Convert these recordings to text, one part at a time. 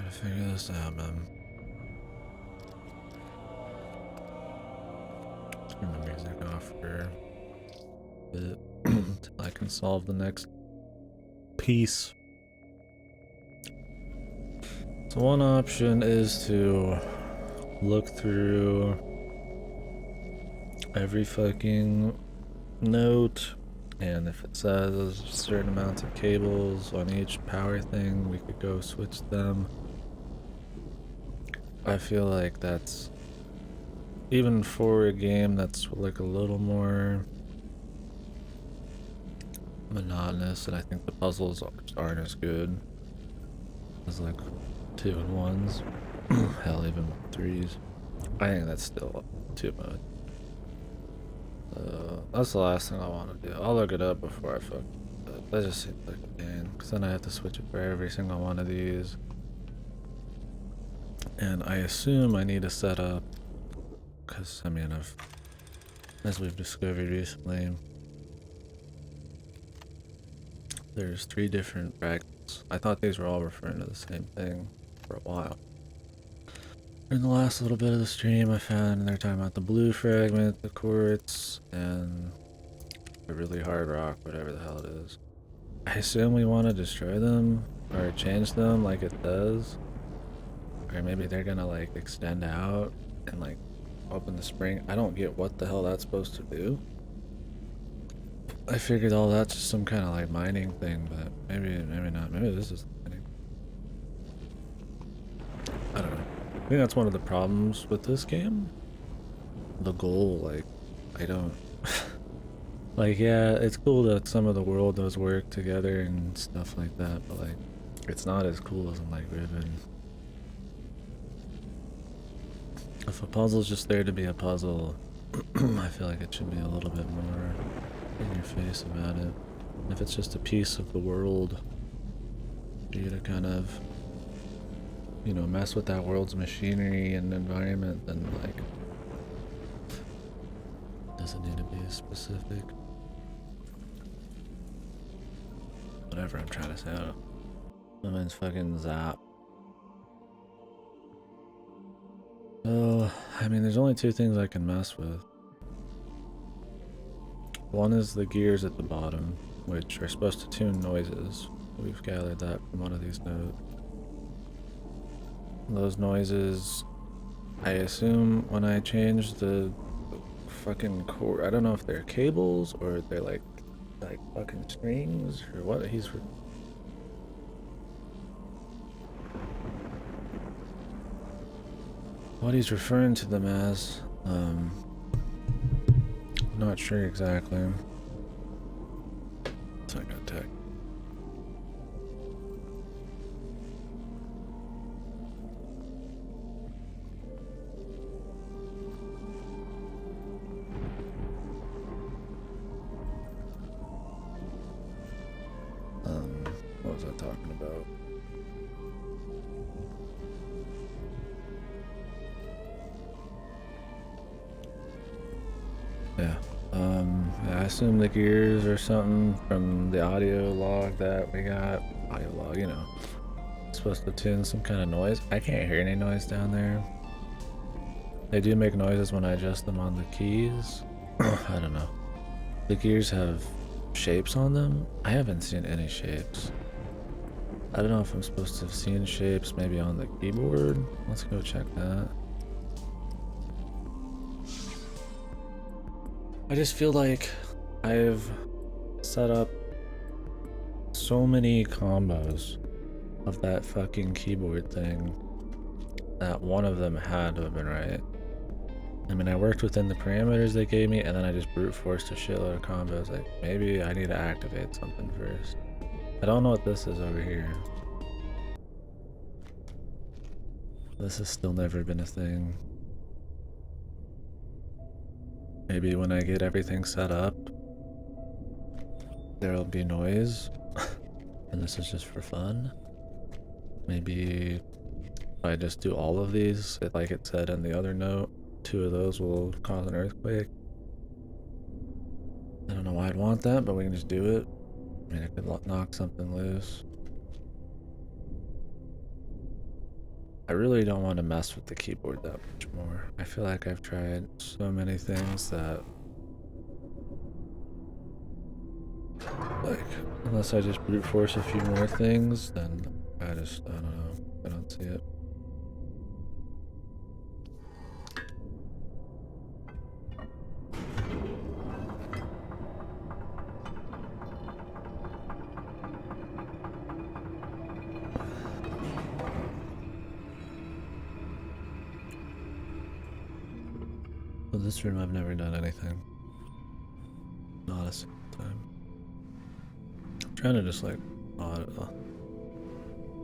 Gotta figure this out, man. Turn the music off for a bit until I can solve the next piece. So one option is to look through every fucking note, and if it says certain amounts of cables on each power thing, we could go switch them. I feel like that's, even for a game that's like a little more monotonous, and I think the puzzles aren't as good as like 2 and 1s. Hell, even 3s. I think that's still too much. That's the last thing I want to do. I'll look it up before I fuck it up. That just seems like a pain, because then I have to switch it for every single one of these. And I assume I need to set up, because I mean, as we've discovered recently, there's 3 different fragments. I thought these were all referring to the same thing for a while. In the last little bit of the stream, I found they're talking about the blue fragment, the quartz, and the really hard rock, whatever the hell it is. I assume we want to destroy them or change them like it does. Or maybe they're gonna like extend out and like open the spring. I don't get what the hell that's supposed to do. I figured all that's just some kind of like mining thing, but maybe not. Maybe this is mining. I don't know. I think that's one of the problems with this game. The goal, like, I don't... like, yeah, it's cool that some of the world does work together and stuff like that, but like, it's not as cool as in like Riven. If a puzzle's just there to be a puzzle, I feel like it should be a little bit more in your face about it. And if it's just a piece of the world for you to kind of, you know, mess with that world's machinery and environment, then like, doesn't need to be specific. Whatever I'm trying to say. Someone's fucking zap. So, I mean, there's only 2 things I can mess with. One is the gears at the bottom, which are supposed to tune noises. We've gathered that from one of these notes. Those noises, I assume when I change the fucking cord, I don't know if they're cables or they're like fucking strings or what he's referring to them as. Not sure exactly. It's not gonna tech. What was I talking about? Yeah. I assume the gears or something from the audio log that we got. Audio log, you know. It's supposed to tune some kind of noise. I can't hear any noise down there. They do make noises when I adjust them on the keys. I don't know. The gears have shapes on them. I haven't seen any shapes. I don't know if I'm supposed to have seen shapes maybe on the keyboard. Let's go check that. I just feel like I've set up so many combos of that fucking keyboard thing that one of them had to have been right. I mean, I worked within the parameters they gave me, and then I just brute forced a shitload of combos. Like, maybe I need to activate something first. I don't know what this is over here. This has still never been a thing. Maybe when I get everything set up, there'll be noise, and this is just for fun. Maybe if I just do all of these, like it said in the other note, 2 of those will cause an earthquake. I don't know why I'd want that, but we can just do it. I mean, it could knock something loose. I really don't want to mess with the keyboard that much more. I feel like I've tried so many things that, like, unless I just brute force a few more things, then I don't know. I don't see it. Well, this room I've never done anything. Not a single time. I'm trying to just like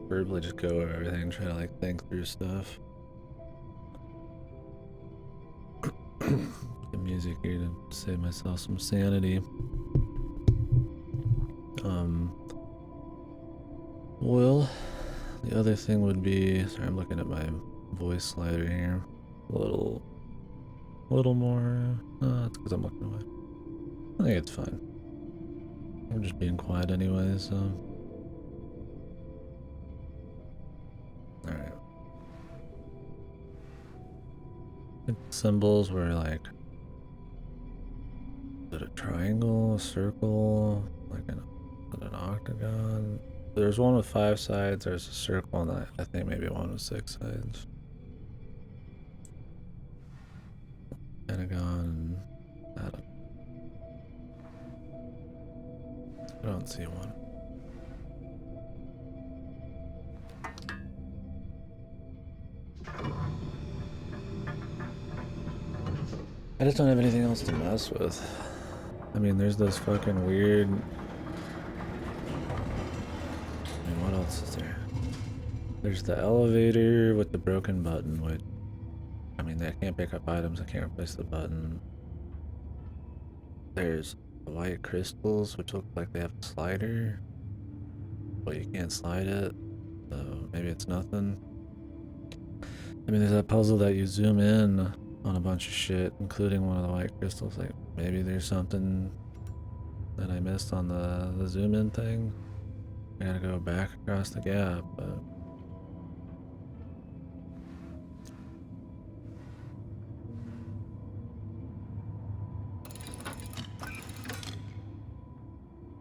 verbally just go over everything, try to like think through stuff. Get music here to save myself some sanity. Well, the other thing would be, sorry, I'm looking at my voice slider here. A little more, it's because I'm looking away. I think it's fine. I'm just being quiet anyway, so. Alright. Symbols were like, is it a triangle, a circle, like an octagon? There's one with 5 sides, there's a circle, and I think maybe one with 6 sides. Pentagon, I don't see one. I just don't have anything else to mess with. I mean, there's those fucking weird... I mean, what else is there? There's the elevator with the broken button, which... I mean, I can't pick up items, I can't replace the button. There's the white crystals, which look like they have a slider. But you can't slide it, so maybe it's nothing. I mean, there's that puzzle that you zoom in on a bunch of shit, including one of the white crystals. Like, maybe there's something that I missed on the zoom in thing. I gotta go back across the gap, but...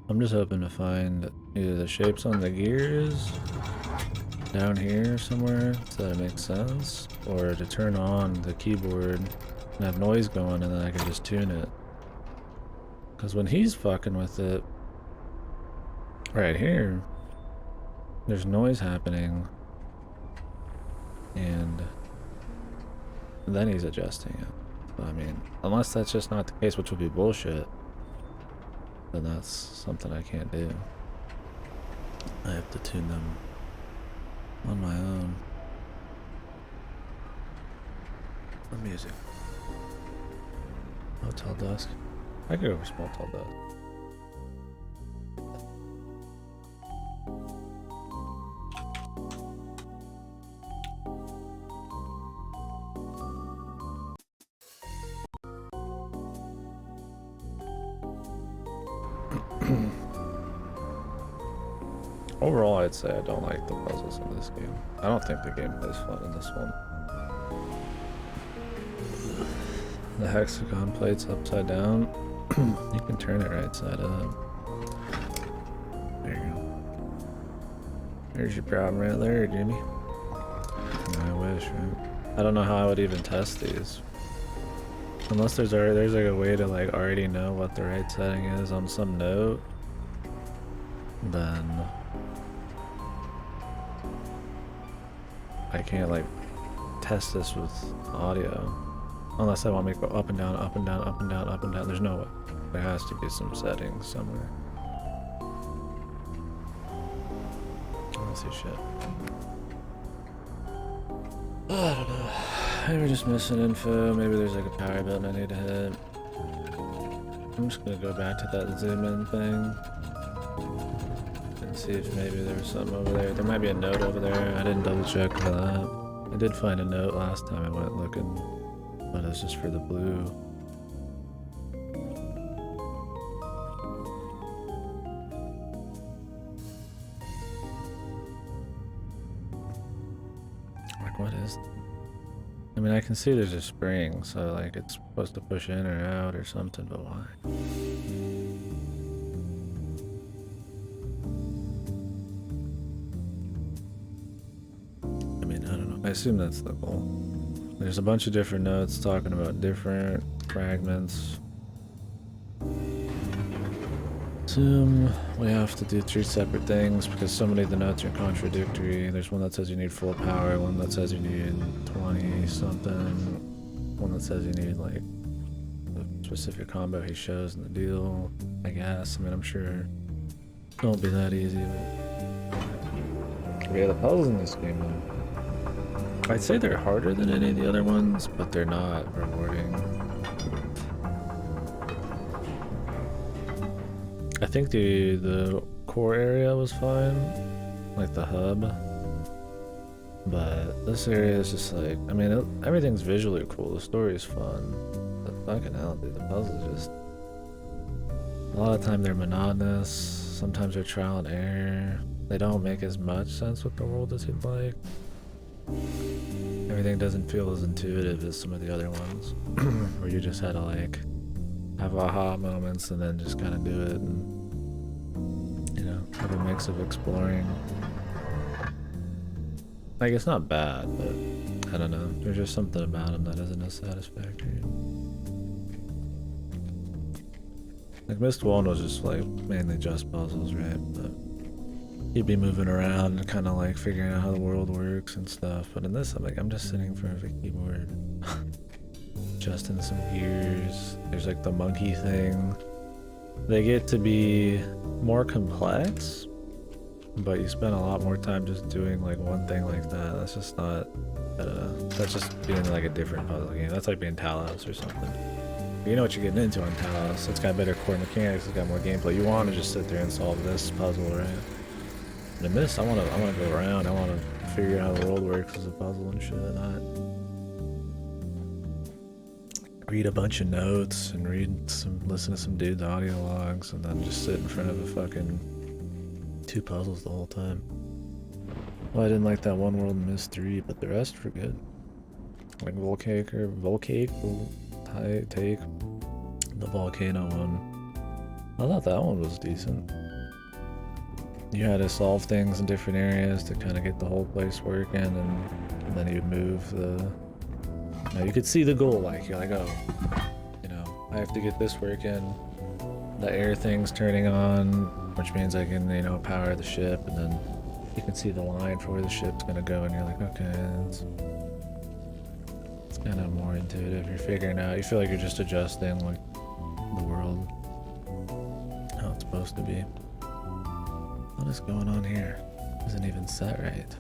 I'm just hoping to find either the shapes on the gears down here somewhere so that it makes sense, or to turn on the keyboard and have noise going and then I can just tune it. Because when he's fucking with it, right here, there's noise happening and then he's adjusting it. So, I mean, unless that's just not the case, which would be bullshit, then that's something I can't do. I have to tune them on my own. The music. Hotel Dusk. I could go for Small Tall Dusk. Overall, I'd say I don't like the puzzles in this game. I don't think the gameplay is fun in this one. The hexagon plate's upside down. You can turn it right side up. There you go. There's your problem right there, Jimmy. I wish, right? I don't know how I would even test these. Unless there's like a way to like already know what the right setting is on some note, then I can't like test this with audio. Unless I want me to go up and down, up and down, up and down, up and down. There's no way. There has to be some settings somewhere. I don't see shit. I don't know. Maybe we're just missing info. Maybe there's like a power button I need to hit. I'm just gonna go back to that zoom in thing and see if maybe there was something over there. There might be a note over there. I didn't double check for that. I did find a note last time I went looking, but it's just for the blue. mean, I can see there's a spring, so like it's supposed to push in or out or something, but why? I mean, I don't know. I assume that's the goal. There's a bunch of different notes talking about different fragments. Assume we have to do 3 separate things because so many of the notes are contradictory. There's one that says you need full power, one that says you need 20 something, one that says you need like the specific combo he shows in the deal, I guess. I mean, I'm sure it won't be that easy, but yeah, the puzzles in this game, though, I'd say they're harder than any of the other ones, but they're not rewarding. I think the core area was fine, like the hub, but this area is just like, I mean, everything's visually cool, the story's fun, but fucking hell, dude, the puzzles just, a lot of the time they're monotonous, sometimes they're trial and error, they don't make as much sense with the world as you'd like. Everything doesn't feel as intuitive as some of the other ones, where you just had to like have aha moments and then just kind of do it and, you know, have a mix of exploring. Like, it's not bad, but I don't know, there's just something about them that isn't as satisfactory. Like Myst 1 was just like mainly just puzzles, right? But you'd be moving around and kind of like figuring out how the world works and stuff. But in this, I'm like, I'm just sitting in front of a keyboard, adjusting some gears. There's like the monkey thing. They get to be more complex, but you spend a lot more time just doing like one thing like that. That's just not, that's just being like a different puzzle game. That's like being Talos or something. You know what you're getting into on Talos. It's got better core mechanics, it's got more gameplay. You want to just sit there and solve this puzzle, right? And in this, I want to go around. I want to figure out how the world works as a puzzle and shit. Not read a bunch of notes and listen to some dude's audio logs, and then just sit in front of a fucking 2 puzzles the whole time. Well, I didn't like that one world in Myst 3, but the rest were good. Like Volcaic, take the volcano one. I thought that one was decent. You had to solve things in different areas to kind of get the whole place working, and then you'd move the. You know, you could see the goal, like you're like, oh, you know, I have to get this working. The air thing's turning on, which means I can, you know, power the ship, and then you can see the line for where the ship's gonna go, and you're like, okay, it's kind of more intuitive. You're figuring out. You feel like you're just adjusting like the world, how it's supposed to be. What is going on here? Isn't even set right.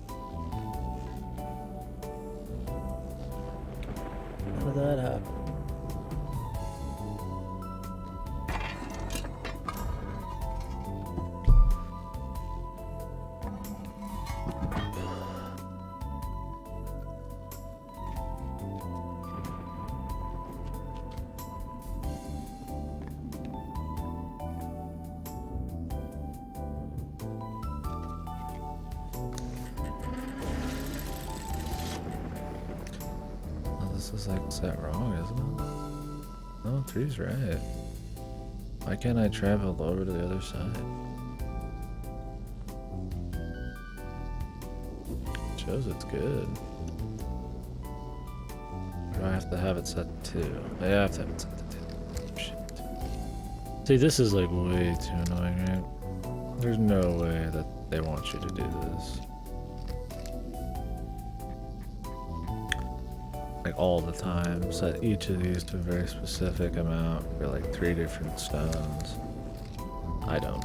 How did that happen? This is like set wrong, isn't it? No, 3's right. Why can't I travel over to the other side? It shows it's good. Or do I have to have it set to 2? I have to have it set to 2. Shit. See, this is like way too annoying, right? There's no way that they want you to do this. Like all the time, set each of these to a very specific amount for like 3 different stones. I don't.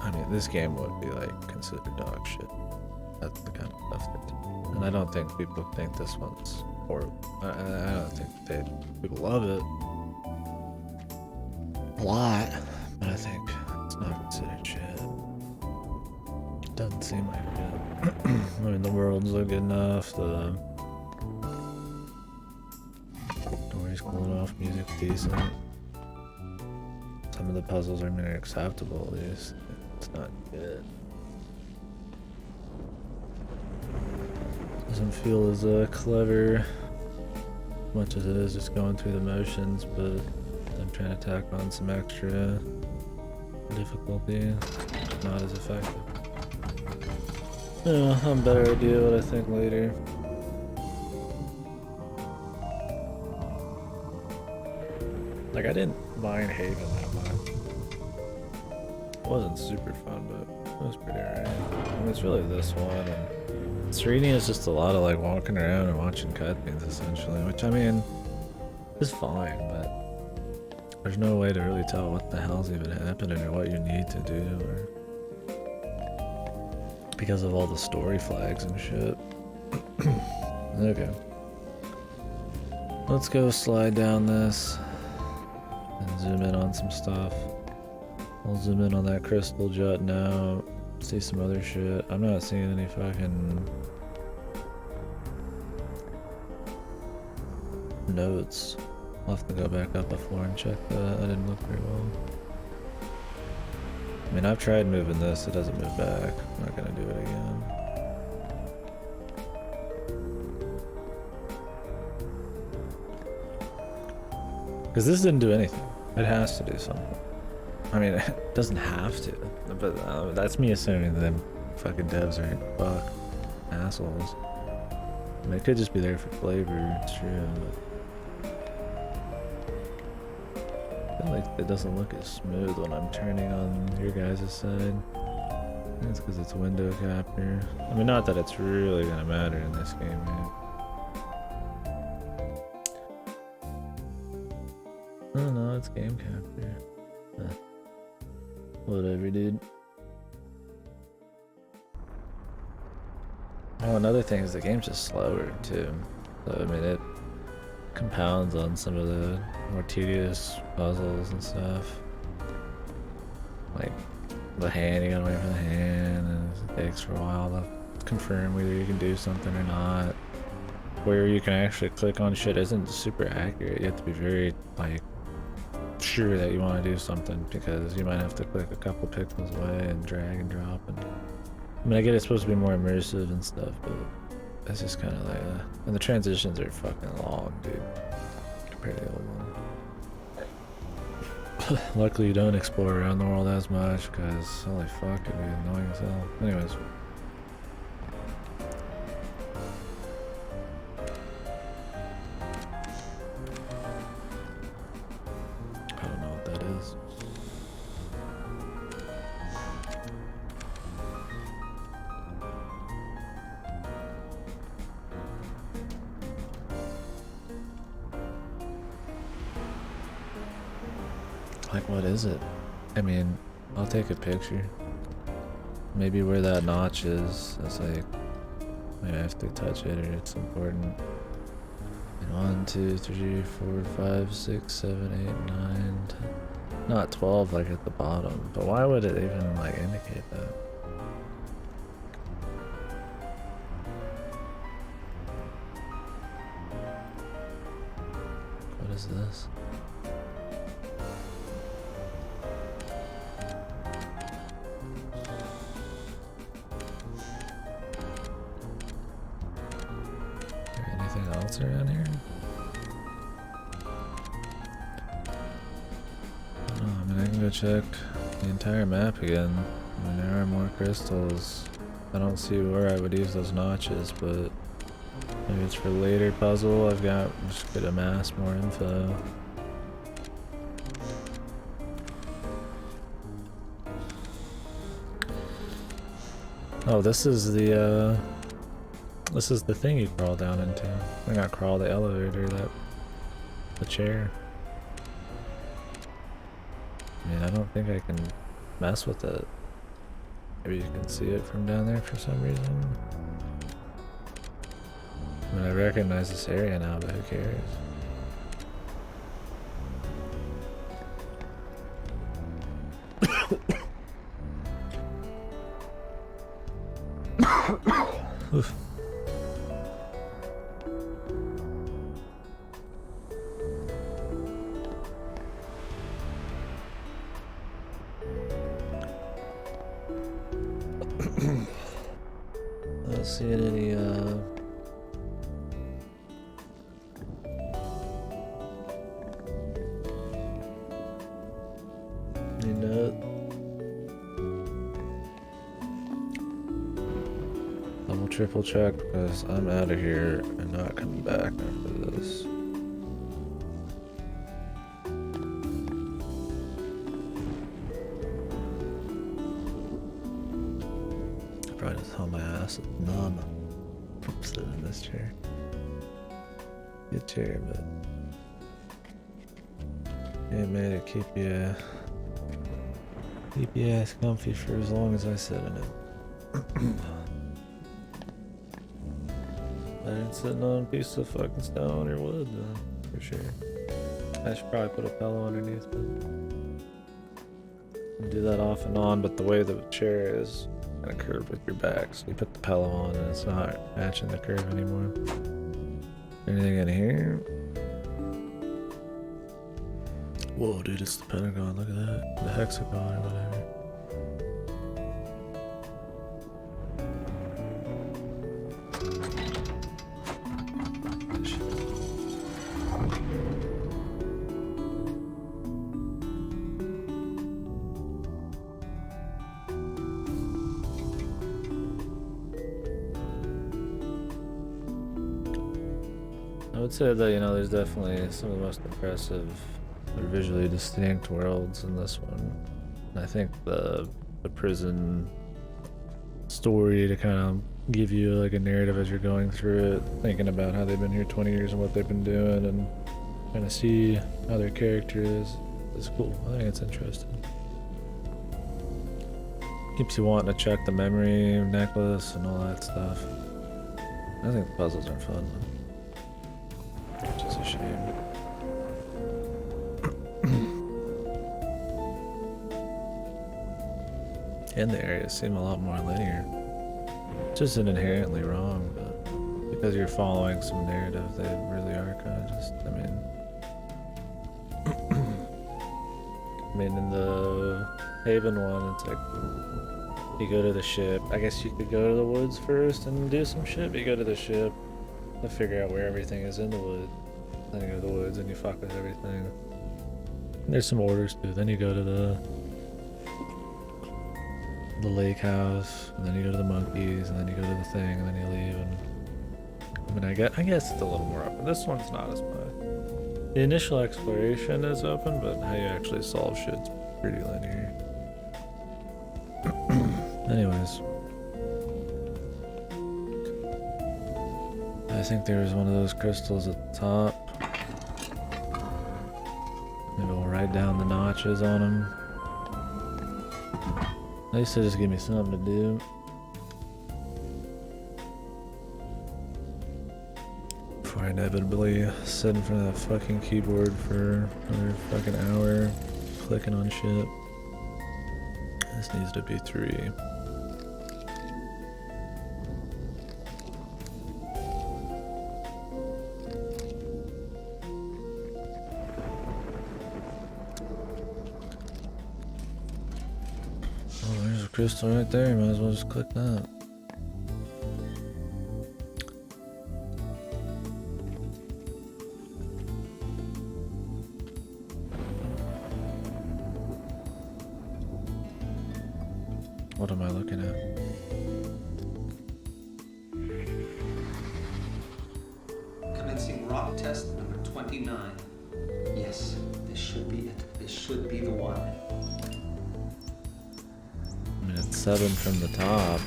I mean, this game would be like considered dog shit. That's the kind of stuff that, and I don't think people think this one's horrible. I don't think people love it a lot, but I think it's not considered shit. Doesn't seem like it. I mean, the world's good enough, the story's cool enough, music's decent. Some of the puzzles are more acceptable, at least. It's not good. Doesn't feel as clever, much as it is just going through the motions, but I'm trying to tack on some extra difficulty. Not as effective. Yeah, I'll have a better idea what I think later. Like, I didn't mind Haven that much. It wasn't super fun, but it was pretty alright. I mean, it's really this one, and Serene is just a lot of like walking around and watching cutscenes essentially, which I mean is fine, but there's no way to really tell what the hell's even happening or what you need to do, or because of all the story flags and shit. Okay. Let's go slide down this and zoom in on some stuff. I'll zoom in on that crystal jutting out, see some other shit. I'm not seeing any fucking notes. I'll have to go back up before and check that. That didn't look very well. I mean, I've tried moving this, it doesn't move back. I'm not gonna do it again. Because this didn't do anything. It has to do something. I mean, it doesn't have to, but that's me assuming that them fucking devs are fuck assholes. I mean, it could just be there for flavor, it's true, but I feel like it doesn't look as smooth when I'm turning on your guys' side. I think it's because it's window capture. I mean, not that it's really gonna matter in this game, right? Oh no, it's game capture. Whatever, dude. Oh, another thing is the game's just slower too. So I mean, it compounds on some of the more tedious puzzles and stuff. Like the hand, you gotta wait for the hand, and it takes for a while to confirm whether you can do something or not. Where you can actually click on shit isn't super accurate. You have to be very like sure that you want to do something, because you might have to click a couple pixels away and drag and drop. And I mean, I get it's supposed to be more immersive and stuff, but it's just kind of like and the transitions are fucking long, dude, compared to the old one. Luckily you don't explore around the world as much, because holy fuck, it'd be annoying as hell. Anyways, like, what is it? I mean, I'll take a picture. Maybe where that notch is, it's like, maybe I have to touch it or it's important. And 1, 2, 3, 4, 5, 6, 7, 8, 9, 10. Not 12 like at the bottom, but why would it even like indicate that? What is this? Else around here? I don't know, I mean, I can go check the entire map again. I mean, there are more crystals. I don't see where I would use those notches, but maybe it's for later puzzle. I've got, just could amass more info. Oh, this is the thing you crawl down into. I gotta crawl the elevator, the chair. I mean, I don't think I can mess with it. Maybe you can see it from down there for some reason. I mean, I recognize this area now, but who cares? Oof. Not seeing any note. Double triple check because I'm out of here and not coming back after this. Probably just held my ass numb from sitting in this chair. Good chair, but it made it keep your ass comfy for as long as I sit in it. I ain't sitting on a piece of fucking stone or wood, though, for sure. I should probably put a pillow underneath, but I do that off and on. But the way the chair is kind of curved with your back, so you put the pillow on and it's not matching the curve anymore. Anything in here? Whoa, dude, it's the Pentagon. Look at that, the hexagon or whatever. I would say that, you know, there's definitely some of the most impressive or visually distinct worlds in this one. And I think the prison story to kind of give you like a narrative as you're going through it, thinking about how they've been here 20 years and what they've been doing, and kind of see how their character is cool. I think it's interesting. Keeps you wanting to check the memory necklace and all that stuff. I think the puzzles are fun though. Which is a shame. And the areas seem a lot more linear. Which isn't inherently wrong, but because you're following some narrative, they really are kind of just, I mean, in the Haven one, it's like, you go to the ship. I guess you could go to the woods first and do some shit, but you go to the ship to figure out where everything is in the woods. Then you go to the woods and you fuck with everything. And there's some orders too. Then you go to the lake house, and then you go to the monkeys, and then you go to the thing, and then you leave. And I mean, I guess it's a little more open. This one's not as much. The initial exploration is open, but how you actually solve shit's pretty linear. Anyways. I think there was one of those crystals at the top. Maybe we'll write down the notches on them. At least it'll just give me something to do. Before I inevitably sit in front of that fucking keyboard for another fucking hour clicking on shit. This needs to be 3. Crystal right there, might as well just click that. What am I looking at? Commencing rock test number 29. Yes, this should be it. This should be the one. I mean, it's 7 from the top.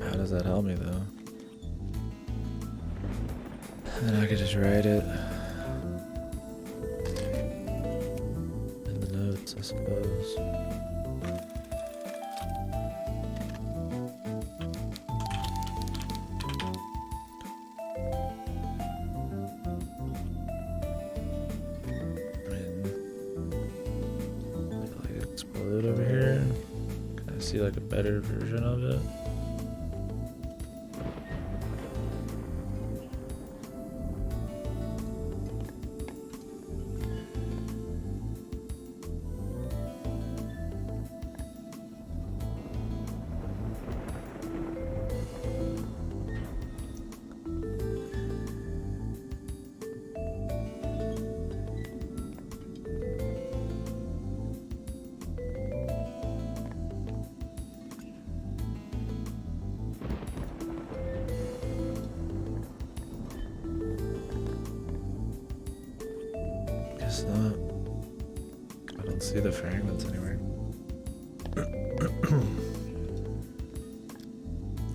How does that help me though? And I could just write it in the notes, I suppose. see like a better version of it. Guess not. I don't see the fragments anywhere.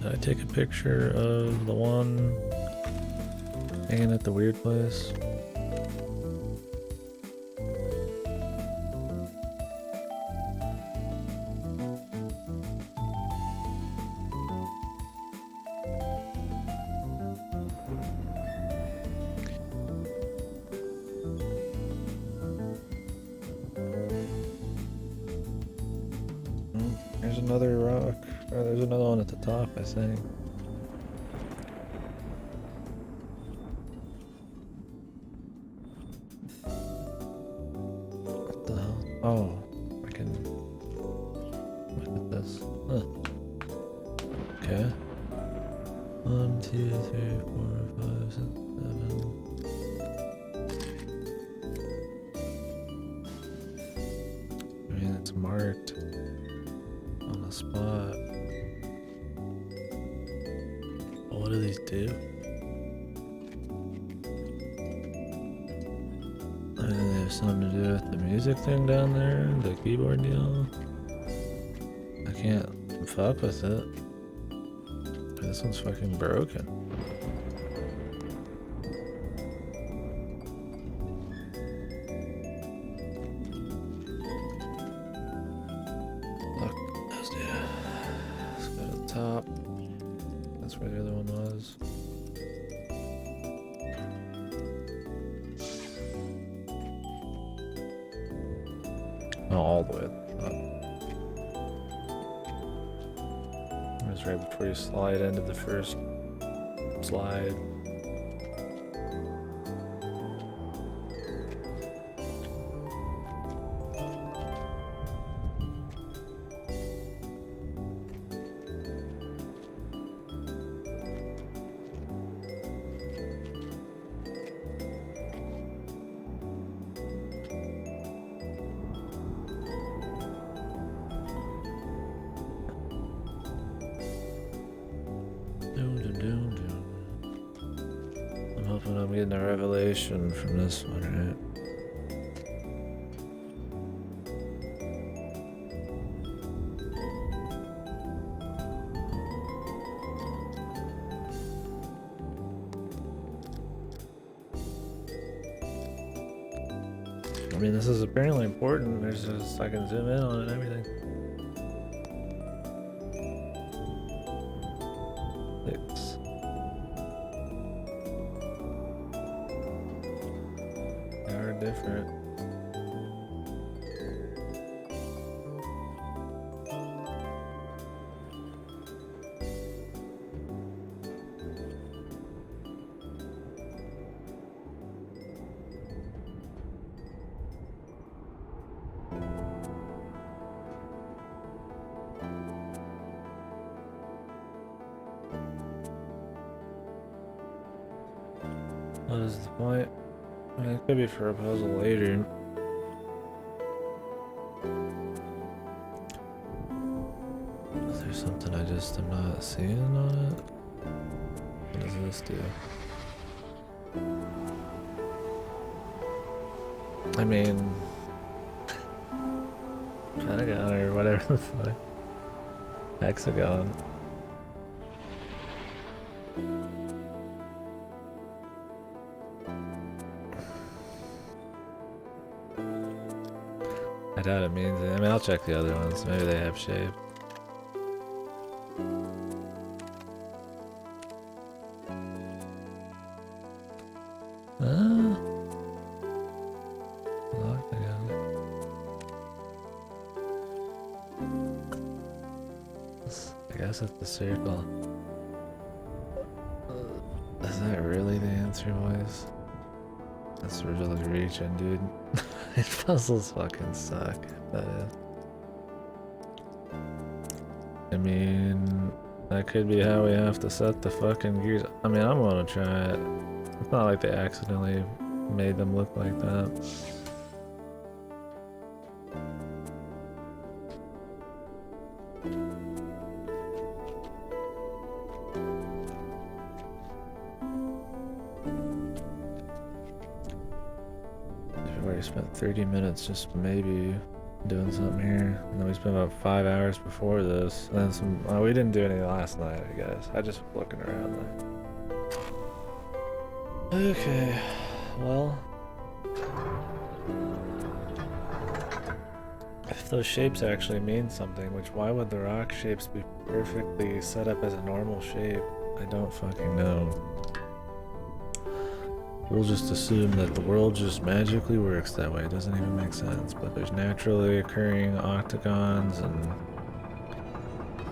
Did I take a picture of the one hanging at the weird place? There's another rock. Or there's another one at the top, I think. What the hell? Oh, I can look at this. Huh. Okay. 1, 2, 3, 4, 5, 6, 7. I mean, it's marked on the spot. But what do these do? I think they have something to do with the music thing down there, the keyboard deal. I can't fuck with it. This one's fucking broken. Look, let's do it. Let's go to the top. That's where the other one was. Oh, all the way at the top. It was right before you slide into the first slide. I'm hoping I'm getting a revelation from this one, right? I mean, this is apparently important. There's just, I can zoom in on it and everything. 6. They are different. What is the point? I mean, it could be for a puzzle later. Is there something I just am not seeing on it? What does this do? I mean, Pentagon or whatever the fuck. Hexagon. I doubt it means it. I mean, I'll check the other ones. Maybe they have shape. Locked again. guess it's the circle. Is that really the answer, boys? That's really reaching, dude. Puzzles fucking suck. That is. I mean, that could be how we have to set the fucking gears. I mean, I'm gonna try it. It's not like they accidentally made them look like that. We've already spent 30 minutes just maybe doing something here. And then we spent about 5 hours before this. And then some. We didn't do any last night, I guess. I just was looking around there. Okay. Well. If those shapes actually mean something, which why would the rock shapes be perfectly set up as a normal shape? I don't fucking know. We'll just assume that the world just magically works that way. It doesn't even make sense. But there's naturally occurring octagons and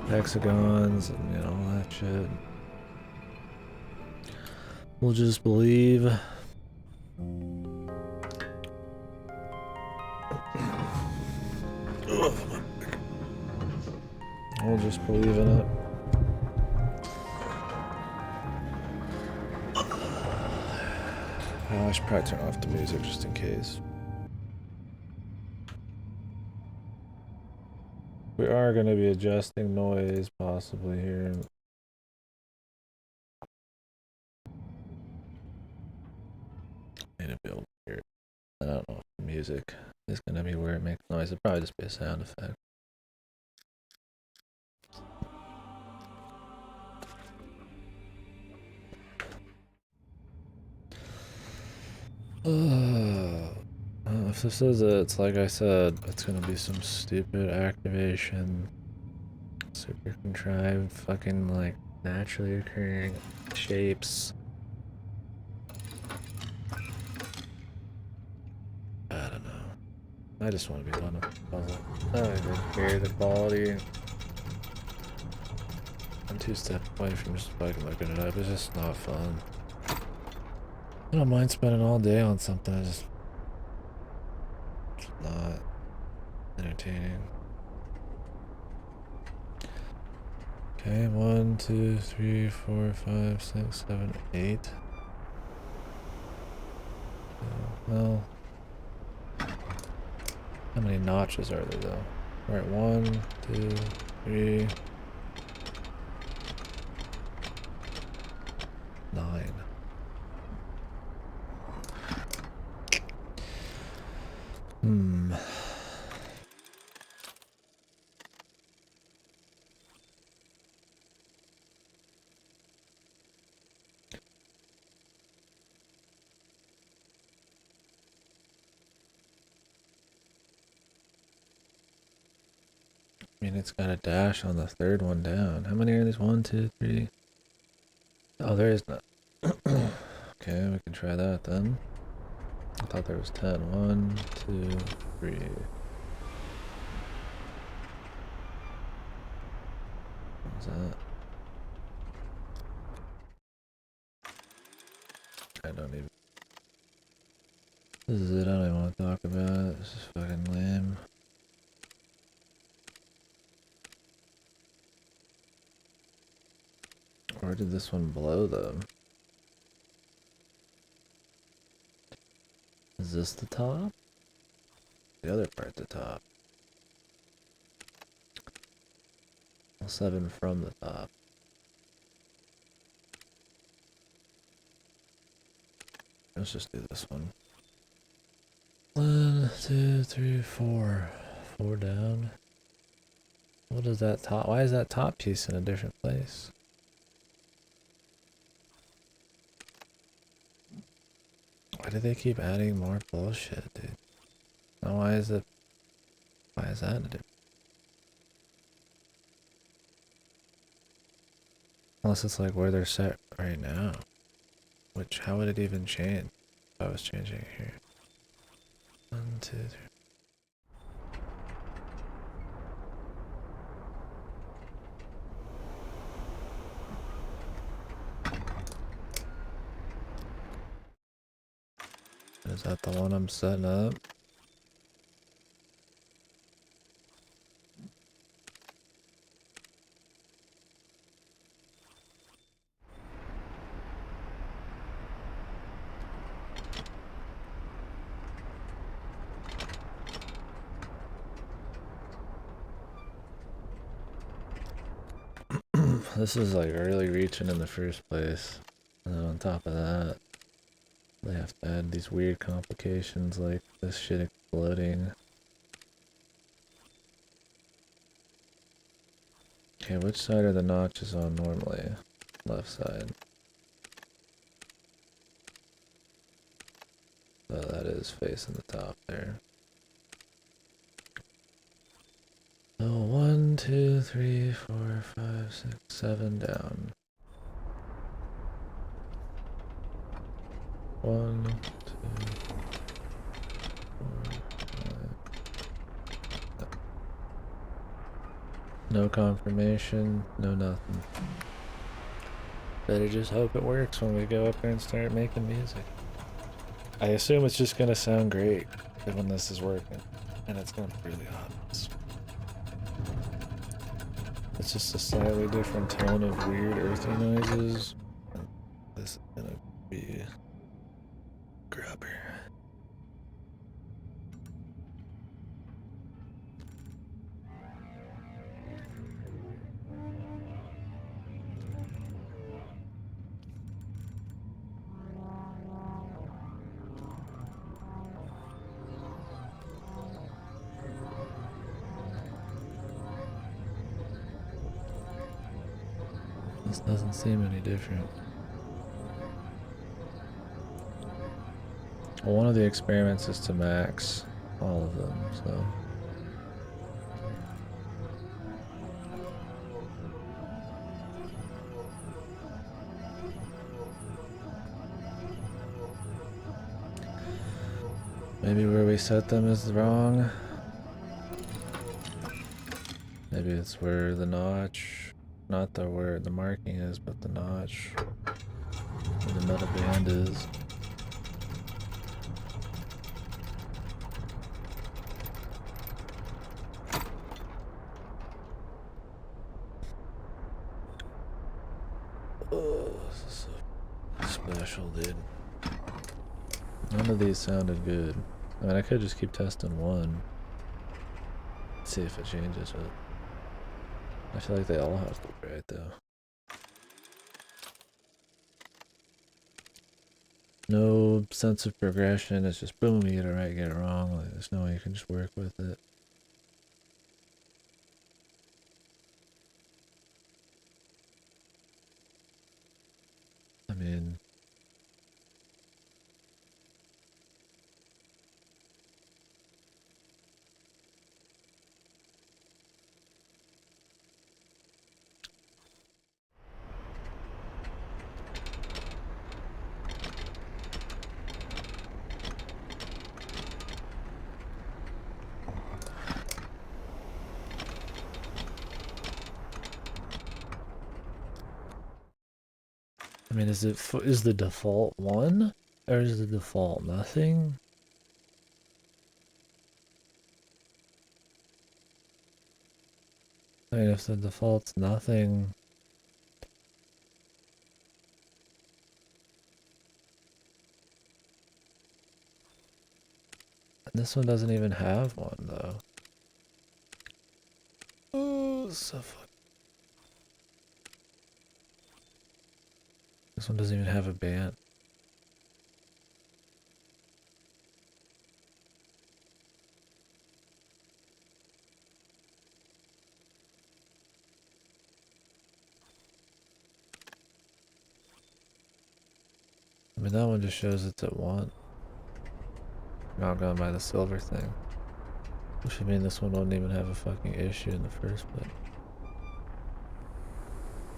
hexagons and, you know, all that shit. We'll just believe. We'll just believe in it. Oh, I should probably turn off the music just in case. We are going to be adjusting noise possibly here. Need to be able to hear it. I don't know if the music is going to be where it makes noise. It'll probably just be a sound effect. If this is it, it's like I said, it's gonna be some stupid activation, super contrived, fucking like naturally occurring shapes. I don't know. I just want to be done with the puzzle. I don't even care the quality. I'm 2 steps away from just fucking looking it up. It's just not fun. I don't mind spending all day on something. It's not entertaining. Okay, 1, 2, 3, 4, 5, 6, 7, 8. Well, how many notches are there though? Alright, 1, 2, 3, 9. I mean, it's got a dash on the third one down. How many are these? 1, 2, 3. Oh, there is not. Okay, we can try that then. I thought there was 10. 1, 2, 3. What was that? I don't even. This is it. I don't even want to talk about it. This is fucking lame. Where did this one blow though? Is this the top? The other part the top. Well, 7 from the top. Let's just do this one. 1, 2, 3, 4. 4 down. What is that top? Why is that top piece in a different place? Why do they keep adding more bullshit, dude? Now why is it? Why is that in a different? Unless it's like where they're set right now. Which, how would it even change if I was changing it here? 1, 2, 3. Is that the one I'm setting up? This is like early reaching in the first place. And then on top of that, they have to add these weird complications like this shit exploding. Okay, which side are the notches on normally? Left side. Oh, that is facing the top there. So 1, 2, 3, 4, 5, 6, 7 down. 1, 2, 4, 5. No confirmation, no nothing. Better just hope it works when we go up there and start making music. I assume it's just gonna sound great when this is working, and it's gonna be really obvious. It's just a slightly different tone of weird earthy noises. And this is gonna be grubber. This doesn't seem any different. Well, one of the experiments is to max all of them, so. Maybe where we set them is wrong. Maybe it's where the notch, not the where the marking is, but the notch where the metal band is. Oh, this is so special, dude. None of these sounded good. I mean, I could just keep testing one. See if it changes it. I feel like they all have to be right, though. No sense of progression. It's just boom, you get it right, get it wrong. Like, there's no way you can just work with it. I mean, is the default 1 or is the default nothing? I mean, if the default's nothing, and this one doesn't even have one though. Oh, so fuck. This one doesn't even have a band. I mean, that one just shows it's at 1. Not going by the silver thing. Which would mean this one wouldn't even have a fucking issue in the first place.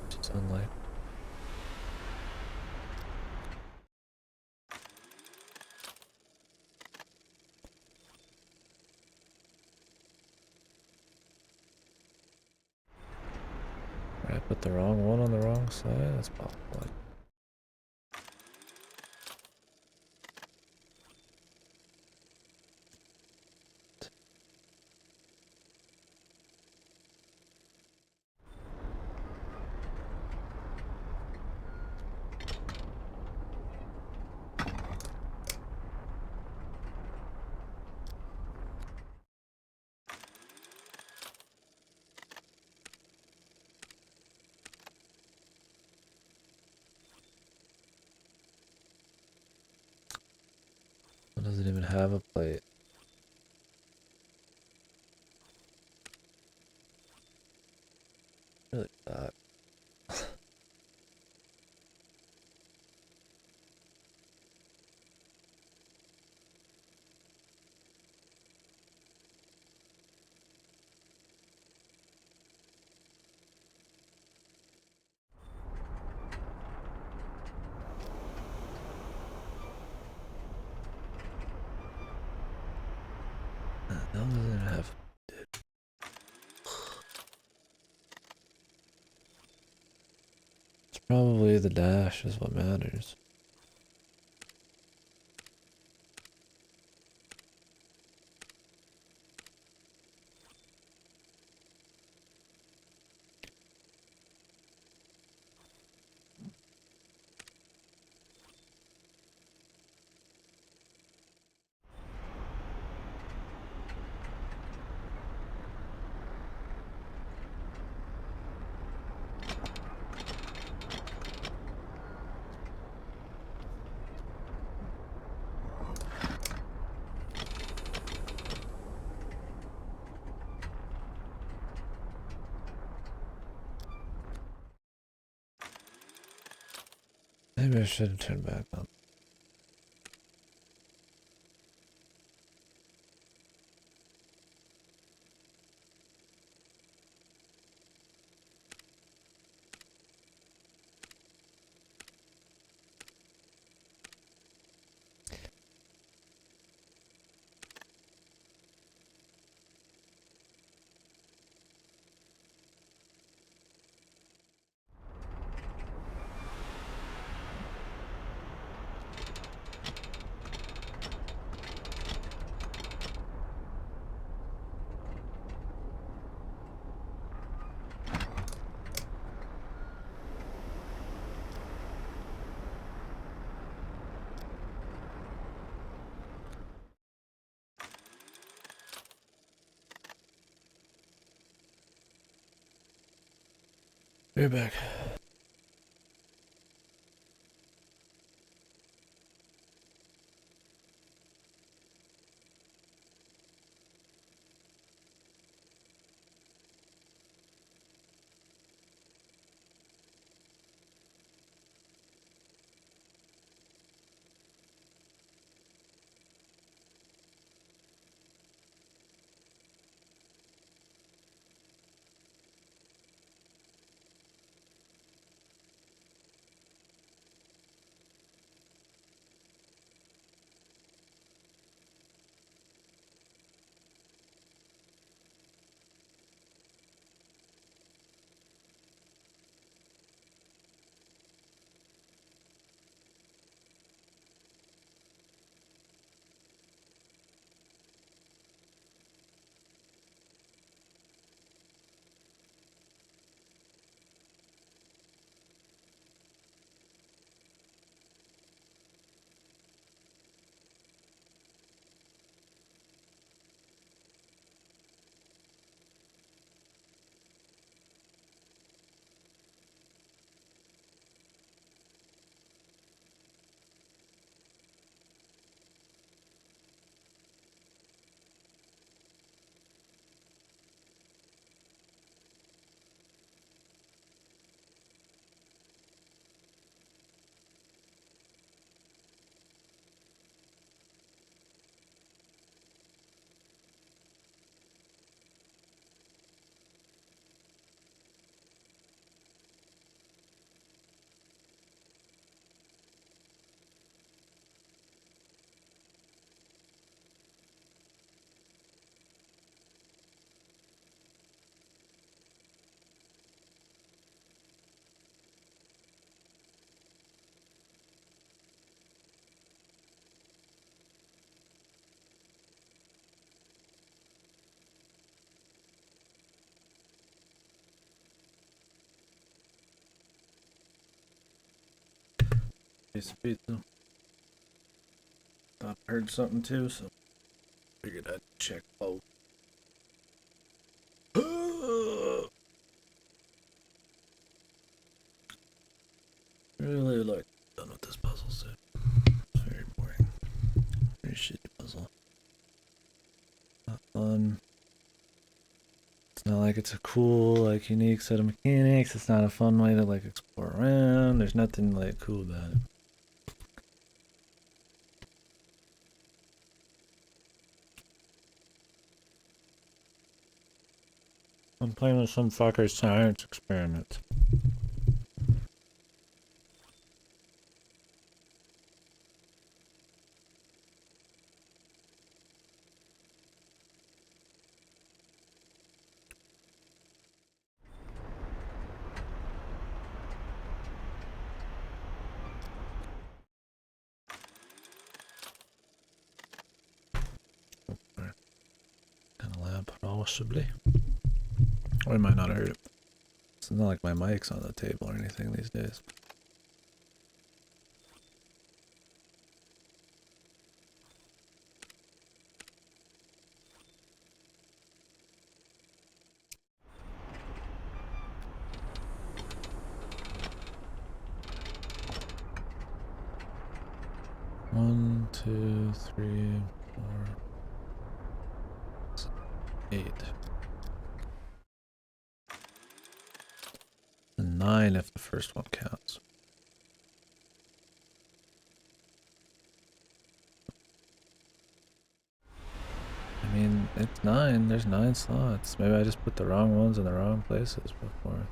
Which is unlikely. I put the wrong one on the wrong side? That's possible. Doesn't even have a plate. Really bad. No, doesn't have. It's probably the dash is what matters. Maybe I should turn back on. Be right back. Piece of pizza. Thought I heard something too, so figured I'd check both. Really like done with this puzzle set. It's very boring. Very shit. fun. It's not like it's a cool, like, unique set of mechanics. It's not a fun way to, like, explore around. There's nothing, like, cool about it. I'm playing with some fucker's science experiment. Kind of loud, possibly. Or I might not have heard it. It's not like my mic's on the table or anything these days. One, two, three, 4, 8. And 9 if the first one counts. I mean, it's 9. There's 9 slots. Maybe I just put the wrong ones in the wrong places before.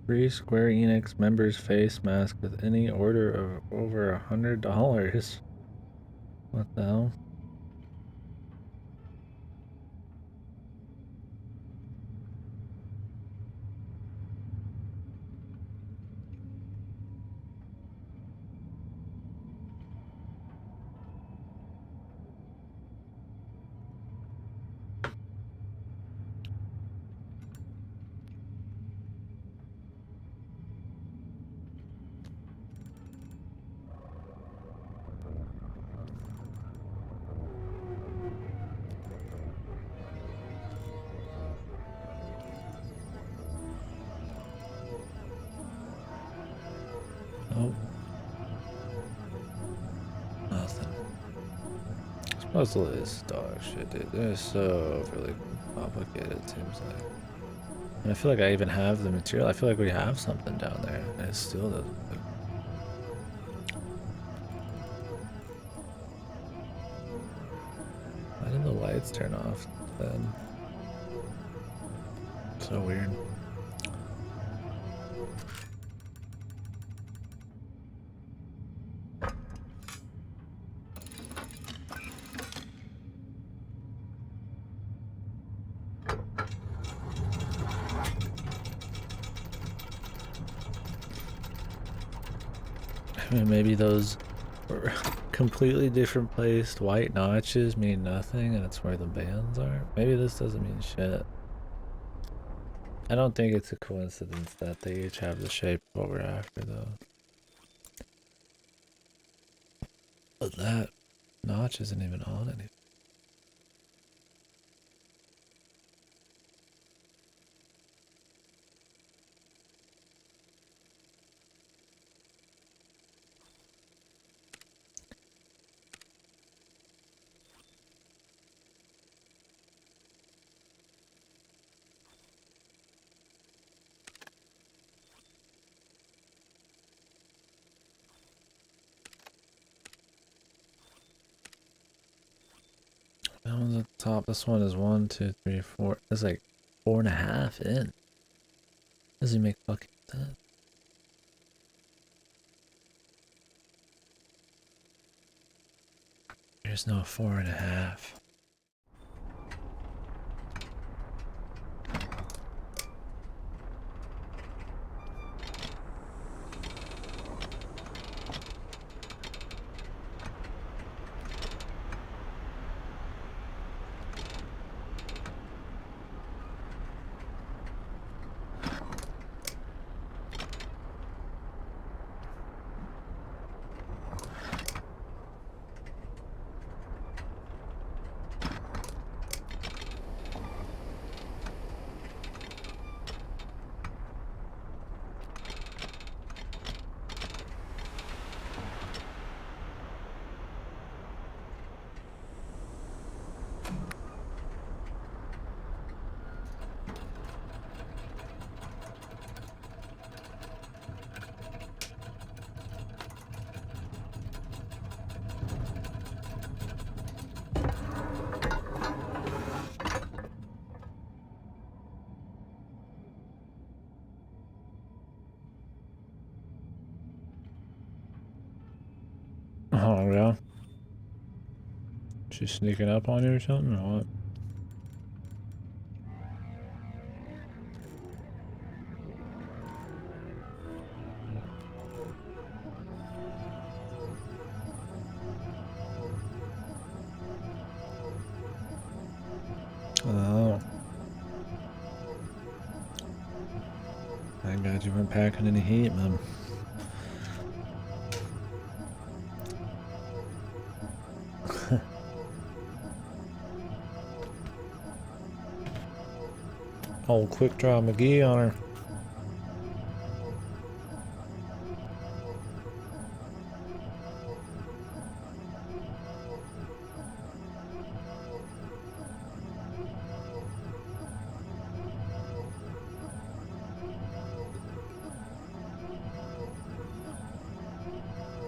Free Square Enix members face mask with any order of over $100. What the hell? Oh. Nothing. This puzzle is dog shit, dude. They're so overly complicated, it seems like. And I feel like I even have the material. I feel like we have something down there, and it still doesn't. Why did the lights turn off then? So weird. I mean, maybe those were completely different placed white notches mean nothing, and it's where the bands are. Maybe this doesn't mean shit. I don't think it's a coincidence that they each have the shape of what we're after, though. But that notch isn't even on anything. top. This one is 1, 2, 3, 4. It's like 4.5 in. Doesn't make fucking sense. There's no 4.5. Oh, yeah. She's sneaking up on you or something, or what? Oh. Thank God you weren't packing any heat, man. Old quick draw McGee on her.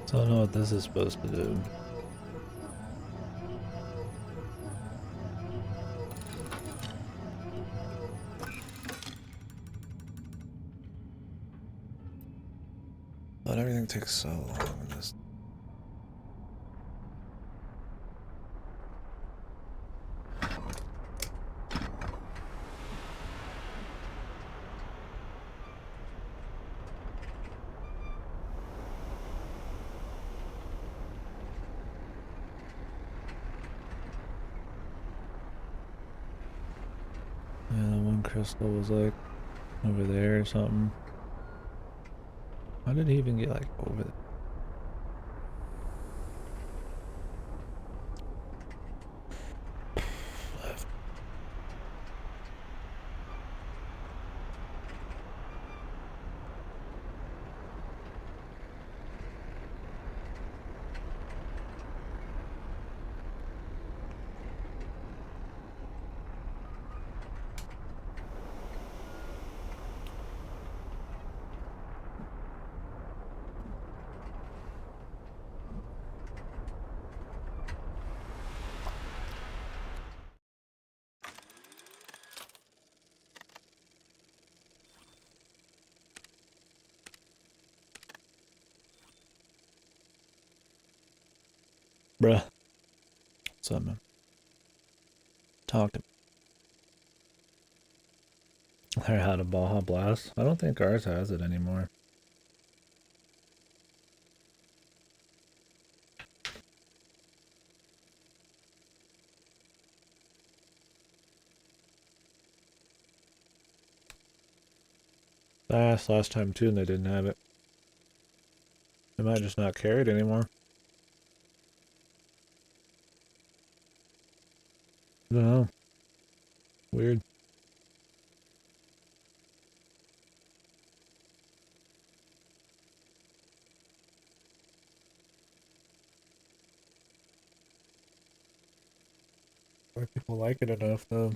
So I don't know what this is supposed to do. But everything takes so long in this. Yeah, the one crystal was like over there or something. How did he even get like over there? Left. Bruh. What's up, man? Talk to me. I had a Baja Blast. I don't think ours has it anymore. I asked last time too and they didn't have it. They might just not carry it anymore. I don't know. Weird. Why people like it enough though.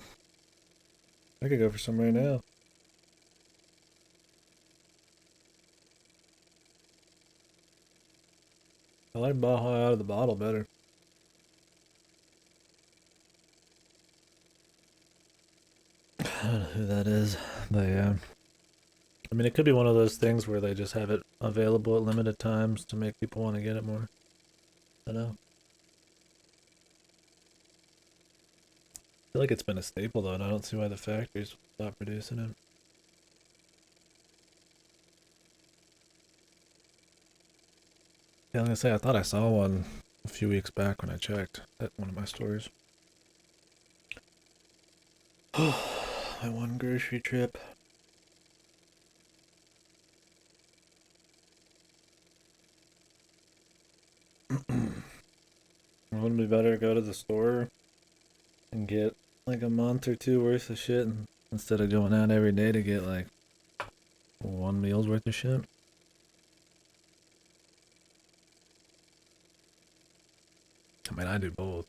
I could go for some right now. I like Baja out of the bottle better. who that is, but yeah. I mean, it could be one of those things where they just have it available at limited times to make people want to get it more. I don't know. I feel like it's been a staple though, and I don't see why the factories stop producing it. Yeah, I was gonna say, I thought I saw one a few weeks back when I checked at one of my stores. My one grocery trip. Wouldn't it be better to go to the store and get like a month or two worth of shit instead of going out every day to get like one meal's worth of shit? I mean, I do both.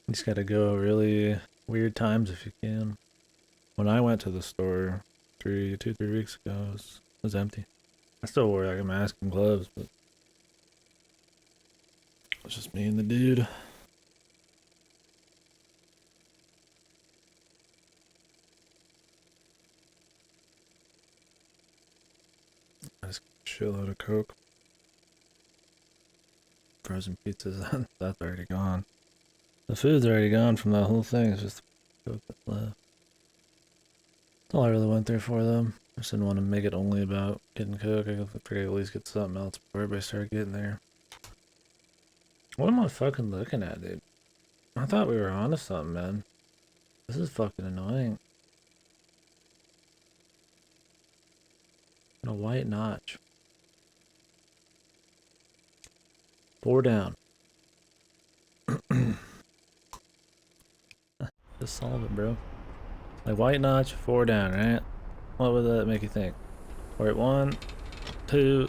You just gotta go really weird times if you can. When I went to the store 3 weeks ago, it was empty. I still wore like a mask and gloves, but it was just me and the dude. I just got a shitload of Coke. Frozen pizzas, that's already gone. The food's already gone from that whole thing. It's just the Coke that's left. That's all I really went there for, though. I just didn't want to make it only about getting Coke. I figured at least get something else before everybody started getting there. What am I fucking looking at, dude? I thought we were onto something, man. This is fucking annoying. And a white notch. 4 down. Just solve it, bro. Like white notch, 4 down, right? What would that make you think? All right, 1, 2,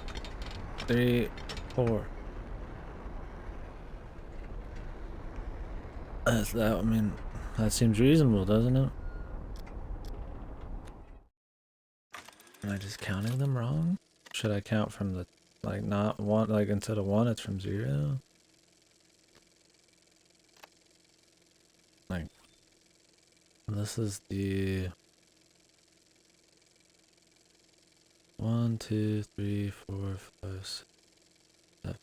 3, 4. That's that. I mean, that seems reasonable, doesn't it? Am I just counting them wrong? Should I count from the like not one? Like instead of 1, it's from 0. Like this is the 1, 2, 3, 4, 5, 6, 7.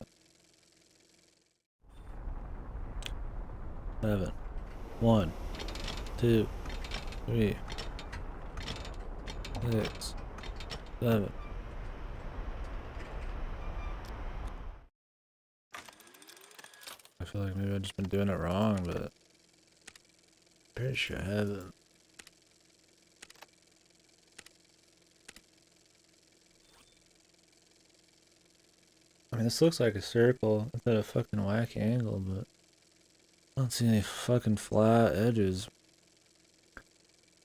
7. 1, 2, 3, 6, 7. I feel like maybe I've just been doing it wrong, but pretty sure I haven't. I mean, this looks like a circle. It's at a fucking wacky angle, but I don't see any fucking flat edges.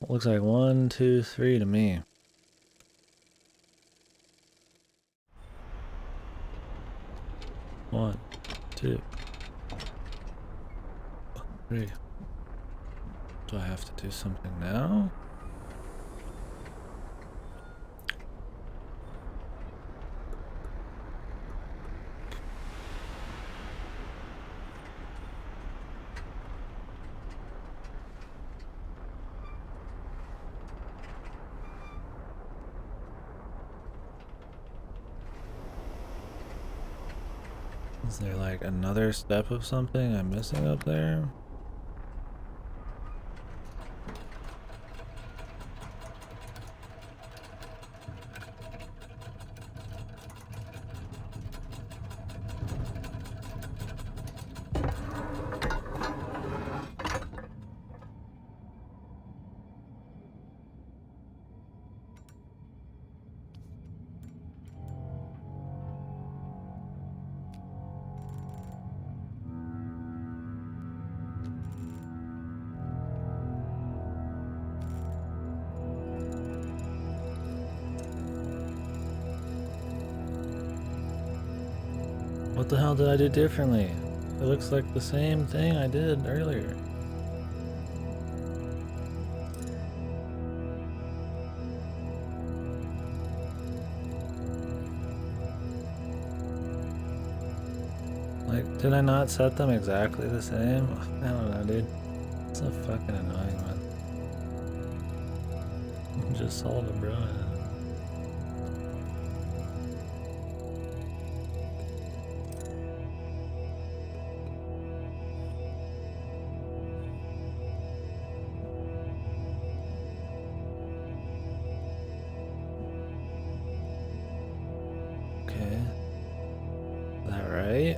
It looks like 1, 2, 3 to me. One, 2, 3. Do I have to do something now? Is there like another step of something I'm missing up there? What the hell did I do differently? It looks like the same thing I did earlier. Like, did I not set them exactly the same? I don't know, dude. It's so fucking annoying, man. just solve it, bro. Okay. Is that right?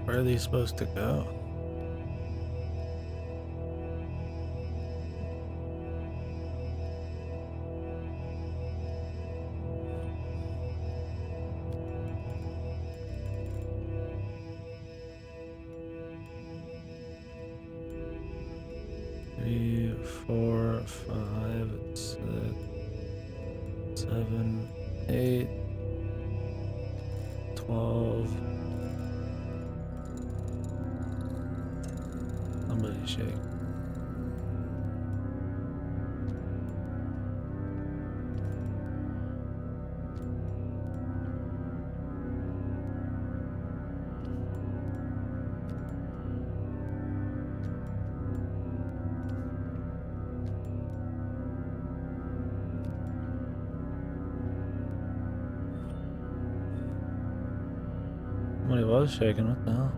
Where are these supposed to go? Three, 4, 5, 6, 7, 8, 12. Somebody shake. Somebody was shaking, what the hell?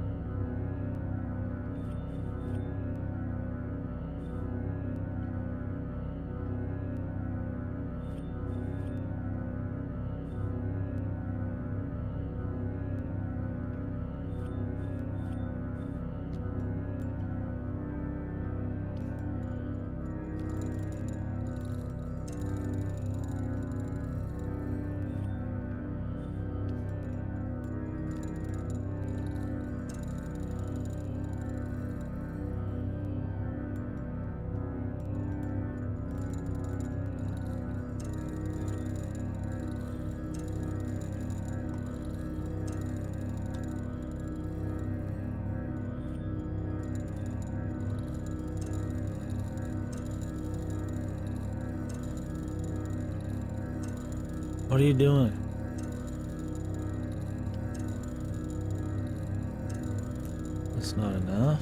What are you doing? That's not enough.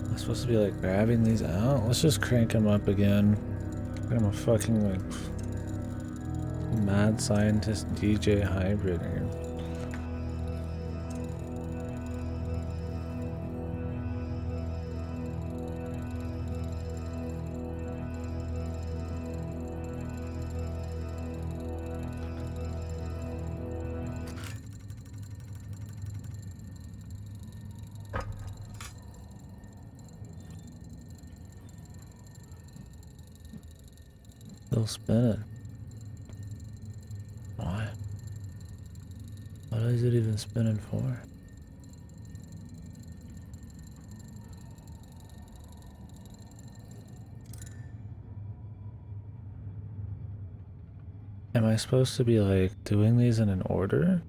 I'm supposed to be like grabbing these out? Let's just crank them up again. I'm a fucking like mad scientist DJ hybrid here. Still spinning. Why? What is it even spinning for? Am I supposed to be like doing these in an order?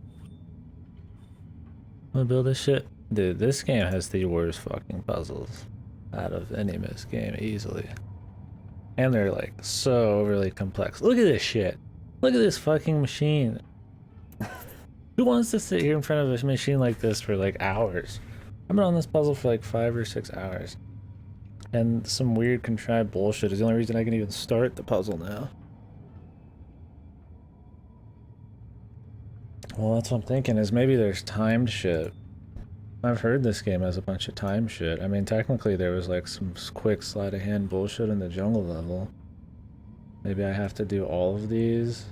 I'm gonna build this shit. Dude, this game has the worst fucking puzzles out of any Myst game easily. And they're like so overly complex. Look at this shit. Look at this fucking machine. Who wants to sit here in front of a machine like this for like hours? I've been on this puzzle for like 5 or 6 hours. And some weird contrived bullshit is the only reason I can even start the puzzle now. Well, that's what I'm thinking, is maybe there's timed shit. I've heard this game has a bunch of time shit. I mean, technically there was like some quick sleight of hand bullshit in the jungle level. Maybe I have to do all of these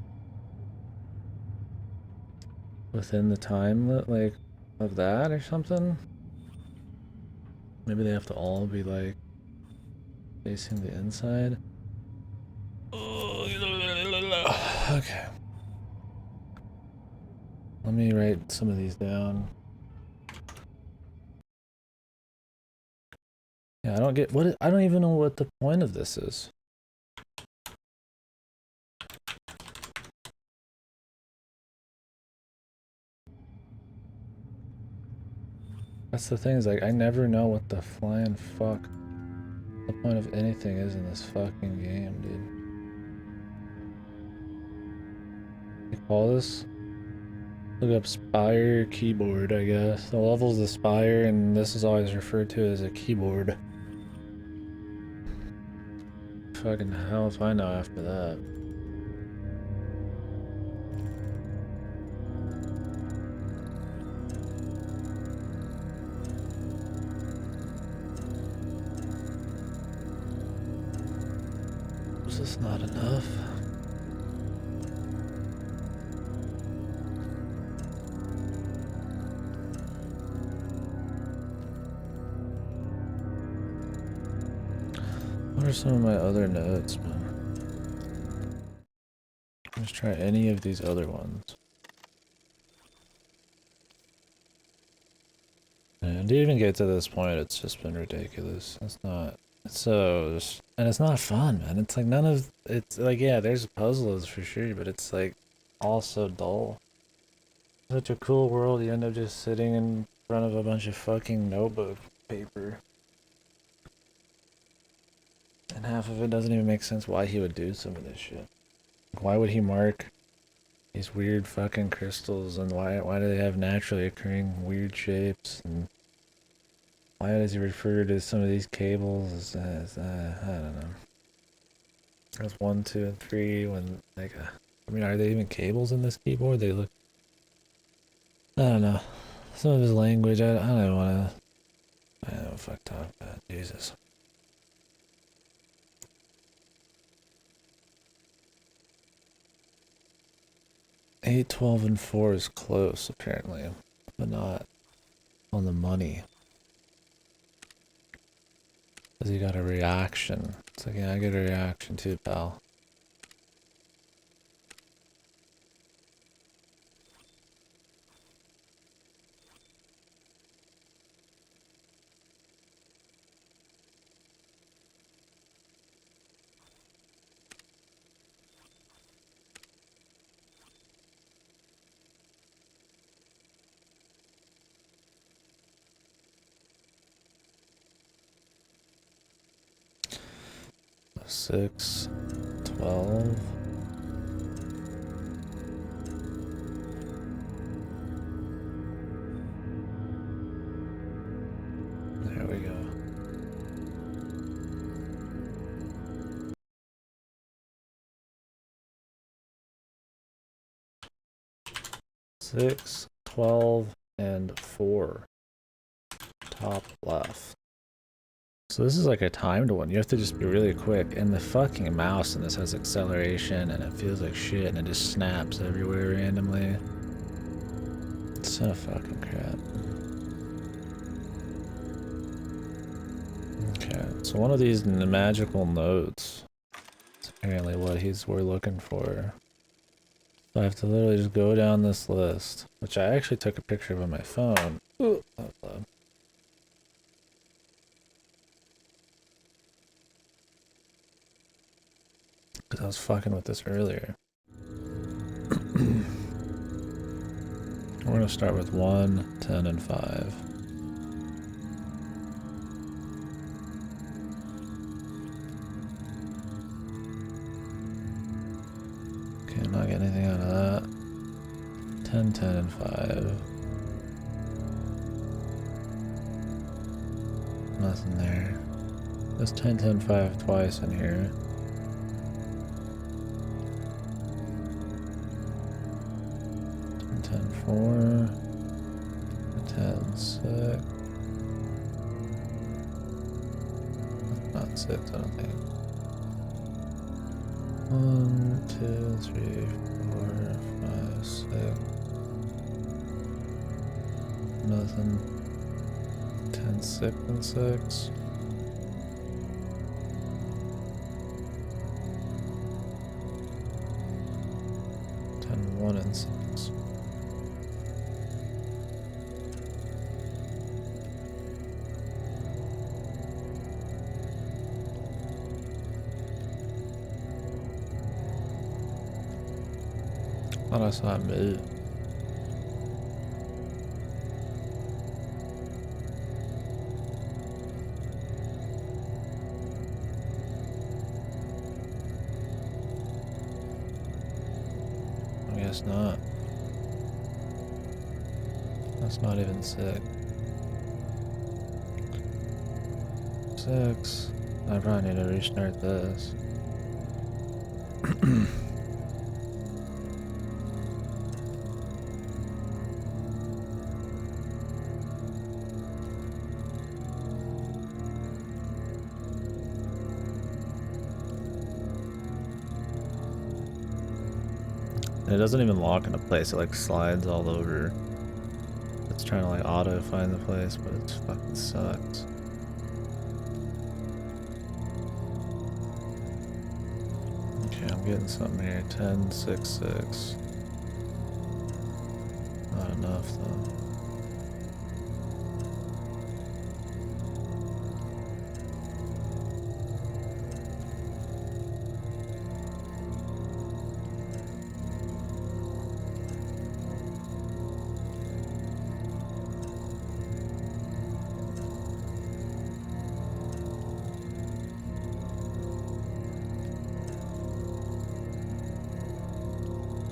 within the time like of that or something. Maybe they have to all be like facing the inside. Okay. Let me write some of these down. Yeah, I don't get what I don't even know what the point of this is. That's the thing, is like I never know what the flying fuck the point of anything is in this fucking game, dude. You call this? Look up Spire keyboard, I guess. The level's the Spire, and this is always referred to as a keyboard. Fucking hell if I know after that. Was this not enough? What are some of my other notes, man? Let's try any of these other ones. And to even get to this point, it's just been ridiculous. It's not. It's so just, and it's not fun, man. It's like none of it's like, yeah, there's puzzles for sure, but it's like all so dull. Such a cool world, you end up just sitting in front of a bunch of fucking notebook paper. And half of it doesn't even make sense why he would do some of this shit. Why would he mark these weird fucking crystals, and why do they have naturally occurring weird shapes, and why does he refer to some of these cables as I don't know. There's 1, 2, and 3 when like I mean, are they even cables in this keyboard? They look, I don't know. Some of his language, I don't wanna, I don't fuck talk about it. Jesus. 8, 12, and 4 is close, apparently, but not on the money. Because he got a reaction. It's like, yeah, I get a reaction too, pal. Six, 12. There we go. Six, 12, and 4. Top left. So this is like a timed one. You have to just be really quick. And the fucking mouse in this has acceleration, and it feels like shit, and it just snaps everywhere randomly. It's so fucking crap. Okay, so one of these magical notes is apparently what we're looking for. So I have to literally just go down this list, which I actually took a picture of on my phone. Ooh, that was loud. Because I was fucking with this earlier. We're gonna start with 1, 10, and 5. Okay, I'm not getting anything out of that. 10, 10, and 5. Nothing there. There's 10, 10, 5 twice in here. 10, 4. 10, 6. Not 6, I don't think. 1, 2, 3, 4, 5, 6. Nothing. 10, 6, and 6. Thought I saw it move. I guess not. That's not even 6. 6. I probably need to restart this. It doesn't even lock into place, it like slides all over. It's trying to like auto find the place, but it fucking sucks. Okay, I'm getting something here. 10, 6, 6. Not enough though.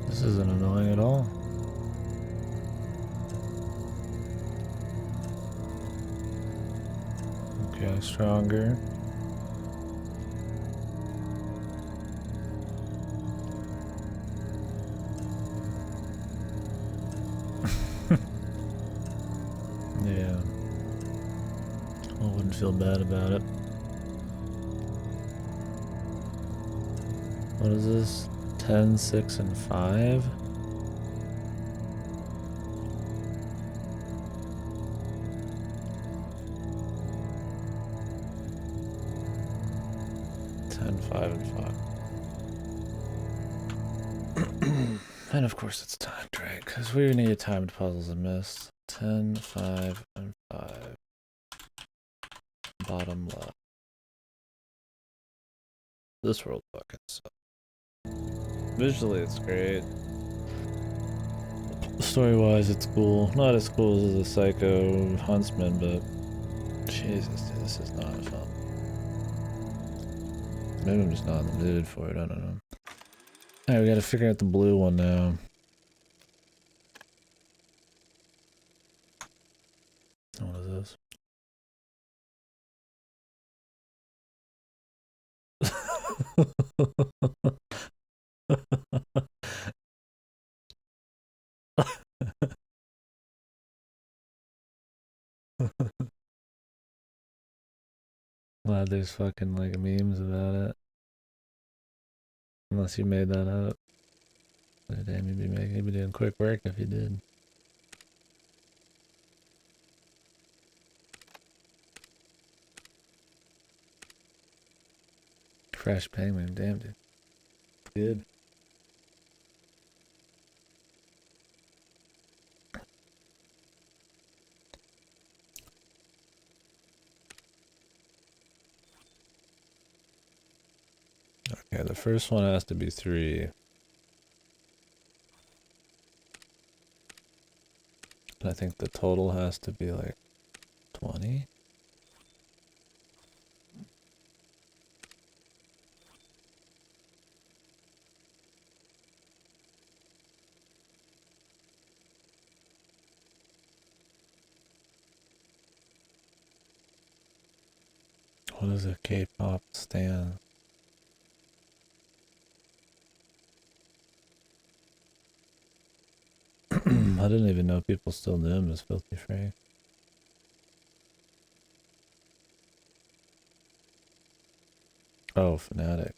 This isn't annoying at all. Okay, stronger. Yeah. I wouldn't feel bad about it. What is this? 10, 6, and 5? And 5. And of course it's timed, right? Because we need timed puzzles and Myst. 10, 5, and 5. Bottom left. This world fucking sucks. Visually it's great. Story-wise it's cool. Not as cool as the Psycho Huntsman, but Jesus, dude, this is not fun. Maybe I'm just not in the mood for it, I don't know. Alright, we gotta figure out the blue one now. What is this? Glad there's fucking like memes about it. Unless you made that up. Damn, you'd be doing quick work if you did. Fresh penguin, damn dude. Good. Okay, the first one has to be 3. I think the total has to be like 20. What is a K-pop stan? I didn't even know people still knew him as Filthy Frank. Oh, Fanatic.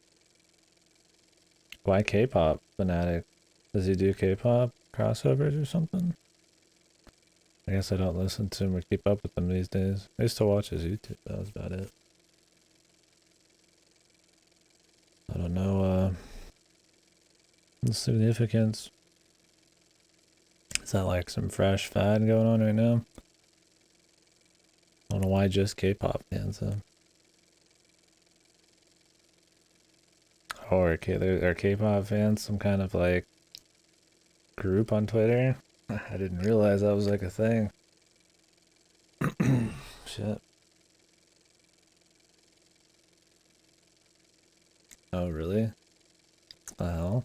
Why K-pop Fanatic? Does he do K-pop crossovers or something? I guess I don't listen to him or keep up with him these days. I used to watch his YouTube, that was about it. I don't know, the significance. Is that like some fresh fad going on right now? I don't know why just K-pop fans though. Or are K-pop fans some kind of like group on Twitter. I didn't realize that was like a thing. Shit. Oh, really? The hell?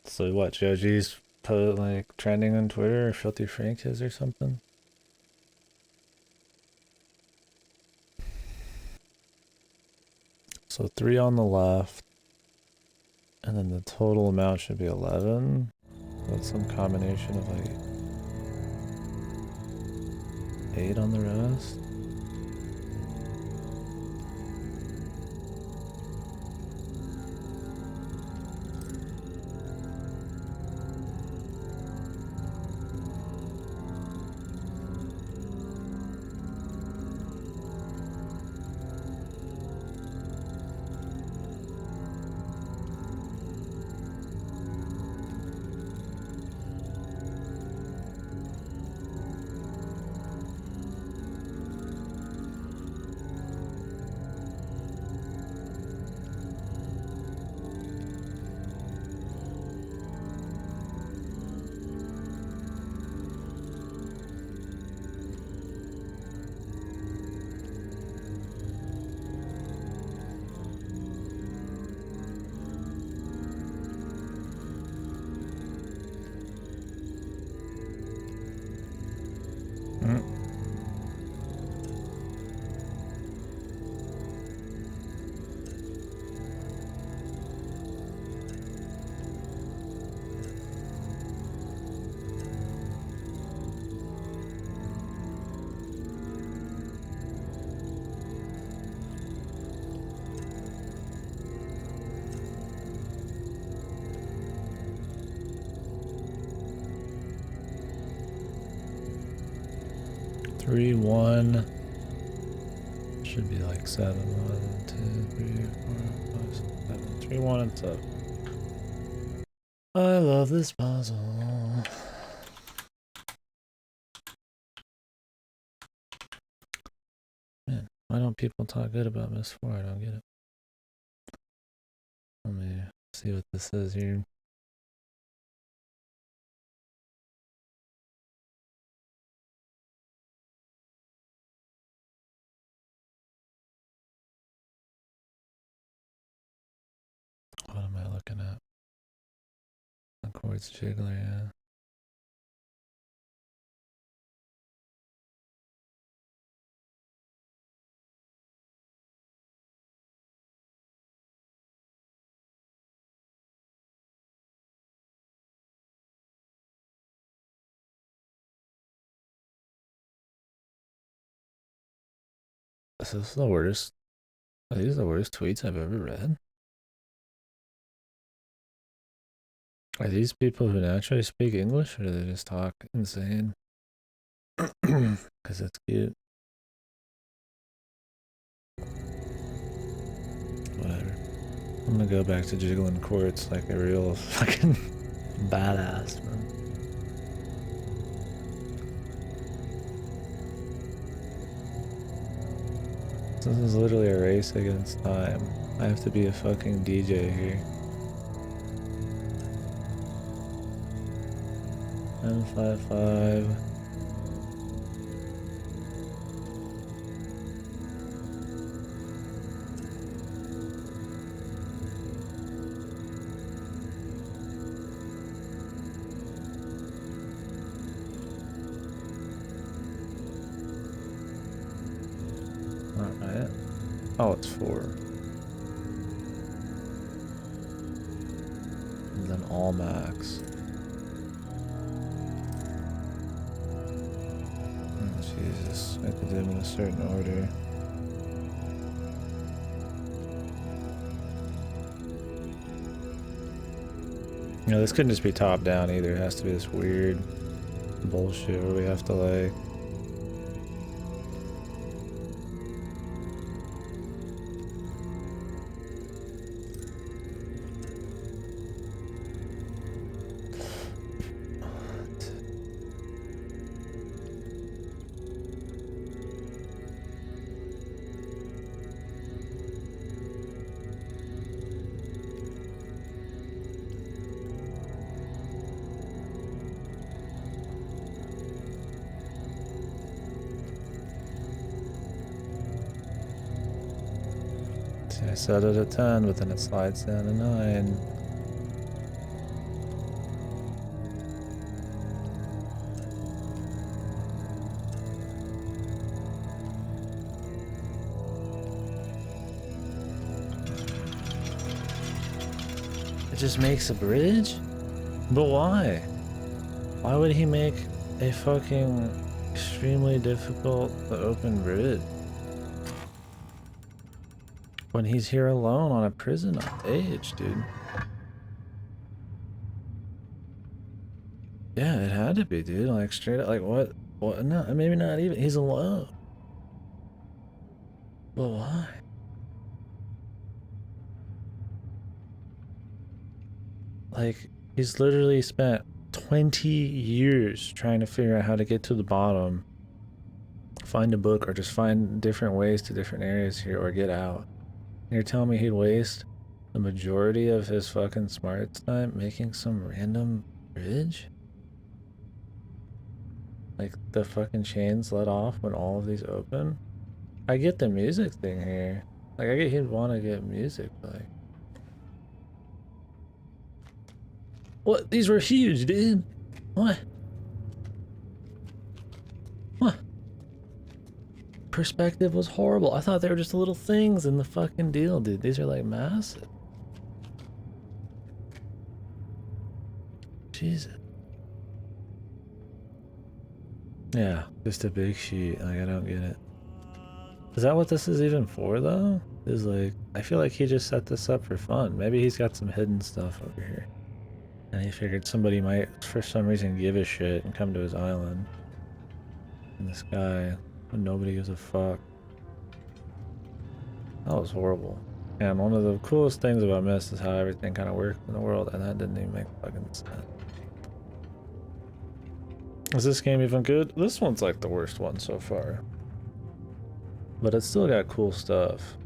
So what, Joji's like trending on Twitter, or Filthy Frank is or something? So 3 on the left, and then the total amount should be 11. That's some combination of like 8 on the rest. Mm. 3, 1. Should be like 7, 1, 2, 3, 4, 5, 6, 7. 3, 1, and 7. I love this puzzle. Man, why don't people talk good about Myst 4? I don't get it. Let me see what this says here. What am I looking at? The quartz jiggler, yeah. This is the worst. Are these the worst tweets I've ever read? Are these people who naturally speak English, or do they just talk insane? Because it's cute. Whatever. I'm gonna go back to jiggling quartz like a real fucking badass, man. This is literally a race against time. I have to be a fucking DJ here. 955. Not right. Oh, it's 4. And then all max. Oh, Jesus, I have to do them in a certain order. You know, this couldn't just be top down either. It has to be this weird bullshit where we have to like I set it at 10, but then it slides down to 9. It just makes a bridge? But why? Why would he make a fucking extremely difficult to open bridge when he's here alone on a prison stage, dude? Yeah, it had to be, dude. Like, straight up, like, what? What? No, maybe not even. He's alone. But why? Like, he's literally spent 20 years trying to figure out how to get to the bottom, find a book, or just find different ways to different areas here, or get out. And you're telling me he'd waste the majority of his fucking smart time making some random bridge? Like, the fucking chains let off when all of these open? I get the music thing here. Like, I get he'd want to get music, but like... What? These were huge, dude. What? What? Perspective was horrible. I thought they were just little things in the fucking deal, dude. These are like massive. Jesus. Yeah, just a big sheet. Like, I don't get it. Is that what this is even for, though? Is like, I feel like he just set this up for fun. Maybe he's got some hidden stuff over here. And he figured somebody might, for some reason, give a shit and come to his island. And this guy, nobody gives a fuck. That was horrible. And one of the coolest things about Myst is how everything kind of worked in the world, and that didn't even make fucking sense. Is this game even good? This one's like the worst one so far. But it's still got cool stuff.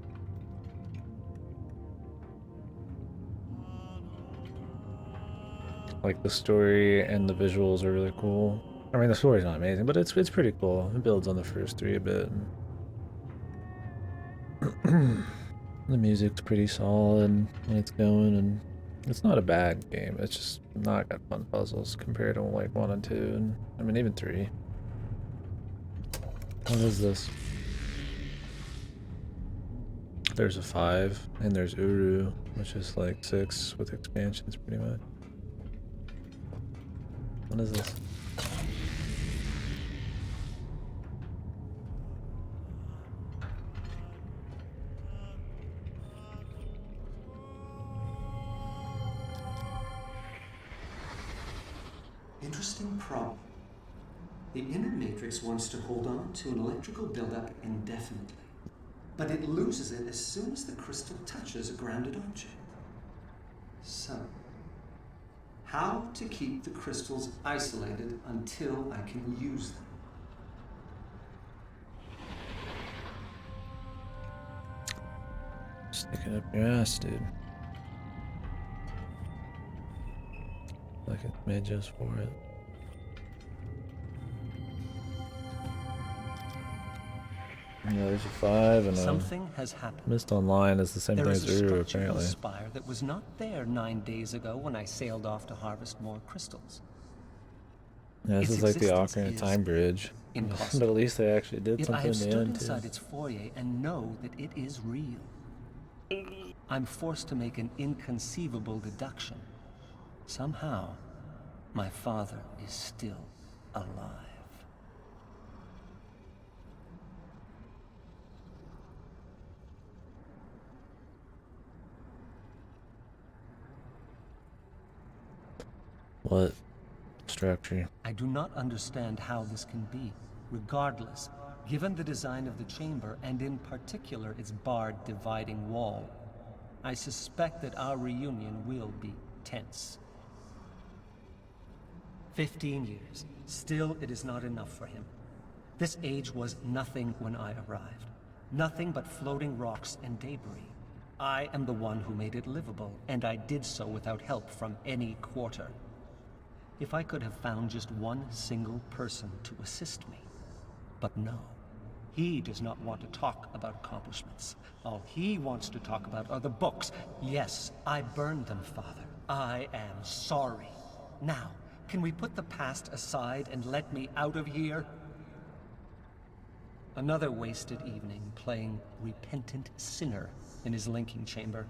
Like the story and the visuals are really cool. I mean, the story's not amazing, but it's pretty cool. It builds on the first 3 a bit. The music's pretty solid when it's going, and it's not a bad game. It's just not got fun puzzles compared to like 1 and 2, and I mean even 3. What is this? There's a 5, and there's Uru, which is like 6 with expansions pretty much. What is this? Interesting problem. The inner matrix wants to hold on to an electrical buildup indefinitely, but it loses it as soon as the crystal touches a grounded object. So, how to keep the crystals isolated until I can use them? Stick it up your ass, dude. Like it's made just for it. Yeah, there's a 5 and something has happened. Myst Online is the same thing as Uru, apparently. There is a spire that was not there 9 days ago when I sailed off to harvest more crystals. Yeah, this is like the Ocarina Time Bridge. But at least they actually did something in the end, too. I have stood inside its foyer and know that it is real. I'm forced to make an inconceivable deduction. Somehow, my father is still alive. What structure? I do not understand how this can be. Regardless, given the design of the chamber, and in particular its barred dividing wall, I suspect that our reunion will be tense. 15 years. Still, it is not enough for him. This age was nothing when I arrived. Nothing but floating rocks and debris. I am the one who made it livable, and I did so without help from any quarter. If I could have found just one single person to assist me. But no. He does not want to talk about accomplishments. All he wants to talk about are the books. Yes, I burned them, Father. I am sorry. Now, can we put the past aside and let me out of here? Another wasted evening playing repentant sinner in his linking chamber.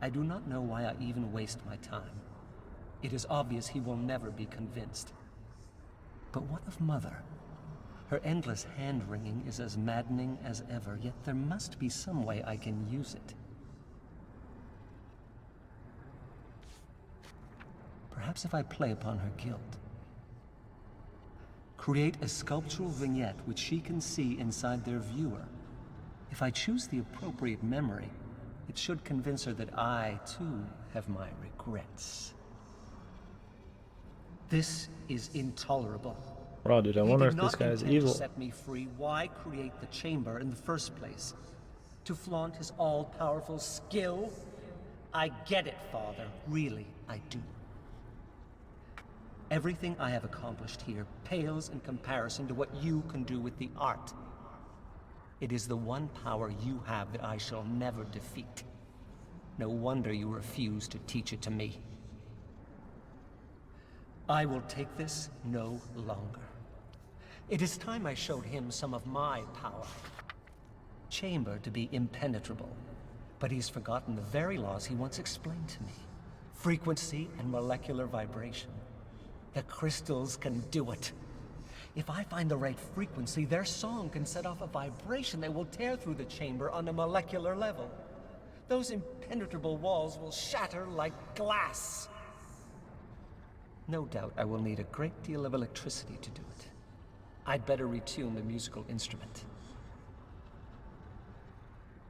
I do not know why I even waste my time. It is obvious he will never be convinced. But what of Mother? Her endless hand-wringing is as maddening as ever, yet there must be some way I can use it. Perhaps if I play upon her guilt. Create a sculptural vignette which she can see inside their viewer. If I choose the appropriate memory, it should convince her that I, too, have my regrets. This is intolerable. Wow, dude, I wonder if this guy's evil. To set me free, why create the chamber in the first place? To flaunt his all-powerful skill? I get it, Father. Really, I do. Everything I have accomplished here pales in comparison to what you can do with the art. It is the one power you have that I shall never defeat. No wonder you refuse to teach it to me. I will take this no longer. It is time I showed him some of my power. Chamber to be impenetrable, but he's forgotten the very laws he once explained to me. Frequency and molecular vibration. The crystals can do it. If I find the right frequency, their song can set off a vibration that will tear through the chamber on a molecular level. Those impenetrable walls will shatter like glass. No doubt I will need a great deal of electricity to do it. I'd better retune the musical instrument.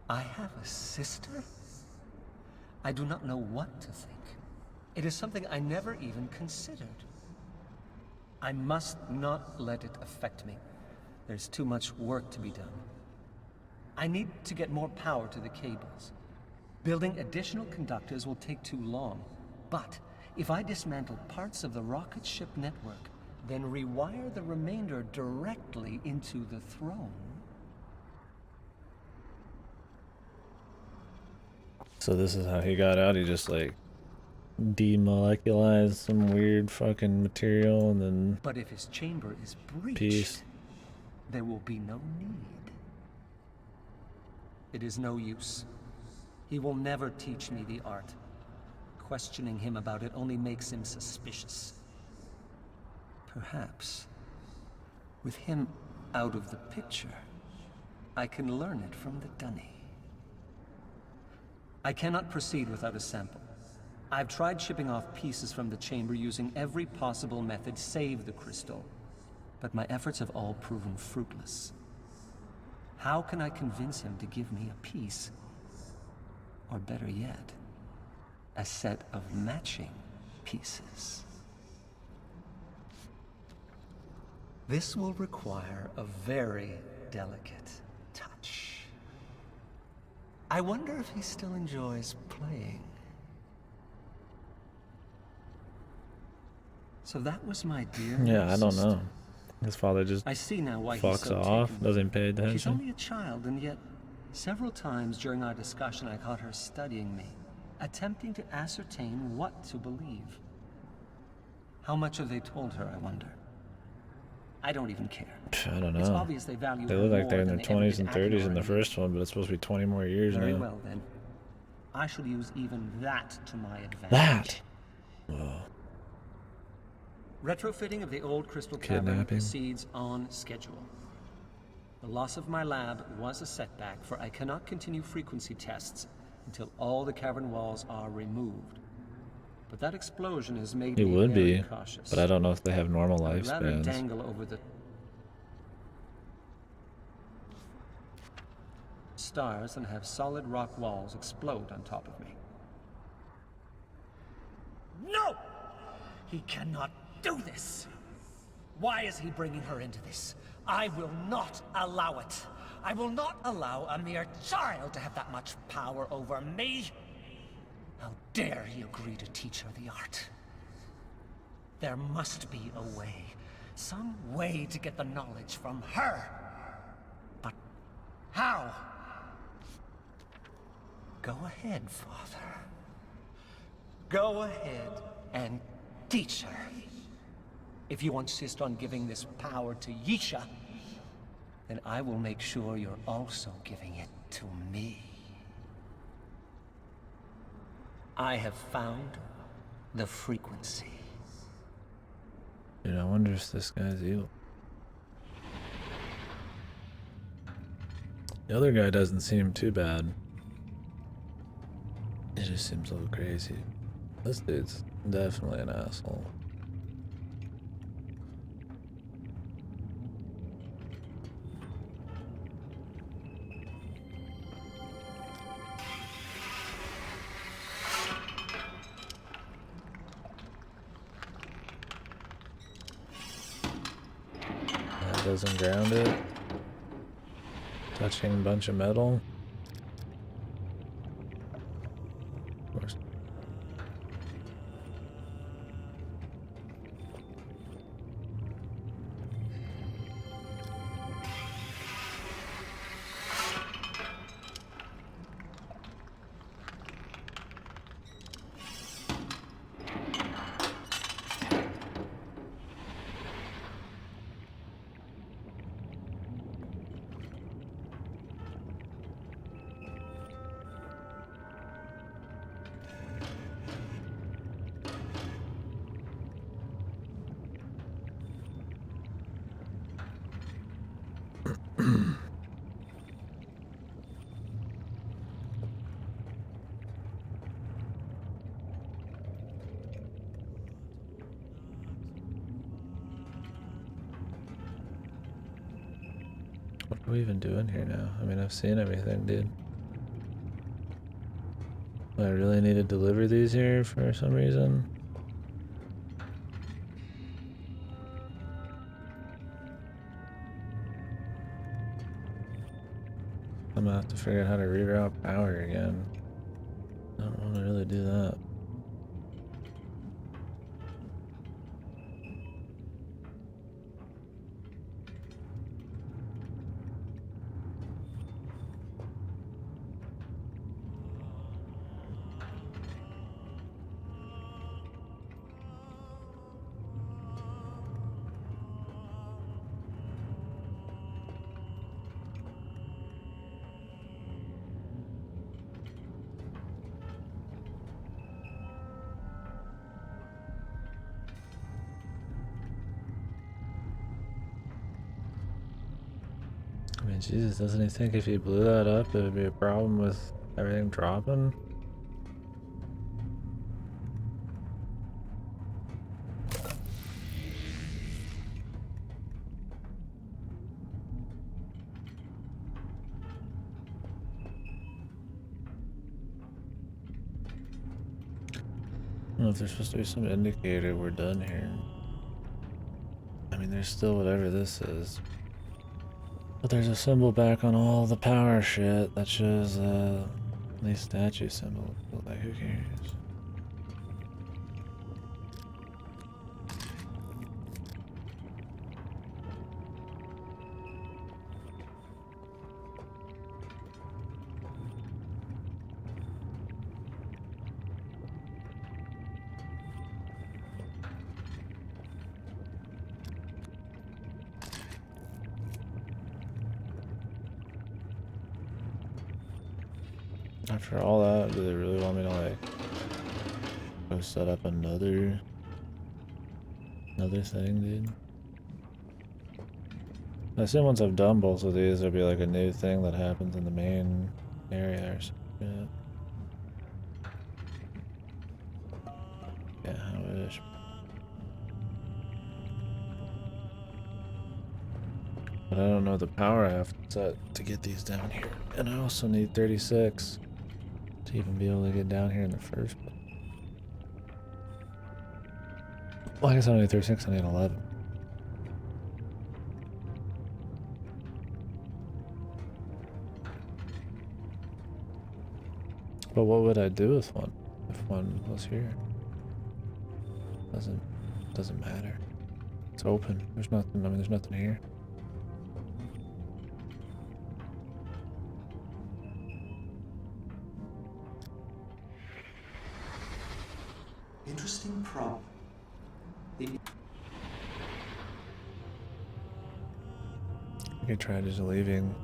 I have a sister? I do not know what to think. It is something I never even considered. I must not let it affect me. There's too much work to be done. I need to get more power to the cables. Building additional conductors will take too long. But if I dismantle parts of the rocket ship network, then rewire the remainder directly into the throne. So this is how he got out. He just like demoleculized some weird fucking material and then. But if his chamber is breached, peace. There will be no need. It is no use. He will never teach me the art. Questioning him about it only makes him suspicious. Perhaps, with him out of the picture, I can learn it from the dunny. I cannot proceed without a sample. I've tried shipping off pieces from the chamber using every possible method save the crystal, but my efforts have all proven fruitless. How can I convince him to give me a piece? Or better yet, a set of matching pieces. This will require a very delicate touch. I wonder if he still enjoys playing. So that was my dear Yeah, I don't sister. know. His father just I see now why fucks he's so off, taken. doesn't pay She's attention. only a child, and yet several times during our discussion I caught her studying me, attempting to ascertain what to believe. How much have they told her, I wonder? I don't even care. I don't It's know. obvious they value They her look like more they're in than their they ever 20s did and 30s in Agnor the and first one, but it's supposed to be 20 more years Very now. well then. I shall use even that to my advantage. That! Whoa. Retrofitting of the old crystal cavern Kidnapping. proceeds on schedule. The loss of my lab was a setback, for I cannot continue frequency tests until all the cavern walls are removed. But that explosion has made It me would very be, cautious. but I don't know if they have normal I'd rather lifespans. dangle over the stars than have solid rock walls explode on top of me. No! He cannot do this! Why is he bringing her into this? I will not allow it. I will not allow a mere child to have that much power over me. How dare he agree to teach her the art? There must be a way. Some way to get the knowledge from her. How? Go ahead, Father. Go ahead and teach her. If you insist on giving this power to Yisha, then I will make sure you're also giving it to me. I have found the frequency. Dude, I wonder if this guy's evil. The other guy doesn't seem too bad. It just seems a little crazy. This dude's definitely an asshole. That doesn't ground it. Touching a bunch of metal. Of course. What are we even doing here now? I mean, I've seen everything, dude. Do I really need to deliver these here for some reason? I'm gonna have to figure out how to reroute power again. I don't want to really do that. I mean, Jesus, doesn't he think if he blew that up, it would be a problem with everything dropping? I don't know if there's supposed to be some indicator we're done here. I mean, there's still whatever this is. But there's a symbol back on all the power shit that shows these statue symbols. But like, who cares? After all that, do they really want me to like go set up another thing, dude? I assume once I've done both of these, there'll be like a new thing that happens in the main area or something. Yeah, I wish. But I don't know the power I have to set to get these down here. And I also need 36 to even be able to get down here in the first place. Well, I guess I don't need 36, I need 11. But what would I do with one if one was here? Doesn't matter. It's open. There's nothing. I mean, there's nothing here. The I could try just leaving.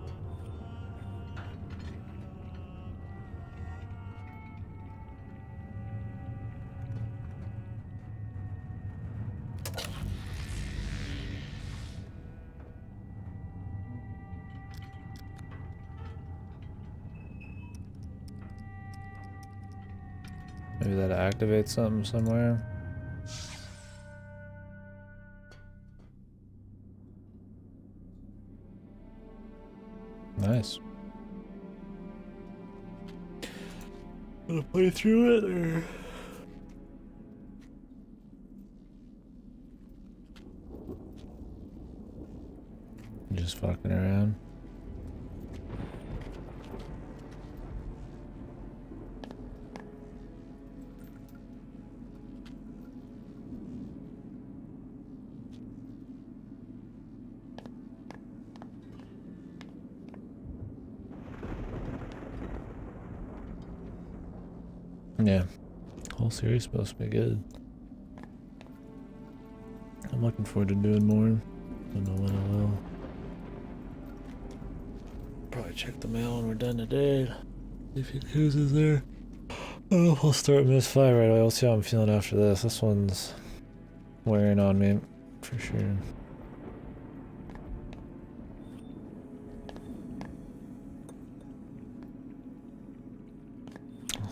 Maybe that activates something somewhere. Nice. Gonna play through it or just fucking around? Yeah, whole series supposed to be good. I'm looking forward to doing more. Don't know when I will. Probably check the mail when we're done today. See if Yakuza's there. I don't know if I'll start Myst 5 right away. We'll see how I'm feeling after this. This one's wearing on me, for sure.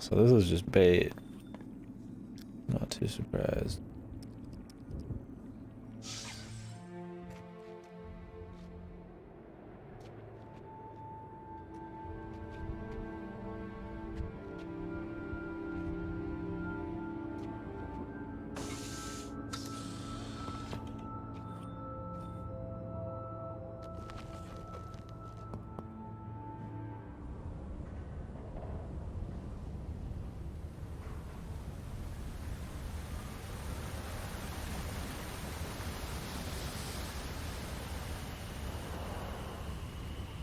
So this is just bait. Not too surprised.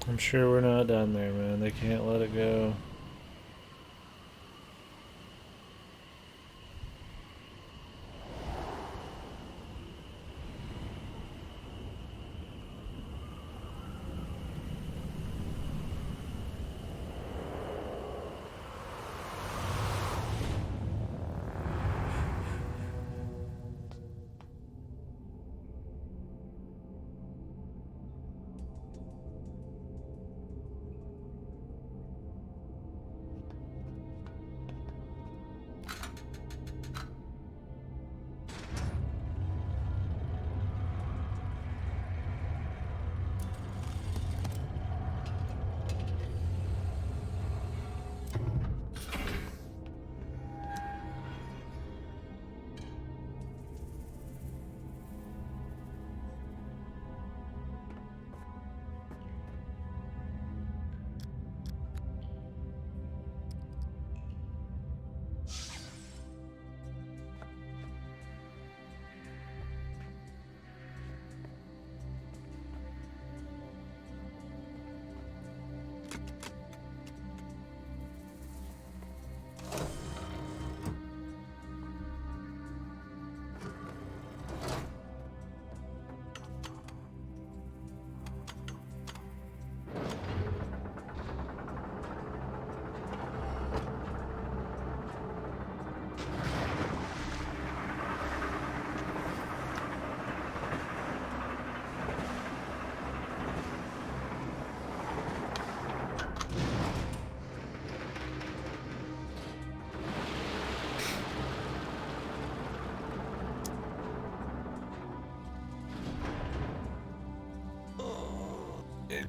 I'm sure we're not done there, man. They can't let it go.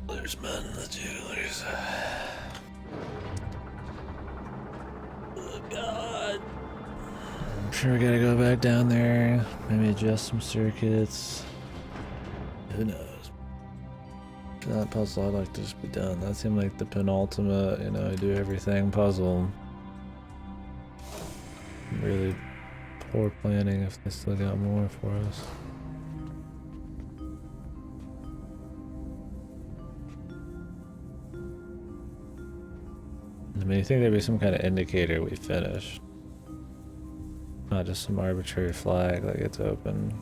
Jugglers, man, the jugglers. Oh, God. I'm sure we gotta go back down there, maybe adjust some circuits. Who knows? For that puzzle, I'd like to just be done. That seemed like the penultimate, you know, do everything puzzle. Really poor planning if they still got more for us. I mean, you think there'd be some kind of indicator we finished. not just some arbitrary flag that gets open.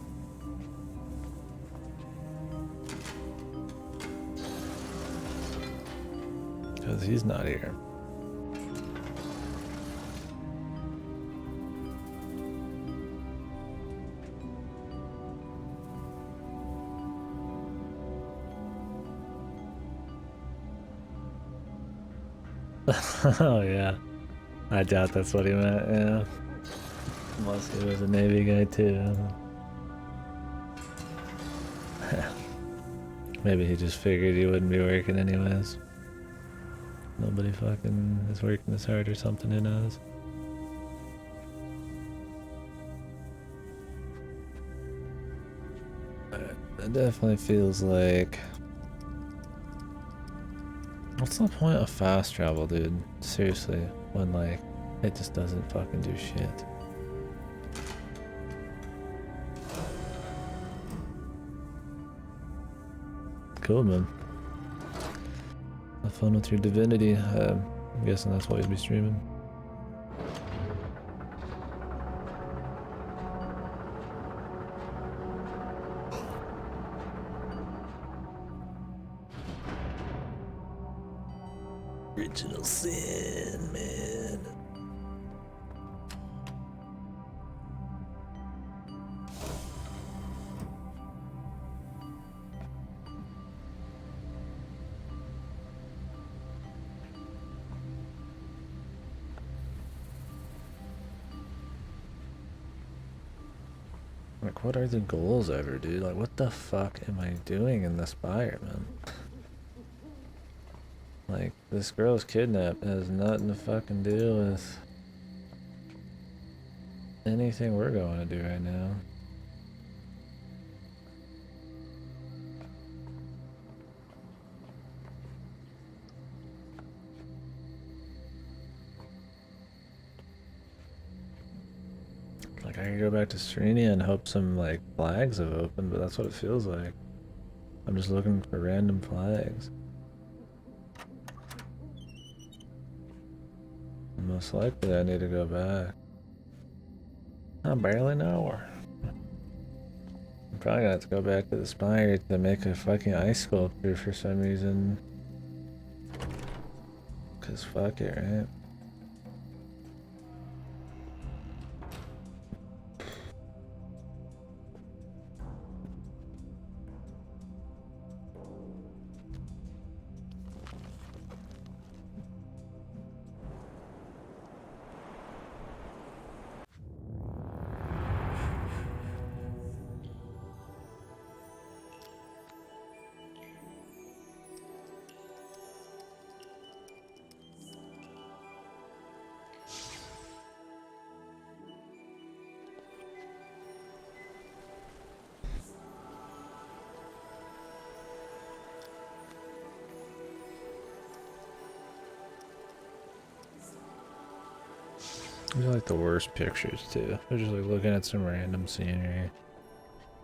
Because he's not here. Oh yeah. I doubt that's what he meant, yeah. Unless he was a Navy guy too. Maybe he just figured he wouldn't be working anyways. Nobody fucking is working this hard or something, who knows? It definitely feels like... What's the point of fast travel, dude? Seriously, when like, it just doesn't fucking do shit. Cool, man. Have fun with your divinity. I'm guessing that's why you'll be streaming. Original sin, man. Like, what are the goals ever, dude? Like, what the fuck am I doing in this fire, man? Like, this girl's kidnapped. It has nothing to fucking do with anything we're going to do right now. Like, I could go back to Serenia and hope some, like, flags have opened, but that's what it feels like. I'm just looking for random flags. And most likely I need to go back. I barely know her. I'm probably gonna have to go back to the spire to make a fucking ice sculpture for some reason. Cause fuck it, right? These are like the worst pictures too. They're just like looking at some random scenery.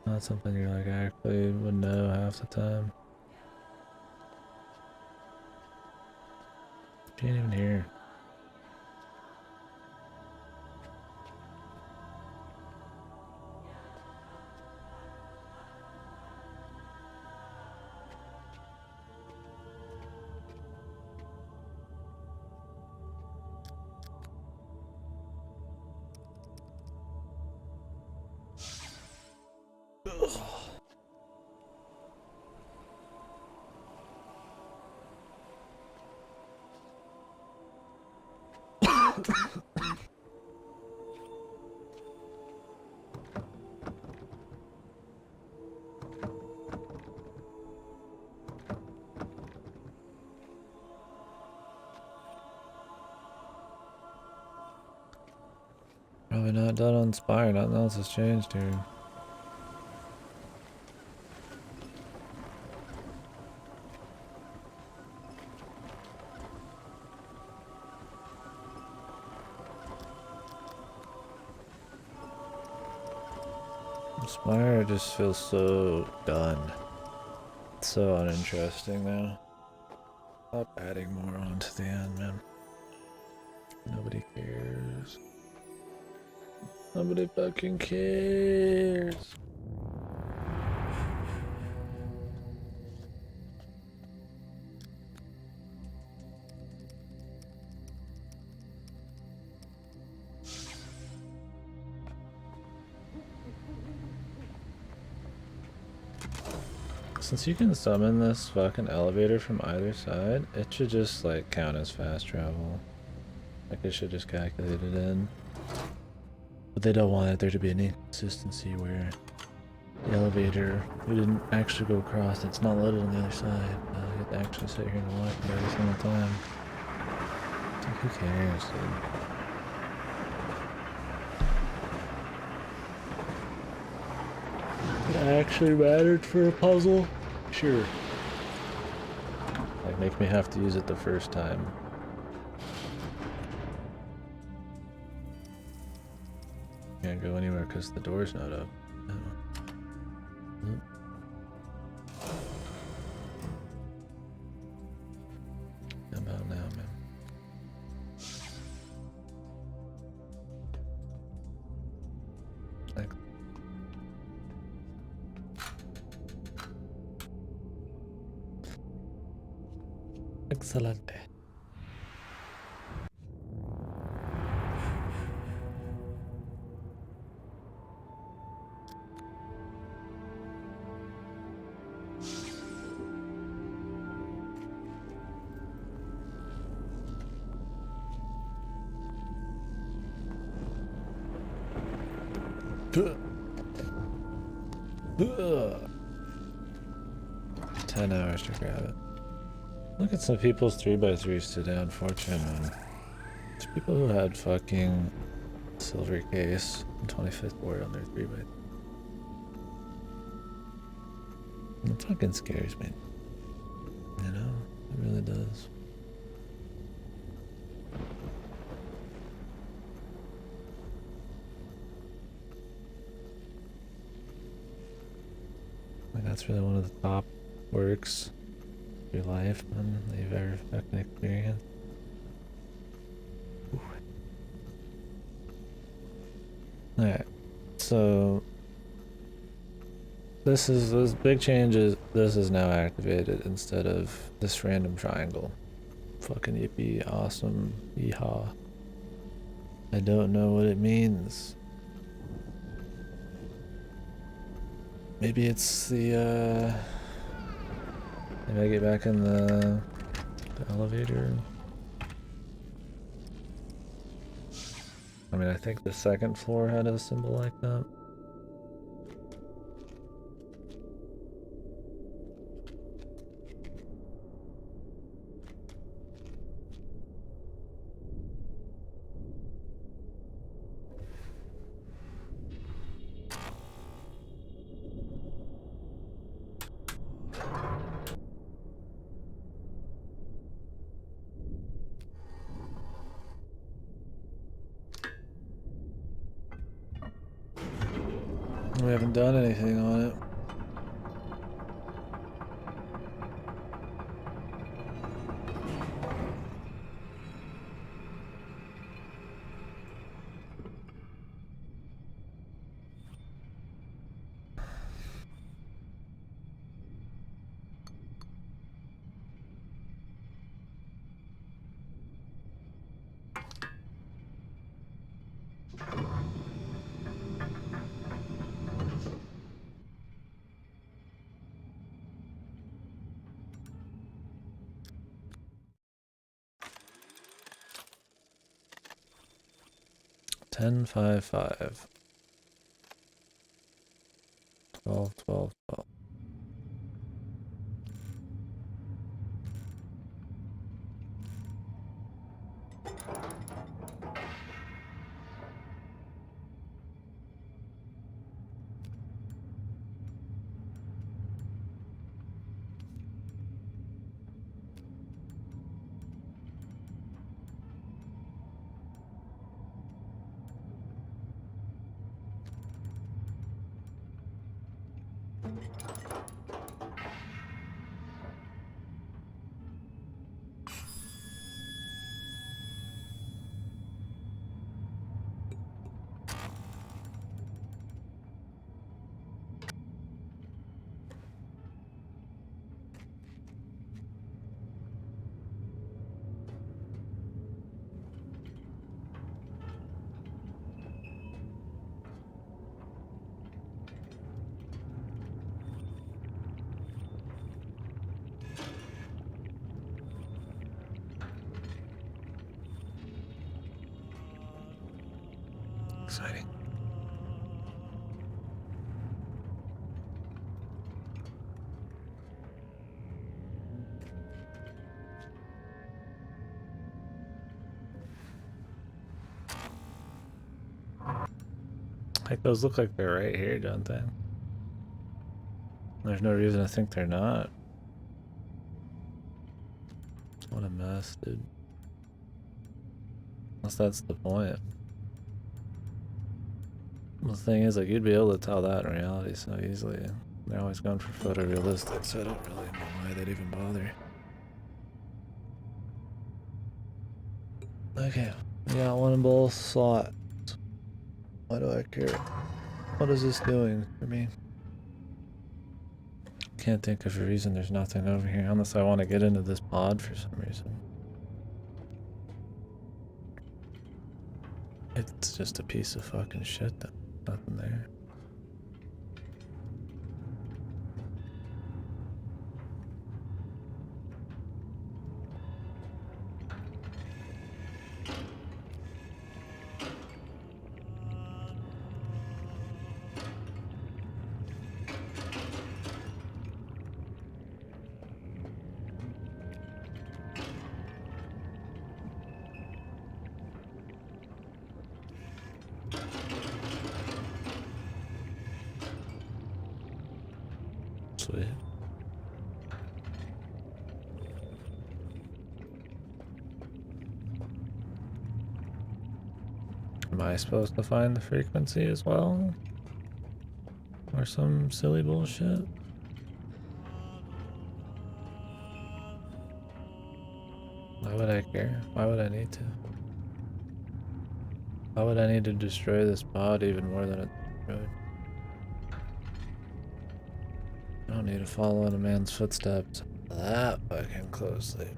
Not something you're like actually would know half the time. Can't even hear. Probably not done on Spire, nothing else has changed here. Spire just feels so done. It's so uninteresting now. Stop adding more onto the end, man. Nobody cares. Nobody fucking cares. Since you can summon this fucking elevator from either side, it should just like count as fast travel. Like it should just calculate it in. But they don't want there to be any inconsistency where the elevator, we didn't actually go across, it's not loaded on the other side. You have to actually sit here and watch it every single time. Like, who cares, dude? It actually mattered for a puzzle? Sure. Like, make me have to use it the first time. Can't go anywhere because the door's not up. Oh. How about now, man? Like, excelente. Ugh. 10 hours to grab it. Look at some people's 3x3s today on Fortune. There's people who had fucking silver case and 25th board on their 3x3. It fucking scares me. You know? It really does. Like that's really one of the top works of your life, man, that you've ever fucking experienced. Alright, so this big change is this is now activated instead of this random triangle. Fucking yippee, awesome, yeehaw. I don't know what it means. Maybe it's the maybe I get back in the elevator. I mean, I think the second floor had a symbol like that. We haven't done anything on it. Ten, 5, 5. 12, 12, 12. exciting. Like those look like they're right here, don't they? There's no reason to think they're not. What a mess, dude. Unless that's the point. The thing is, like, you'd be able to tell that in reality so easily. They're always going for photorealistic, so I don't really know why they'd even bother. Okay, we got one in both slots. Why do I care? What is this doing for me? Can't think of a reason. There's nothing over here unless I want to get into this pod for some reason. It's just a piece of fucking shit though. Nothing there. Sweet. Am I supposed to find the frequency as well? Or some silly bullshit? Why would I care? Why would I need to? Why would I need to destroy this pod even more than it's destroyed? I don't need to follow in a man's footsteps that fucking closely.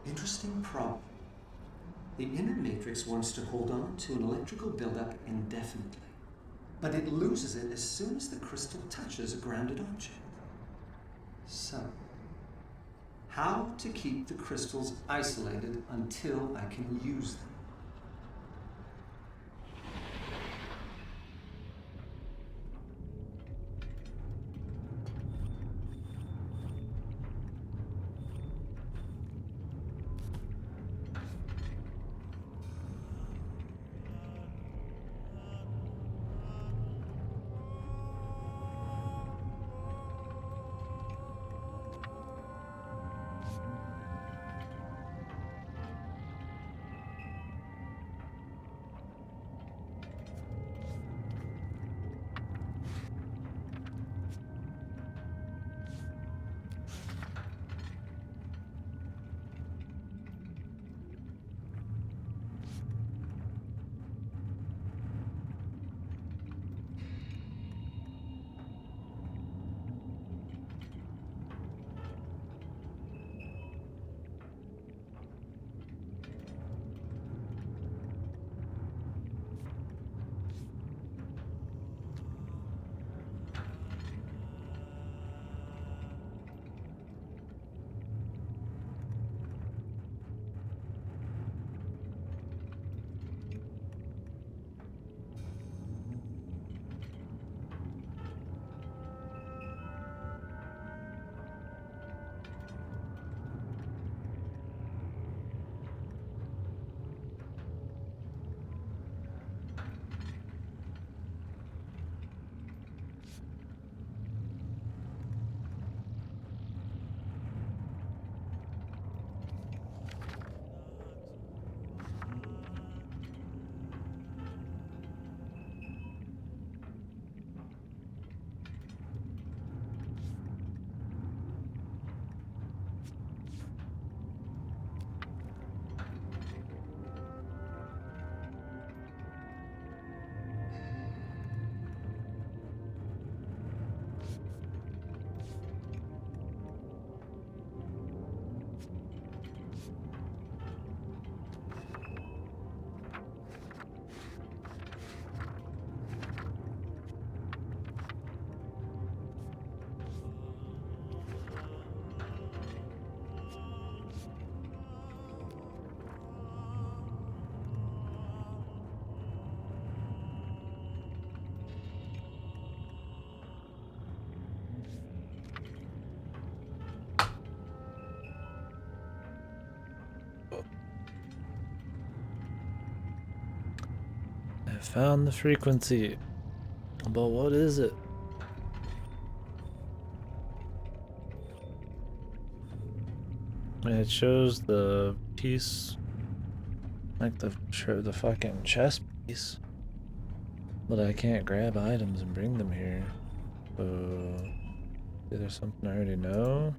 Interesting problem. The inner matrix wants to hold on to an electrical buildup indefinitely, but it loses it as soon as the crystal touches a grounded object. So, how to keep the crystals isolated until I can use them? I found the frequency. But what is it? It shows the piece, like the fucking chess piece, but I can't grab items and bring them here. So, is there something I already know?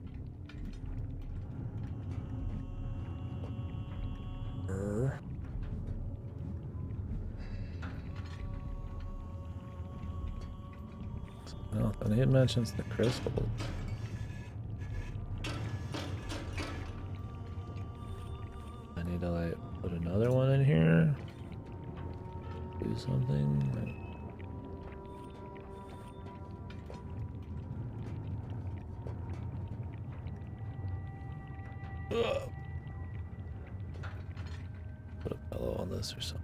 Nothing. It mentions the crystal. I need to like put another one in here. Do something. Like, put a pillow on this or something.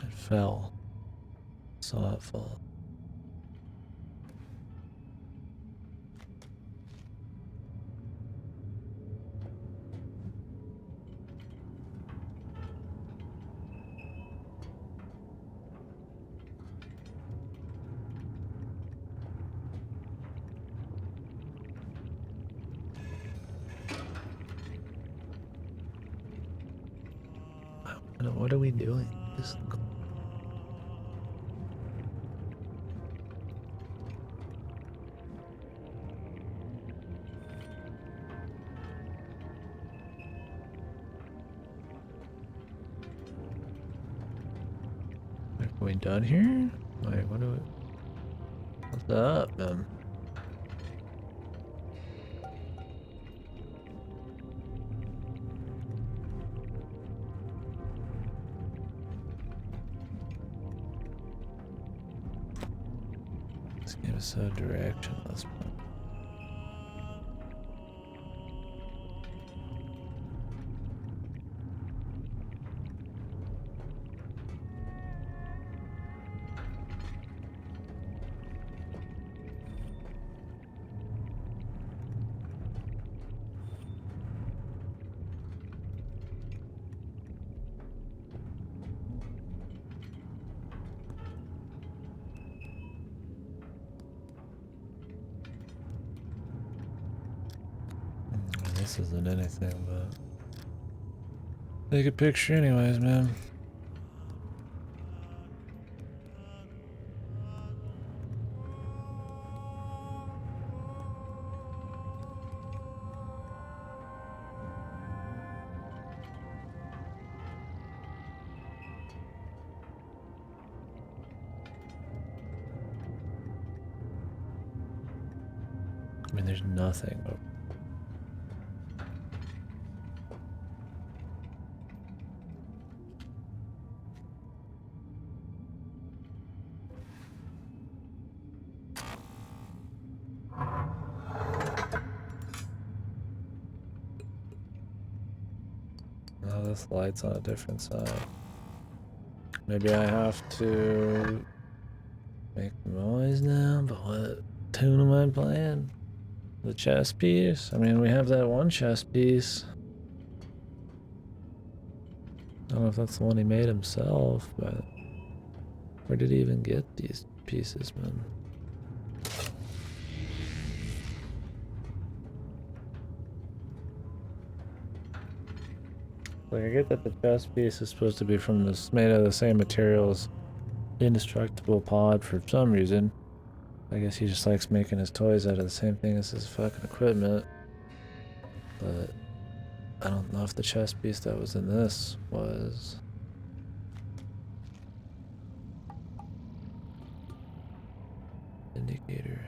It fell. Saw it fall. What are we doing? This. Are we done here? Wait, what do we? What's up, man? This game is so directionless, man. This isn't anything, but take a picture anyways, man. I mean, there's nothing. Oh, this light's on a different side. Maybe I have to make noise now, but what tune am I playing? The chess piece? I mean, we have that one chess piece. I don't know if that's the one he made himself, but where did he even get these pieces, man? Like, I get that the chess piece is supposed to be from this, made out of the same materials, indestructible pod for some reason. I guess he just likes making his toys out of the same thing as his fucking equipment. But I don't know if the chess piece that was in this was... indicator.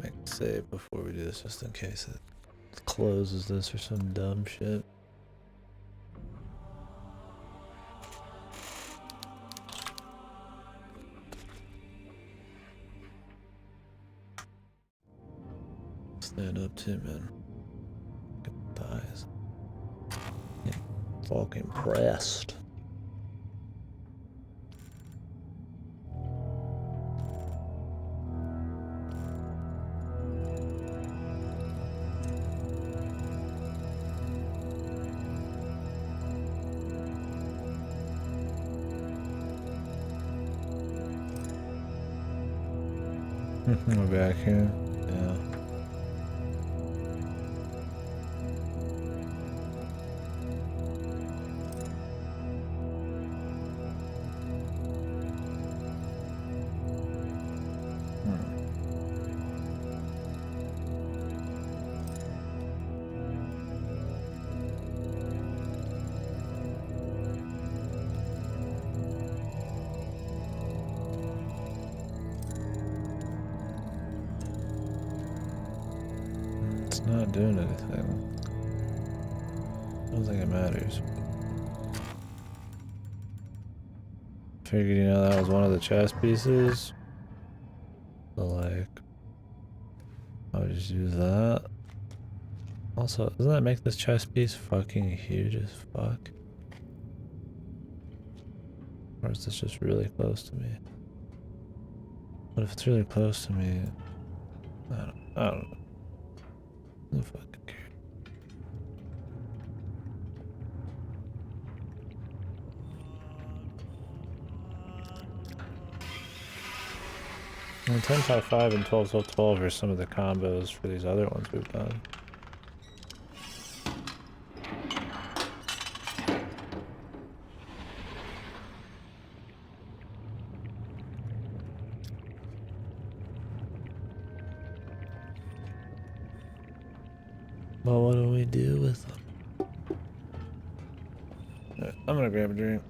Make a save before we do this, just in case it closes this or some dumb shit. Stand up too, man. Good thighs. Get fucking pressed. We're back here. Yeah. It's not doing anything. I don't think it matters. Figured, you know, that was one of the chess pieces. So, like, I would just use that. Also, doesn't that make this chess piece fucking huge as fuck? Or is this just really close to me? But if it's really close to me, I don't know. Who fucking cares? Well, 10-5-5 and 12-12-12 are some of the combos for these other ones we've done. But what do we do with them? Right, I'm gonna grab a drink.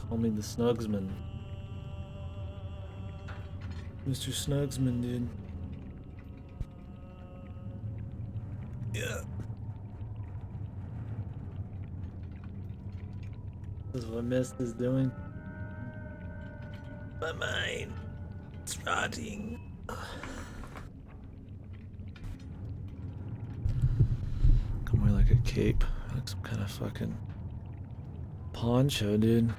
Call me the Snugsman. Mr. Snugsman, dude. Yeah. This is what Myst is doing. My mind. It's rotting. Come wear like a cape. Like some kind of fucking poncho, dude.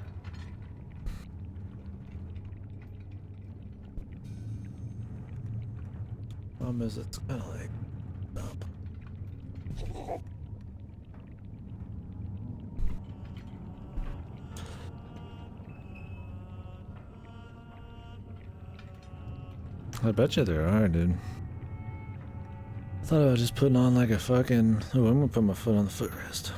Problem is, it's kind of like up. I bet you there are, dude. I thought about just putting on like a fucking. Oh, I'm gonna put my foot on the footrest.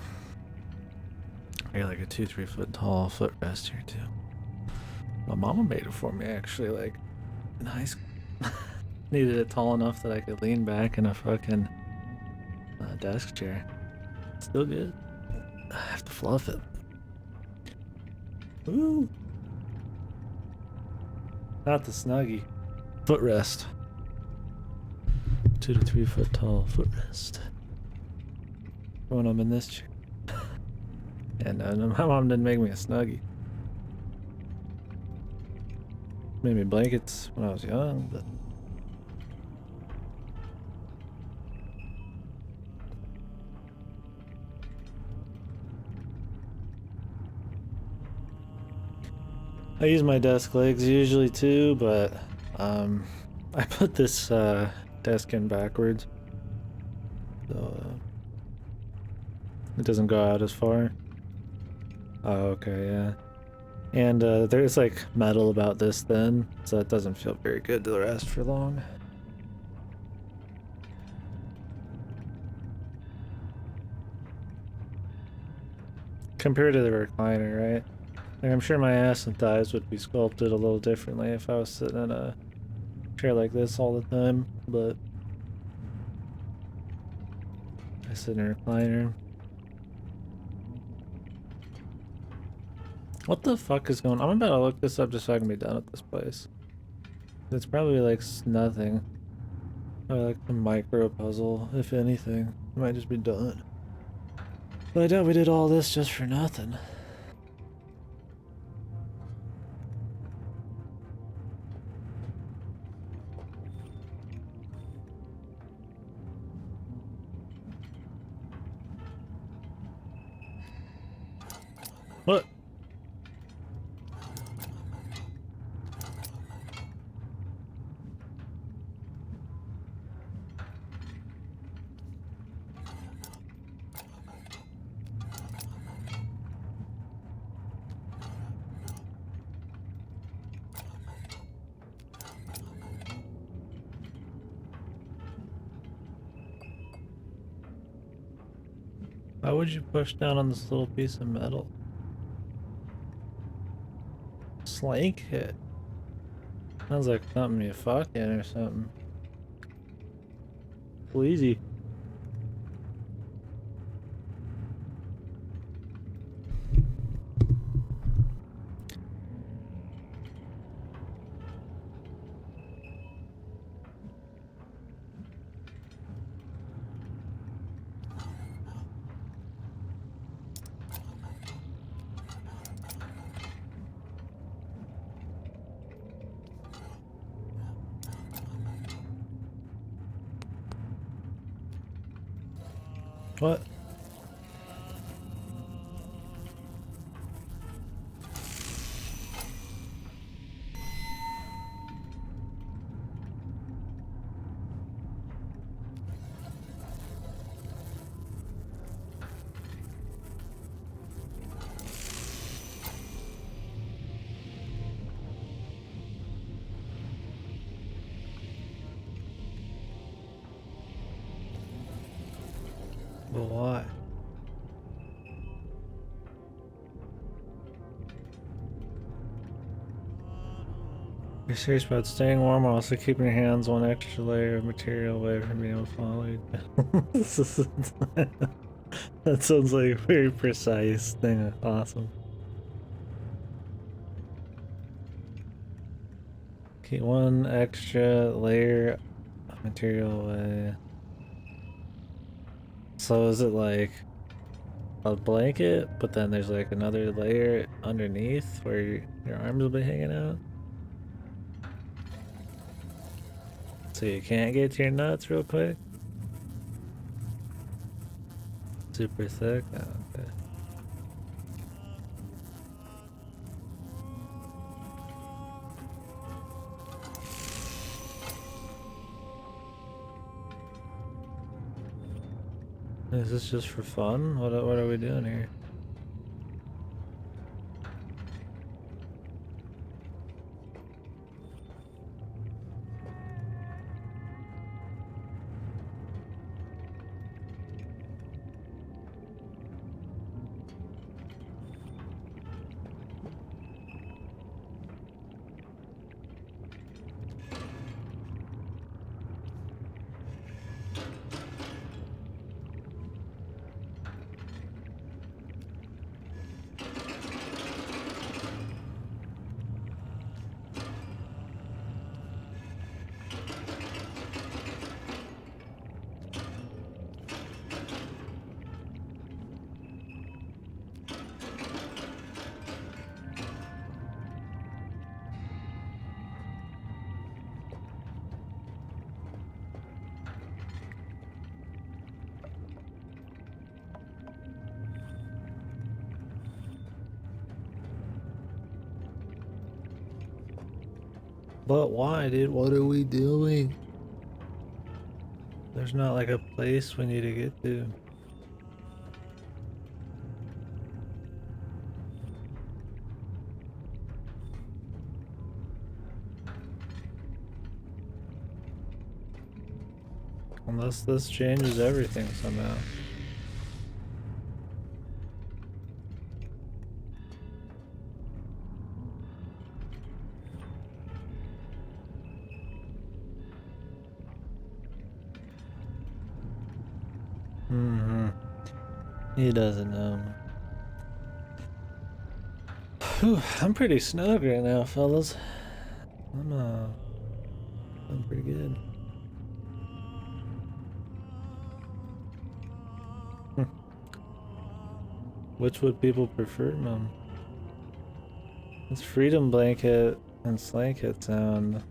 I got like a 2-3 foot tall footrest here too. My mama made it for me actually, like in high school. Needed it tall enough that I could lean back in a fucking desk chair. Still good. I have to fluff it. Woo! Not the Snuggie. Footrest. 2 to 3 foot tall footrest. When I'm in this chair. And my mom didn't make me a Snuggie. Made me blankets when I was young, but I use my desk legs usually too, but I put this desk in backwards, so it doesn't go out as far. Oh, okay, yeah. And there's like metal about this then, so it doesn't feel very good to rest for long. Compared to the recliner, right? Like, I'm sure my ass and thighs would be sculpted a little differently if I was sitting in a chair like this all the time, but I sit in a recliner. What the fuck is going on? I'm about to look this up just so I can be done with this place. It's probably like nothing. Probably like a micro puzzle, if anything. It might just be done. But I doubt we did all this just for nothing. What? Why would you push down on this little piece of metal? Slank hit. Sounds like something you fucking or something. Easy. What? Well, why? You're serious about staying warm while also keeping your hands one extra layer of material away from being able to follow. That sounds like a very precise thing. Awesome. Keep one extra layer of material away. So is it like a blanket, but then there's like another layer underneath where your arms will be hanging out? So you can't get to your nuts real quick? Super thick? Oh, okay. Is this just for fun? What are we doing here? But why, dude? What are we doing? There's not like a place we need to get to. Unless this changes everything somehow. He doesn't know. Whew, I'm pretty snug right now, fellas. I'm pretty good. Which would people prefer, Mom? This freedom blanket and slanket sound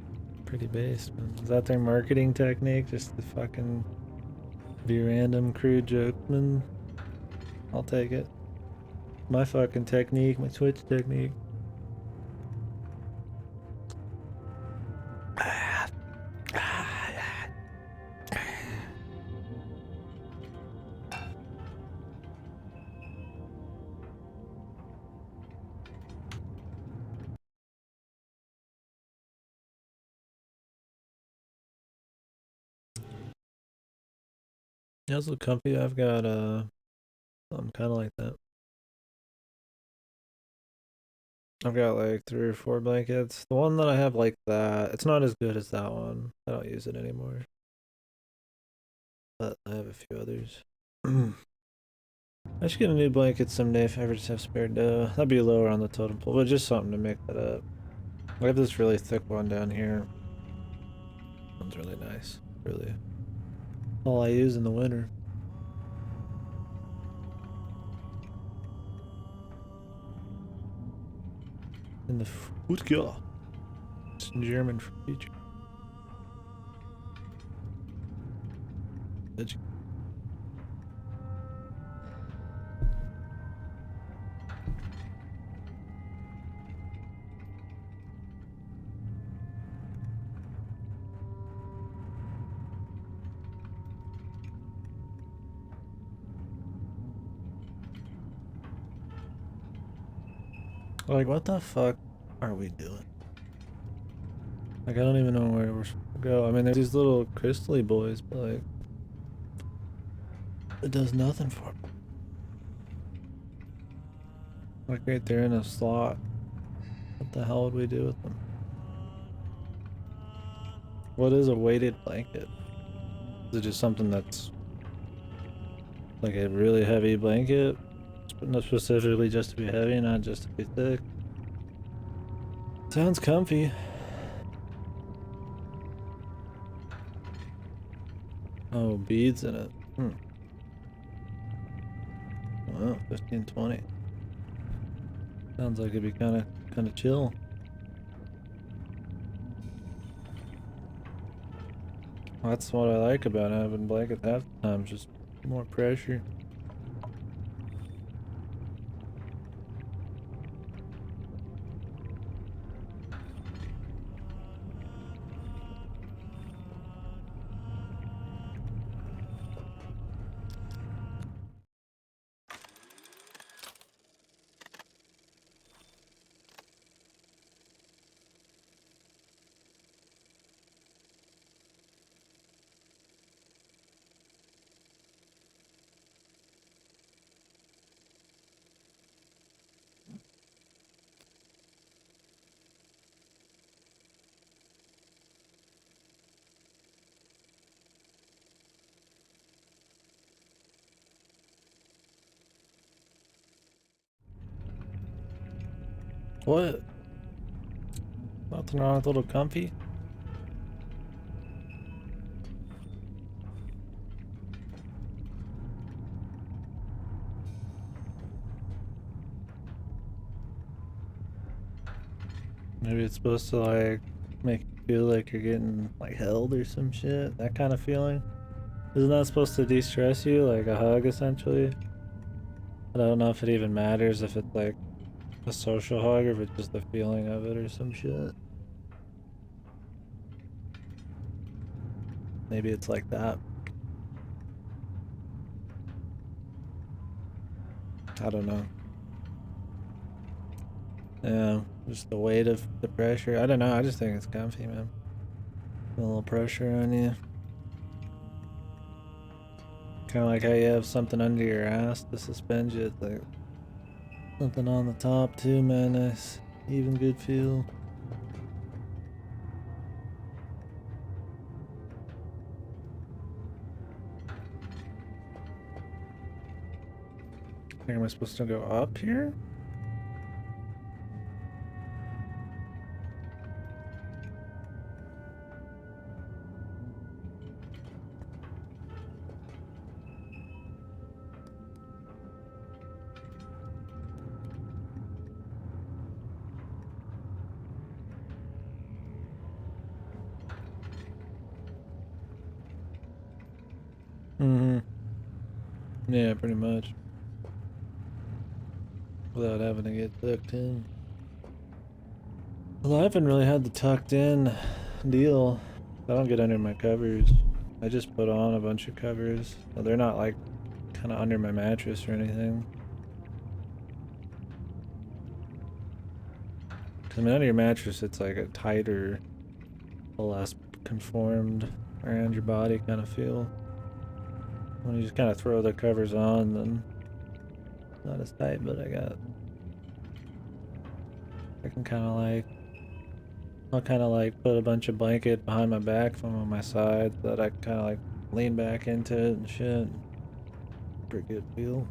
pretty based, man. Is that their marketing technique? Just to fucking be random crude jokes, man? I'll take it. My fucking technique, my Twitch technique. That's so comfy. I've got something kind of like that. I've got like 3 or 4 blankets. The one that I have like that, it's not as good as that one. I don't use it anymore. But I have a few others. I should get a new blanket someday if I ever just have spare dough. That'd be lower on the totem pole, but just something to make that up. I have this really thick one down here. One's really nice. Really. All I use in the winter. In the Future. It's German for future. Like, what the fuck are we doing? Like, I don't even know where we're supposed to go. I mean, there's these little crystally boys, but like, it does nothing for me. Like, right there in a slot. What the hell would we do with them? What is a weighted blanket? Is it just something that's like a really heavy blanket? Not specifically just to be heavy, not just to be thick. Sounds comfy. Oh, beads in it. Wow, 1520. Sounds like it'd be kind of chill. That's what I like about having blankets half the time, just more pressure. What? Nothing wrong with a little comfy? Maybe it's supposed to like make you feel like you're getting like held or some shit. That kind of feeling. Isn't that supposed to de-stress you? Like a hug essentially? I don't know if it even matters if it's like a social hug or if it's just the feeling of it or some shit. Maybe it's like that. I don't know. Yeah, just the weight of the pressure. I don't know. I just think it's comfy, man. A little pressure on you. Kind of like how you have something under your ass to suspend you. It's like something on the top too, man. Nice, even good feel. I think am I supposed to go up here? Mm-hmm. Yeah, pretty much. Without having to get tucked in. Well, I haven't really had the tucked in deal. I don't get under my covers. I just put on a bunch of covers. Well, they're not like kind of under my mattress or anything. Cause I mean, under your mattress, it's like a tighter, less conformed around your body kind of feel. When you just kind of throw the covers on, then not as tight, but I can kind of like, I'll kind of like put a bunch of blanket behind my back from on my side so that I kind of like lean back into it and shit. Pretty good feel.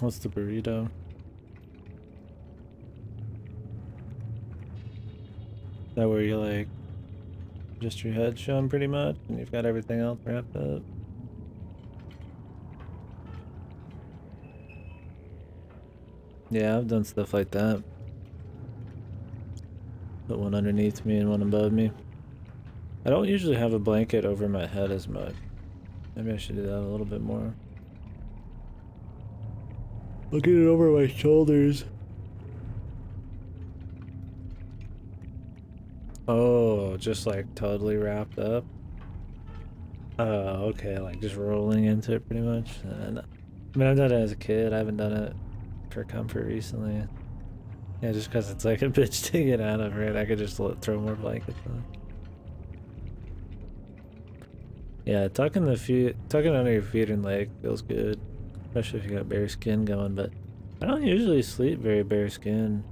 What's the burrito? That where you like just your head shown pretty much and you've got everything else wrapped up? Yeah, I've done stuff like that. Put one underneath me and one above me. I don't usually have a blanket over my head as much. Maybe I should do that a little bit more. I'll get it over my shoulders. Oh, just like totally wrapped up? Oh, okay, like just rolling into it pretty much. And, I mean, I've done it as a kid. I haven't done it for comfort recently. Yeah, just because it's like a bitch to get out of, right? I could just throw more blankets on. Yeah, tucking under your feet and leg feels good, especially if you got bare skin going. But I don't usually sleep very bare skin.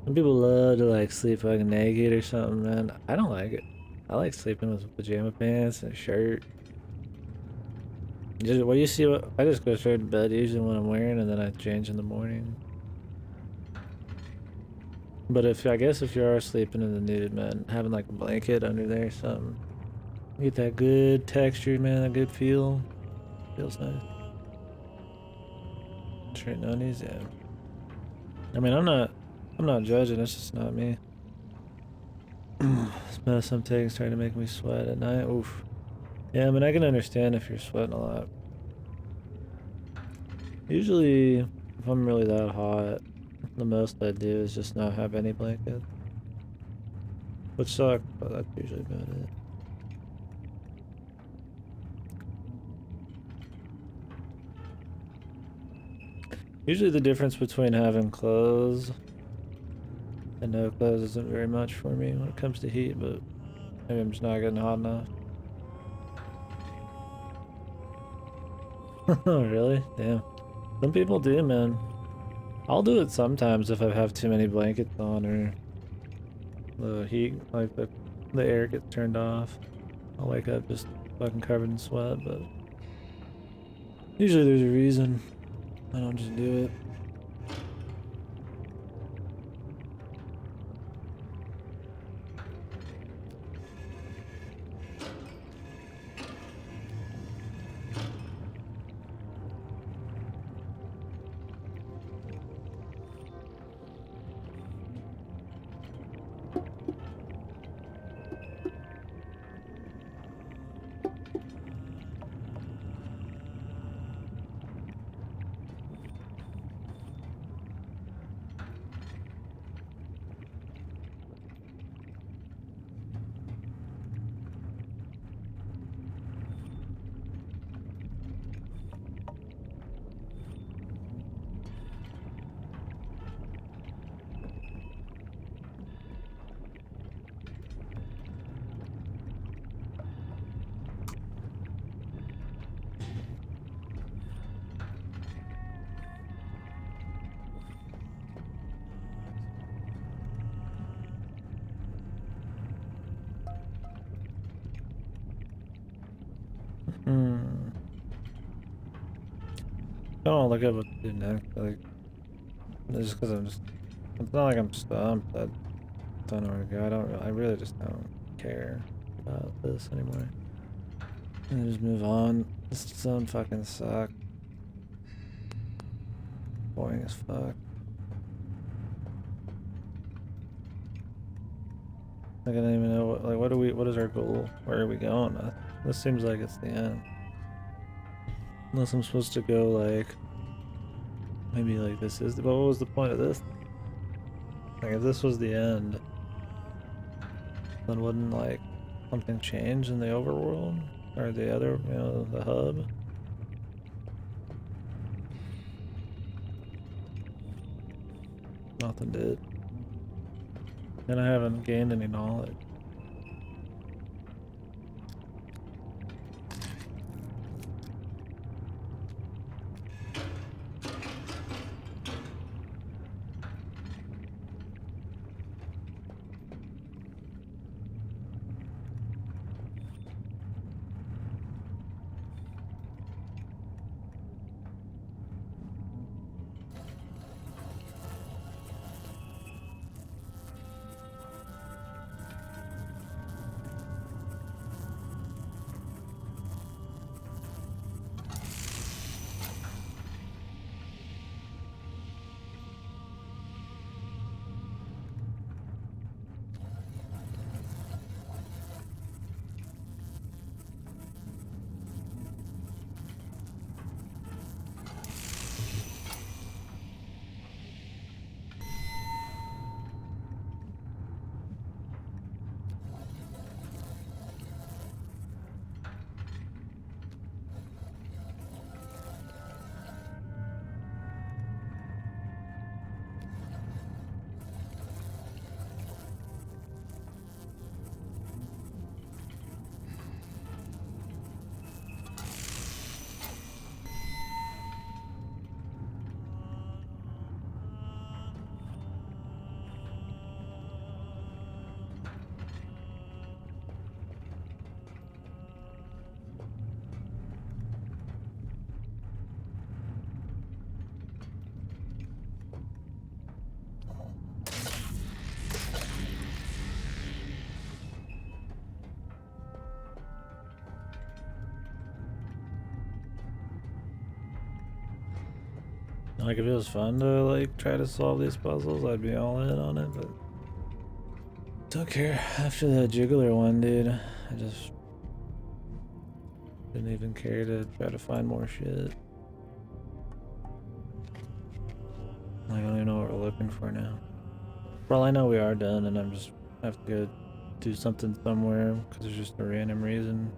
Some people love to like sleep fucking naked or something, man. I don't like it. I like sleeping with pajama pants and a shirt. Just what you see, I just go straight to bed usually when I'm wearing, and then I change in the morning. But if I guess if you are sleeping in the nude, man, having like a blanket under there or something, Get that good texture, man, that good feel. Feels nice. Straight undies, yeah. I mean, I'm not judging. It's just not me. This medicine I'm taking is trying to make me sweat at night. Oof. Yeah, I mean, I can understand if you're sweating a lot. Usually, if I'm really that hot, the most I do is just not have any blankets. Which sucks, but that's usually about it. Usually the difference between having clothes and no clothes isn't very much for me when it comes to heat, but maybe I'm just not getting hot enough. Oh, really? Damn. Some people do, man. I'll do it sometimes if I have too many blankets on or the heat, like the air gets turned off. I'll wake up just fucking covered in sweat, but usually there's a reason. I don't just do it. Hmm. I don't look at what to do next. Like, just because I'm just. It's not like I'm stumped. I don't know where to go. I really just don't care about this anymore. And just move on. This zone fucking sucks. Boring as fuck. Like, I don't even know what is our goal? Where are we going? This seems like it's the end. Unless I'm supposed to go like, maybe like this is, but what was the point of this? Like if this was the end, then wouldn't like something change in the overworld? Or the other, the hub? Nothing did. And I haven't gained any knowledge. Like if it was fun to like try to solve these puzzles, I'd be all in on it, but don't care. After that jiggler one, dude, I just didn't even care to try to find more shit. I don't even know what we're looking for now. For all I know, we are done, and I'm just have to go do something somewhere because there's just a random reason.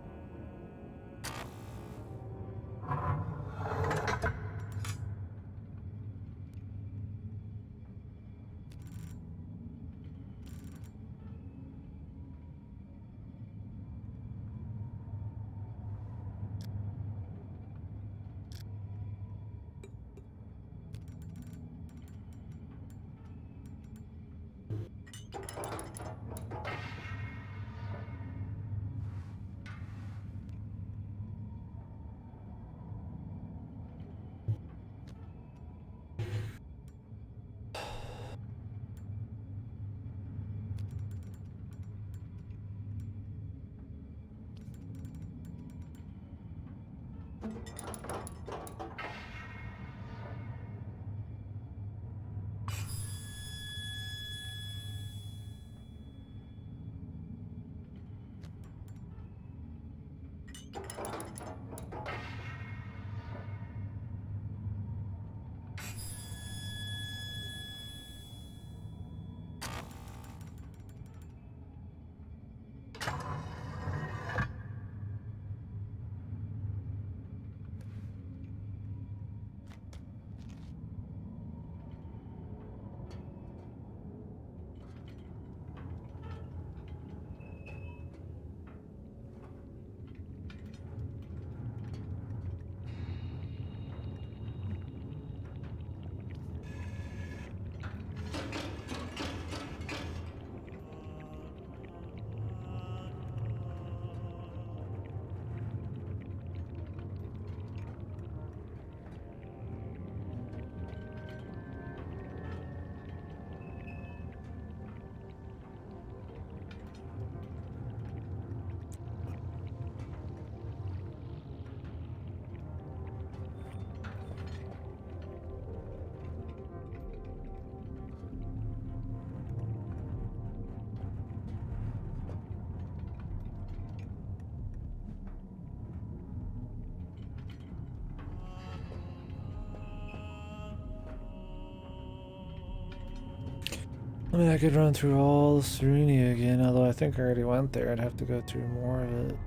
I mean, I could run through all of Serenia again, although I think I already went there. I'd have to go through more of it.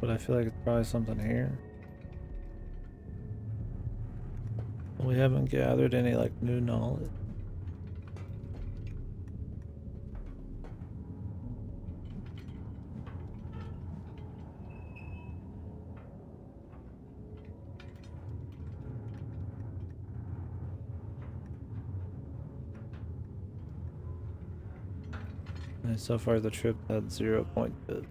But I feel like it's probably something here. We haven't gathered any, like, new knowledge. And so far the trip had 0 point bit.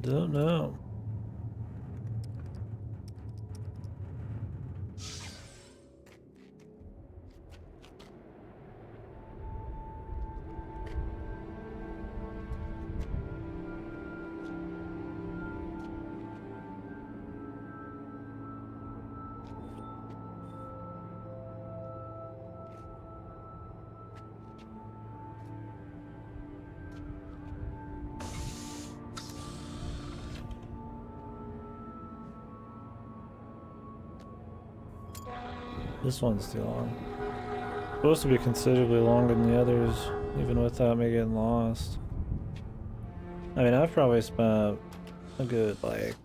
Don't know. This one's too long. Supposed to be considerably longer than the others, even without me getting lost. I mean, I've probably spent a good, like,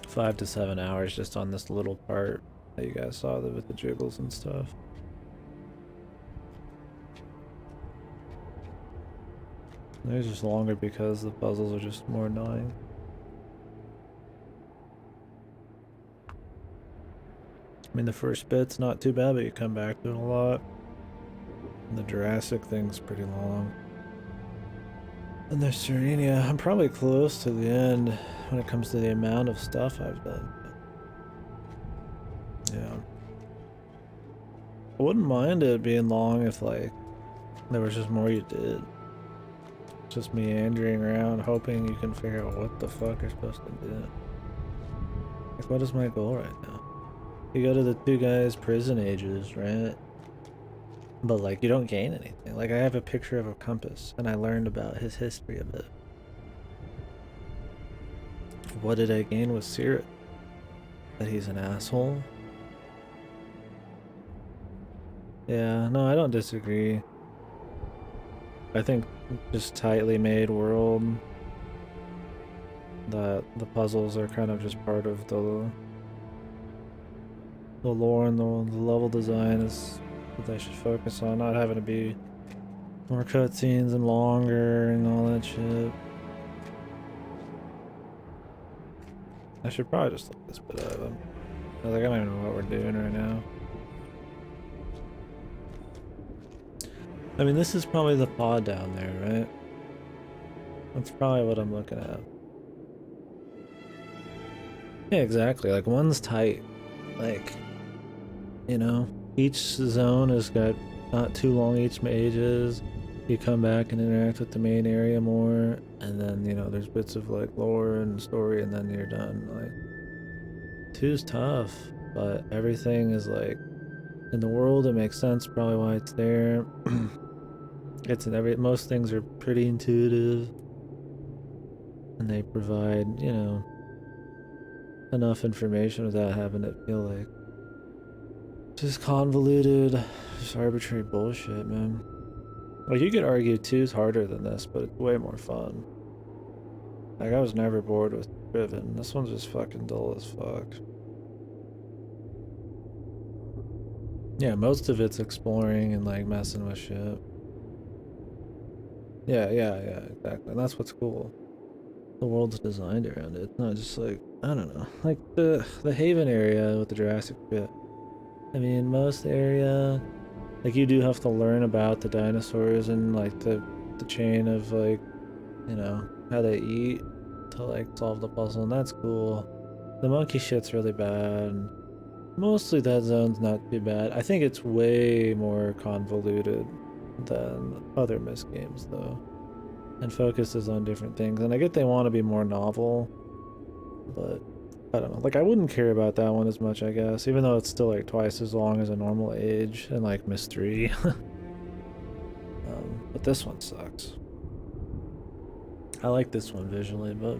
5 to 7 hours just on this little part that you guys saw with the jiggles and stuff. They're just longer because the puzzles are just more annoying. I mean, the first bit's not too bad, but you come back to it a lot. And the Jurassic thing's pretty long. And the Serenia, I'm probably close to the end when it comes to the amount of stuff I've done. Yeah. I wouldn't mind it being long if, like, there was just more you did. Just meandering around hoping you can figure out what the fuck you're supposed to do. Like, what is my goal right now? You go to the two guys' prison ages, right? But, like, you don't gain anything. Like, I have a picture of a compass, and I learned about his history of it. What did I gain with Sirit? That he's an asshole? Yeah, no, I don't disagree. I think just tightly made world, that the puzzles are kind of just part of the lore, and the level design is what they should focus on, not having to be more cutscenes and longer and all that shit. I should probably just look this bit up. I don't even know what we're doing right now. I mean, this is probably the pod down there, right? That's probably what I'm looking at. Yeah, exactly. Like, one's tight. Like, you know, each zone has got not too long each mages. You come back and interact with the main area more, and then, you know, there's bits of, like, lore and story, and then you're done. Like, two's tough, but everything is, like, in the world, it makes sense probably why it's there. It's in most things are pretty intuitive, and they provide, you know, enough information without having it feel like just convoluted, just arbitrary bullshit, man. Like, you could argue 2's harder than this, but it's way more fun. Like, I was never bored with Driven. This one's just fucking dull as fuck. Yeah, most of it's exploring and, like, messing with shit. Yeah, exactly. And that's what's cool. The world's designed around it. It's not just like, I don't know, like the Haven area with the Jurassic bit. I mean, most area, like, you do have to learn about the dinosaurs and, like, the chain of, like, you know, how they eat to, like, solve the puzzle, and that's cool. The monkey shit's really bad. Mostly that zone's not too bad. I think it's way more convoluted than other Myst games, though, and focuses on different things. And I get they want to be more novel, but I don't know. Like, I wouldn't care about that one as much, I guess, even though it's still, like, twice as long as a normal age and, like, Myst 3. But this one sucks. I like this one visually, but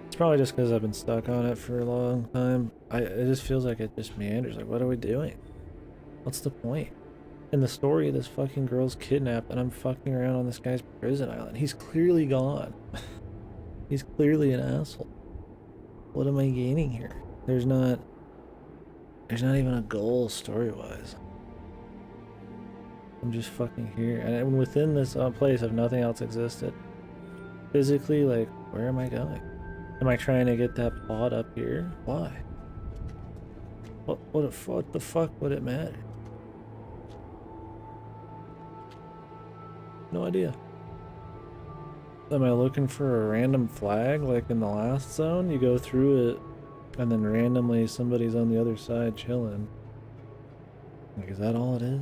it's probably just because I've been stuck on it for a long time. It just feels like it just meanders. Like, what are we doing? What's the point? In the story, this fucking girl's kidnapped, and I'm fucking around on this guy's prison island. He's clearly gone. He's clearly an asshole. What am I gaining here? There's not even a goal story-wise. I'm just fucking here, and within this place, if nothing else existed, physically, like, where am I going? Am I trying to get that pod up here? Why? What the fuck would it matter? No idea. Am I looking for a random flag like in the last zone? You go through it, and then randomly somebody's on the other side chilling. Like, is that all it is?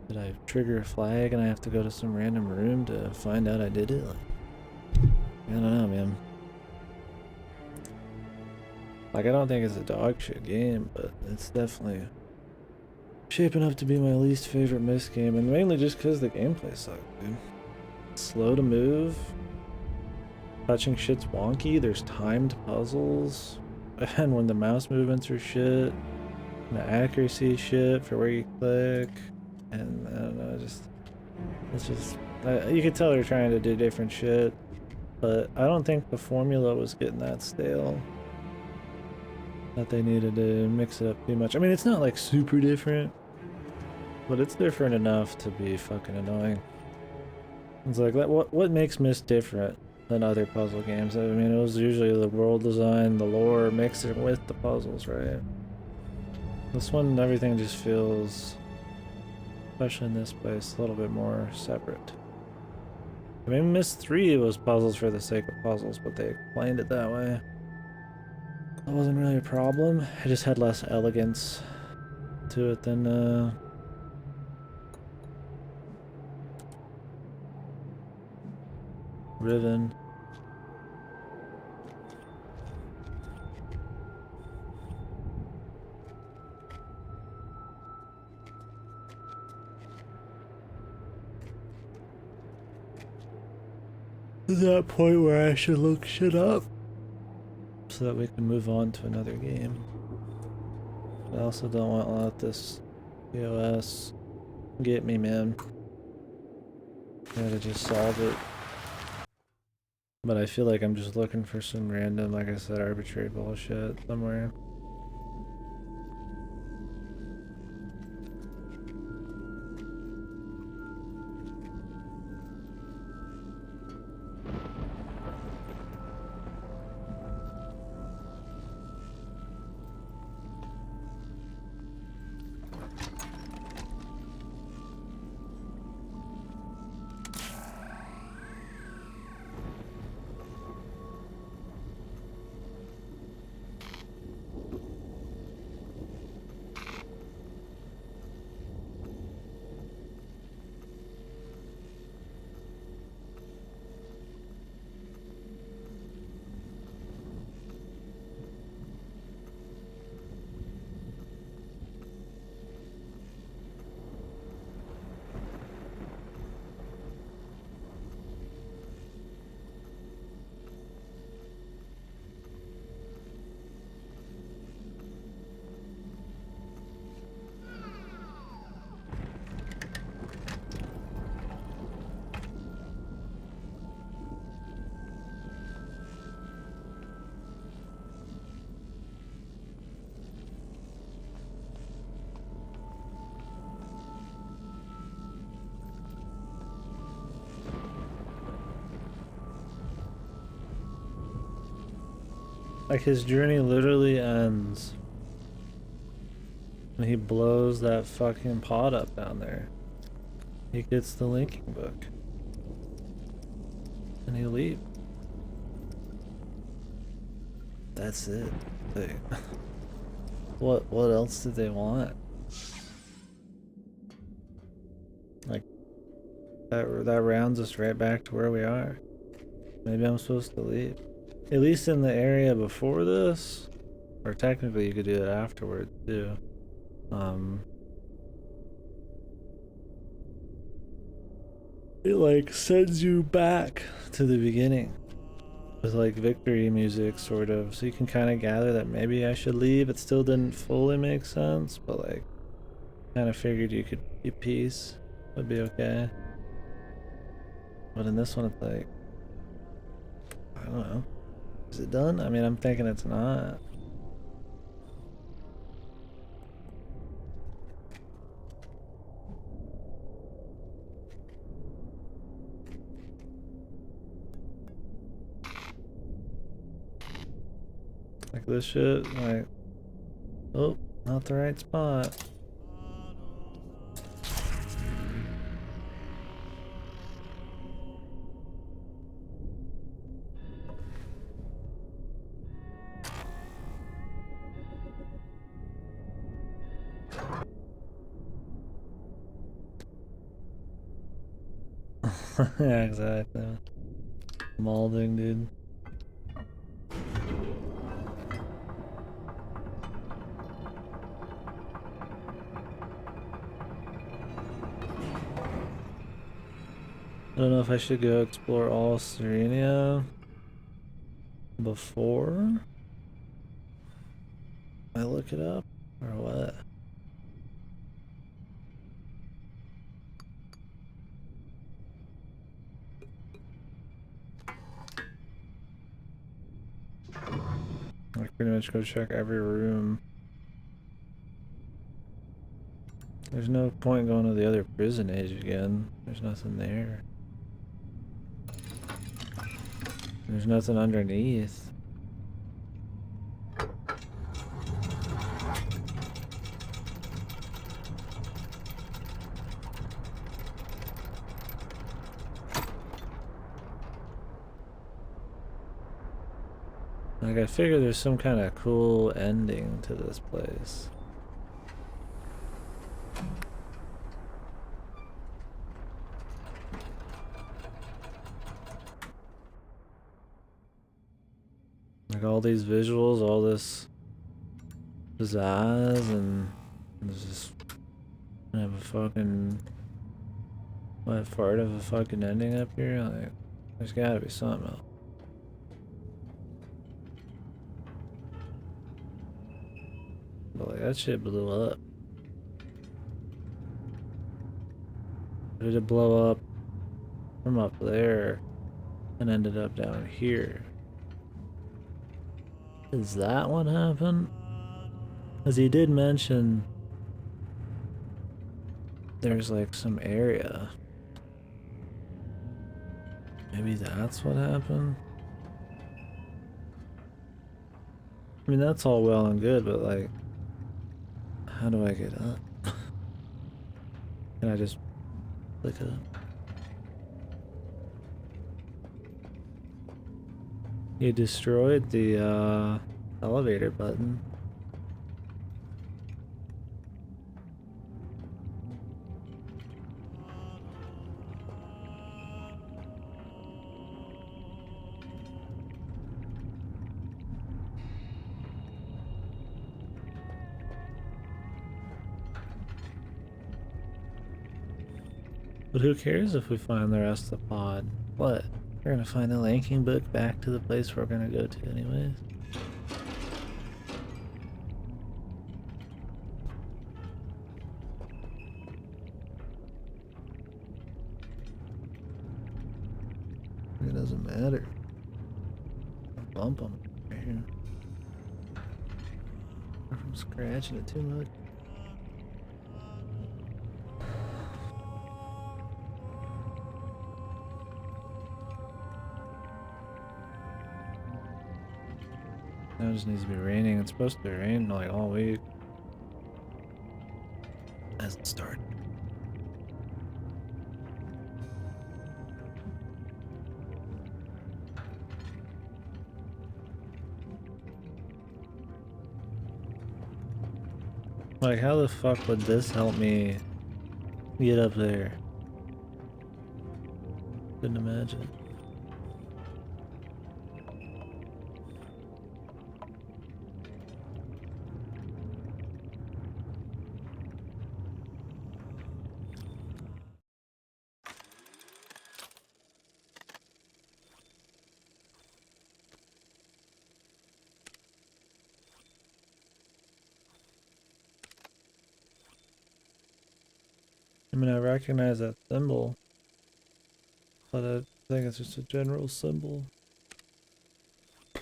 Did I trigger a flag and I have to go to some random room to find out I did it? Like, I don't know, man. Like, I don't think it's a dog shit game, but it's definitely shaping up to be my least favorite Myst game, and mainly just because the gameplay sucks, dude. It's slow to move. Touching shit's wonky. There's timed puzzles. And when the mouse movements are shit. And the accuracy shit for where you click. And I don't know, it's just you could tell they're trying to do different shit, but I don't think the formula was getting that stale that they needed to mix it up too much. I mean, it's not like super different, but it's different enough to be fucking annoying. It's like what makes Myst different than other puzzle games? I mean, it was usually the world design, the lore, mixed it with the puzzles, right? This one, everything just feels, especially in this place, a little bit more separate. I mean, Myst 3 was puzzles for the sake of puzzles, but they explained it that way. That wasn't really a problem. It just had less elegance to it than Riven. Is that point where I should look shit up so that we can move on to another game. I also don't want to let this POS get me, man. Gotta just solve it. But I feel like I'm just looking for some random, like I said, arbitrary bullshit somewhere. Like his journey literally ends when he blows that fucking pot up down there. He gets the linking book. And he leaves. That's it. Like, what else did they want? Like that rounds us right back to where we are. Maybe I'm supposed to leave. At least in the area before this, or technically you could do it afterward too. It like sends you back to the beginning with like victory music sort of, so you can kind of gather that maybe I should leave. It still didn't fully make sense, but like kind of figured you could keep peace, would be okay. But in this one it's like, I don't know, is it done? I mean, I'm thinking it's not. Like this shit, like, oh, not the right spot. Yeah, exactly. Malding, dude. I don't know if I should go explore all Serenia before I look it up or what. pretty much go check every room. There's no point going to the other prison age again. There's nothing there. There's nothing underneath. Like, I figure there's some kind of cool ending to this place. Like, all these visuals, all this pizzazz, and there's just I have a fucking fart of a fucking ending up here. Like, there's gotta be something else. But like, that shit blew up. Did it blow up from up there and ended up down here? Is that what happened? Because he did mention there's like some area. Maybe that's what happened? I mean, that's all well and good, but like, how do I get up? Can I just click up? You destroyed the elevator button. But who cares if we find the rest of the pod? What? We're gonna find the linking book back to the place we're gonna go to anyways. It doesn't matter. I'll bump them right here. I'm scratching it too much. Now it just needs to be raining. It's supposed to be raining like all week. Hasn't started. Like, how the fuck would this help me get up there? Couldn't imagine. I mean, I recognize that symbol, but I think it's just a general symbol. I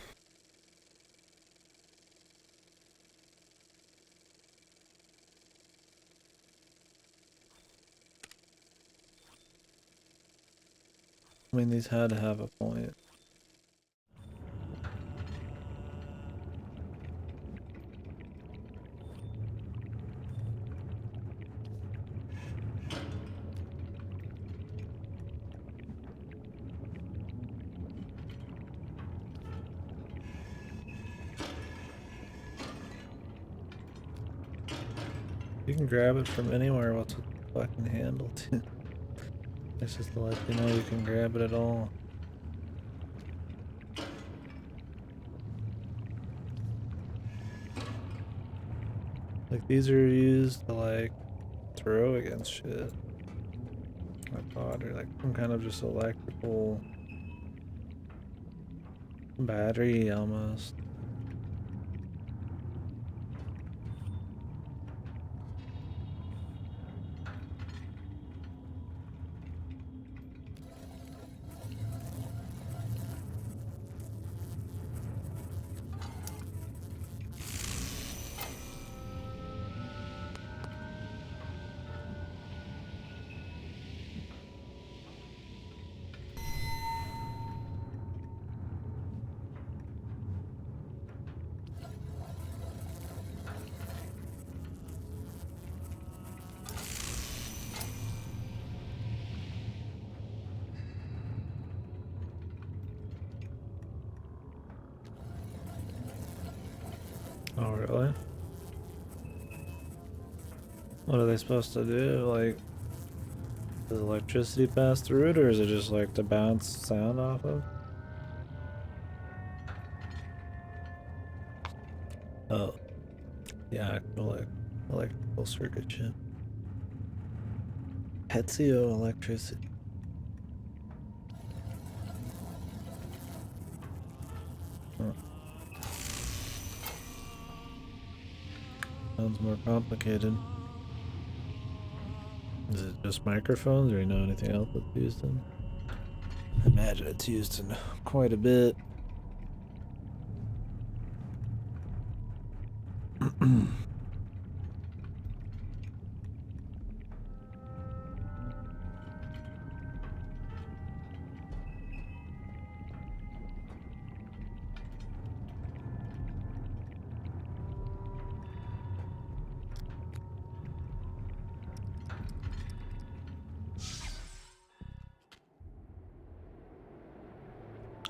mean, these had to have a point. You can grab it from anywhere. What's with the fucking handle, too? It's just to let you know you can grab it at all. Like, these are used to, like, throw against shit. I thought, or like some kind of just electrical battery almost. Oh, really? What are they supposed to do? Like, does electricity pass through it, or is it just like to bounce sound off of? Oh, yeah, actual like electrical circuit chip. Pezio electricity. Huh. Sounds more complicated. Is it just microphones, or you know anything else that's used in? I imagine it's used in quite a bit.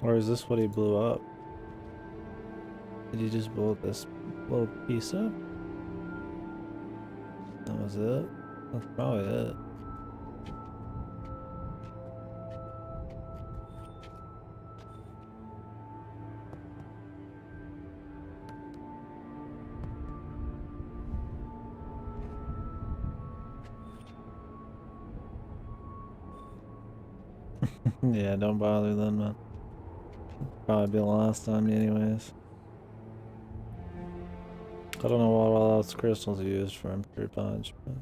Or is this what he blew up? Did he just blow this little piece up? That was it? That's probably it. Yeah, don't bother then, man. Probably be lost on me anyways. I don't know what all else crystals are used for Impure Punch, but...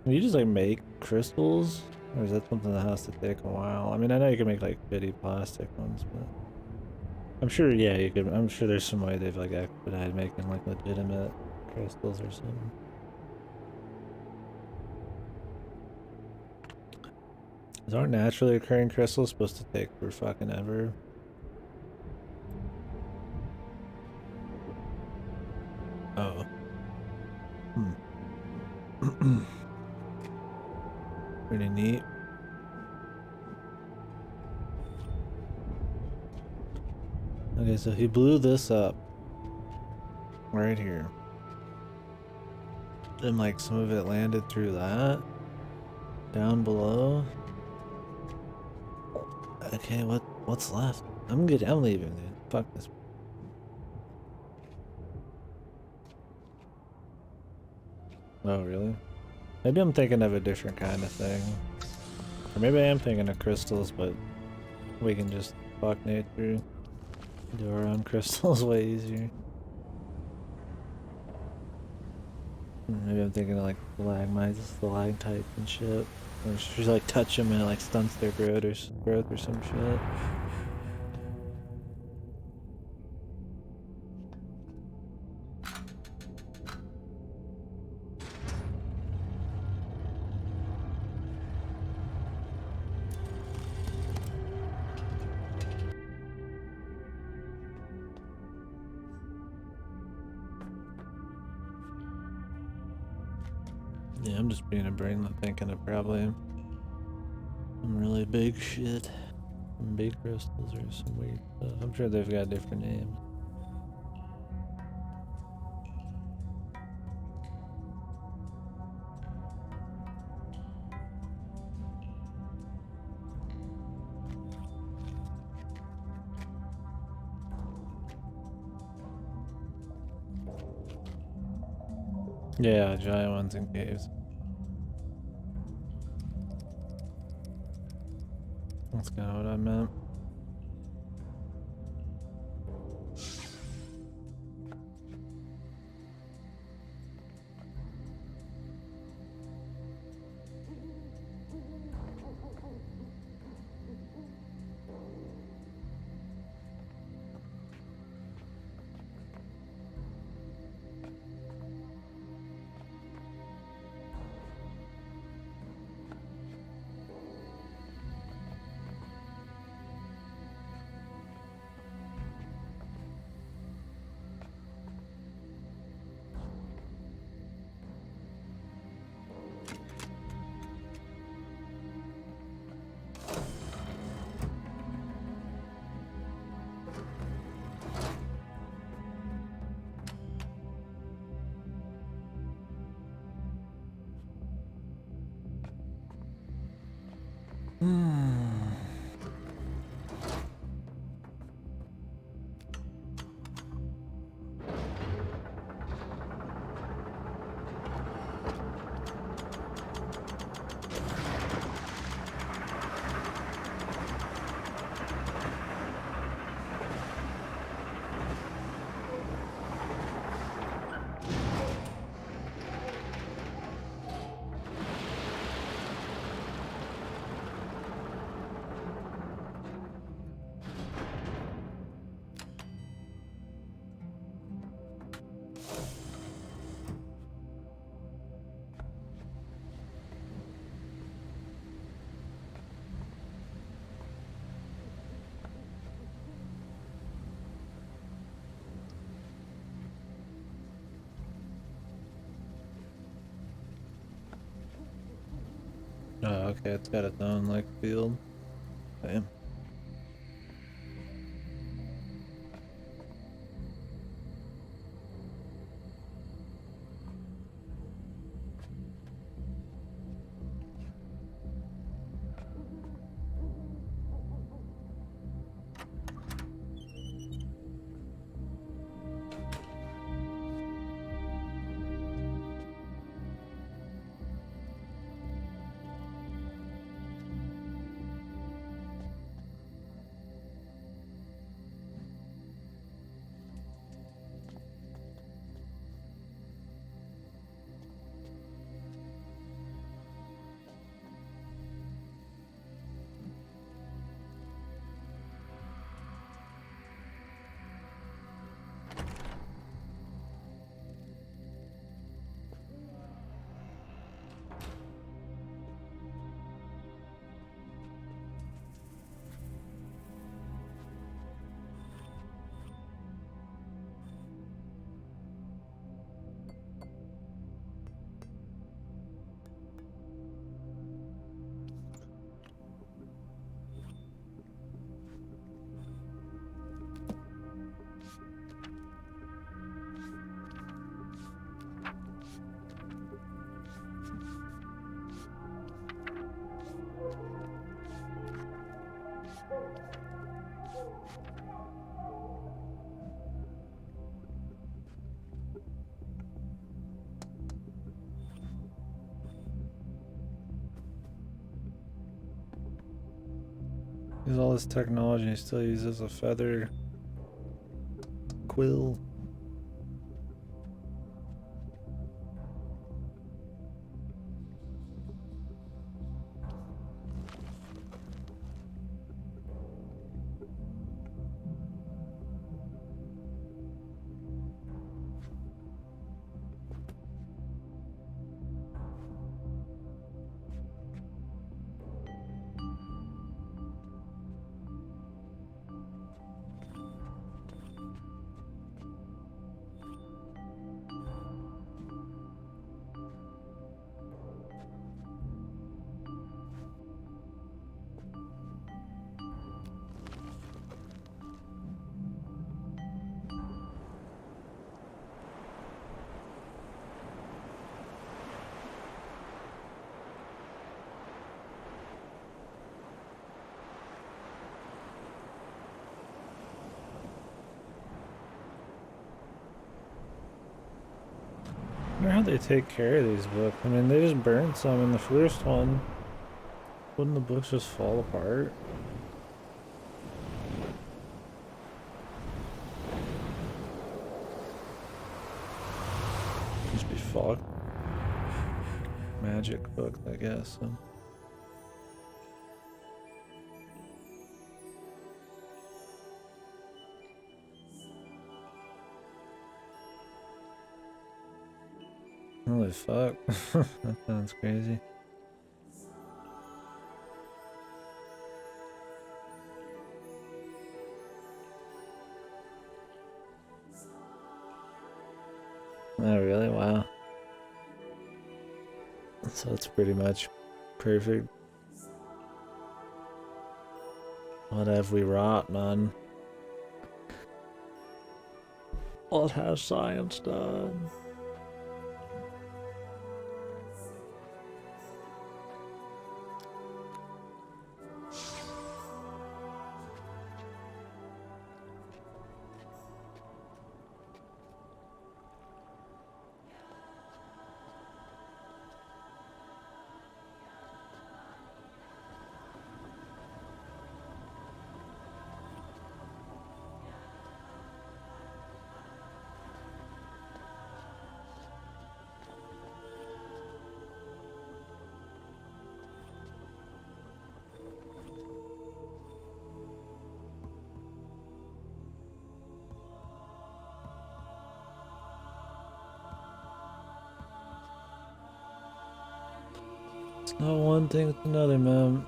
Can you just like make crystals? Or is that something that has to take a while? I mean, I know you can make like shitty plastic ones, but... I'm sure, yeah, you could... I'm sure there's some way they've like expedited making like legitimate crystals or something. Aren't naturally occurring crystals supposed to take for fucking ever? Oh. Pretty neat. Okay, so he blew this up. Right here. And like some of it landed through that. Down below. Okay, what's left? I'm good. I'm leaving, dude. Fuck this. Oh, really? Maybe I'm thinking of a different kind of thing. Or maybe I am thinking of crystals, but we can just fuck nature. Do our own crystals way easier. Maybe I'm thinking of like stalagmites, stalactites and shit. Or should like touch them and it like stunts their growth or some shit. Yeah, I'm just being a brainlet thinking of probably some really big shit. Some big crystals or some weird stuff. I'm sure they've got different names. Yeah, giant ones in caves. That's kind of what I meant. okay, it's got its own, like, field. Damn. Use all this technology and still uses a feather quill. I wonder how they take care of these books. I mean, they just burned some in the first one. Wouldn't the books just fall apart? Just be fucked. Magic books, I guess. So. Holy fuck. That sounds crazy. Oh, really? Wow. So it's pretty much perfect. What have we wrought, man? What has science done? It's not one thing, it's another, man.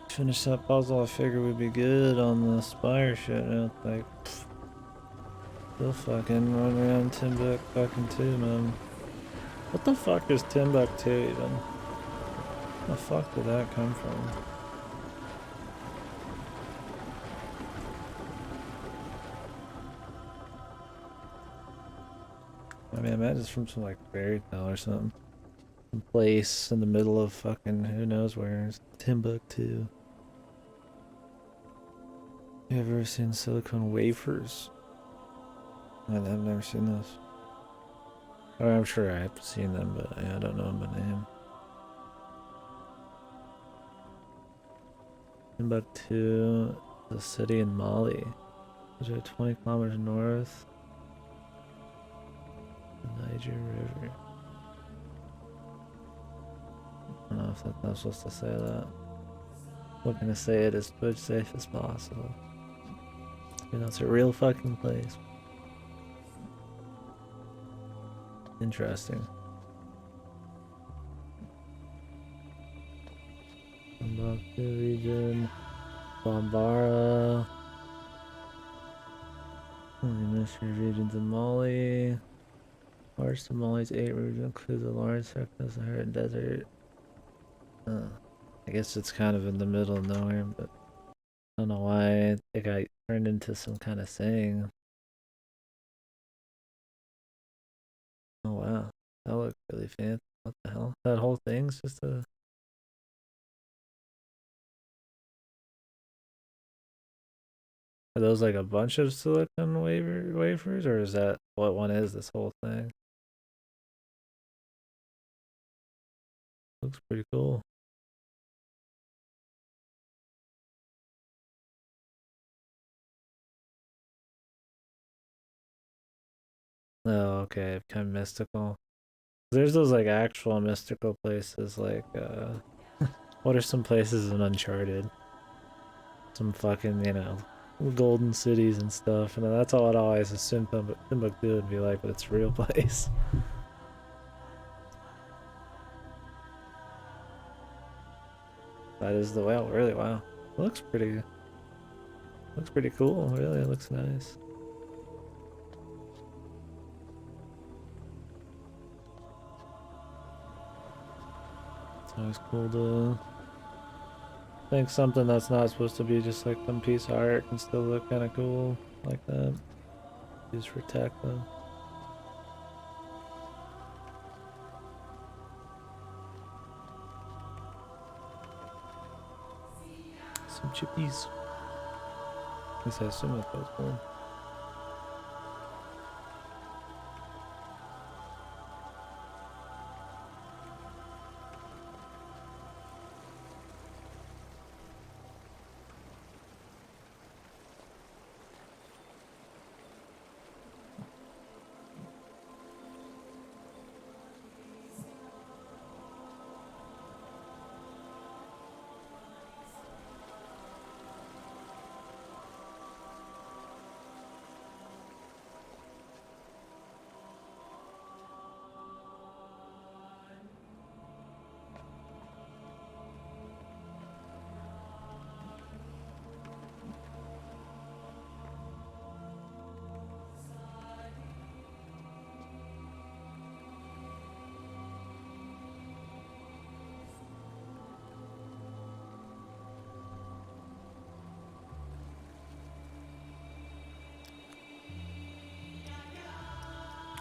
Finish that puzzle, I figured we'd be good on the spire shit, and it's like, still fucking run around Timbuk fucking 2, man. What the fuck is Timbuk 2 even? The fuck did that come from? I mean, I imagine it's from some like fairy tale or something. Some place in the middle of fucking who knows where. It's Timbuktu. You ever seen silicone wafers? I've never seen those. Oh, I'm sure I've seen them, but yeah, I don't know them by name. Timbuktu, the city in Mali. Is it 20 kilometers north? The Niger River. I don't know if I'm supposed to say that. I'm gonna say it as Twitch safe as possible. You know, it's a real fucking place. Interesting. Timbuktu region. Bambara. Ministry regions in Mali. Parts of Mali's 8 regions include the large section of the Sahara Desert. I guess it's kind of in the middle of nowhere, but I don't know why it got turned into some kind of saying. Oh wow, that looked really fancy. What the hell? That whole thing's just a. Are those like a bunch of silicon wafers, or is that what one is? This whole thing looks pretty cool. Oh, okay, kind of mystical. There's those like actual mystical places, like what are some places in Uncharted? Some fucking, golden cities and stuff. And that's all I'd always assume Timbuktu would be like, but it's a real place. That is the wow, really wow. It looks pretty cool. Really, it looks nice. It's always cool to think something that's not supposed to be just like some piece of art can still look kind of cool like that. Used for tech though. Some chippies. At least I assume that was cool.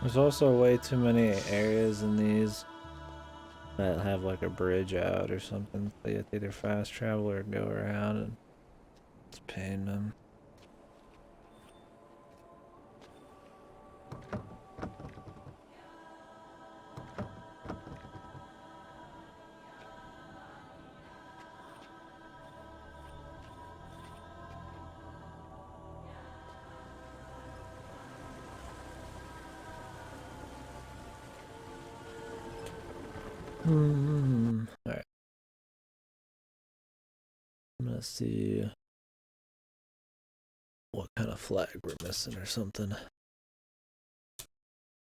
There's also way too many areas in these that have like a bridge out or something. So you have to either fast travel or go around, and it's a pain, man. Alright. I'm gonna see what kind of flag we're missing or something.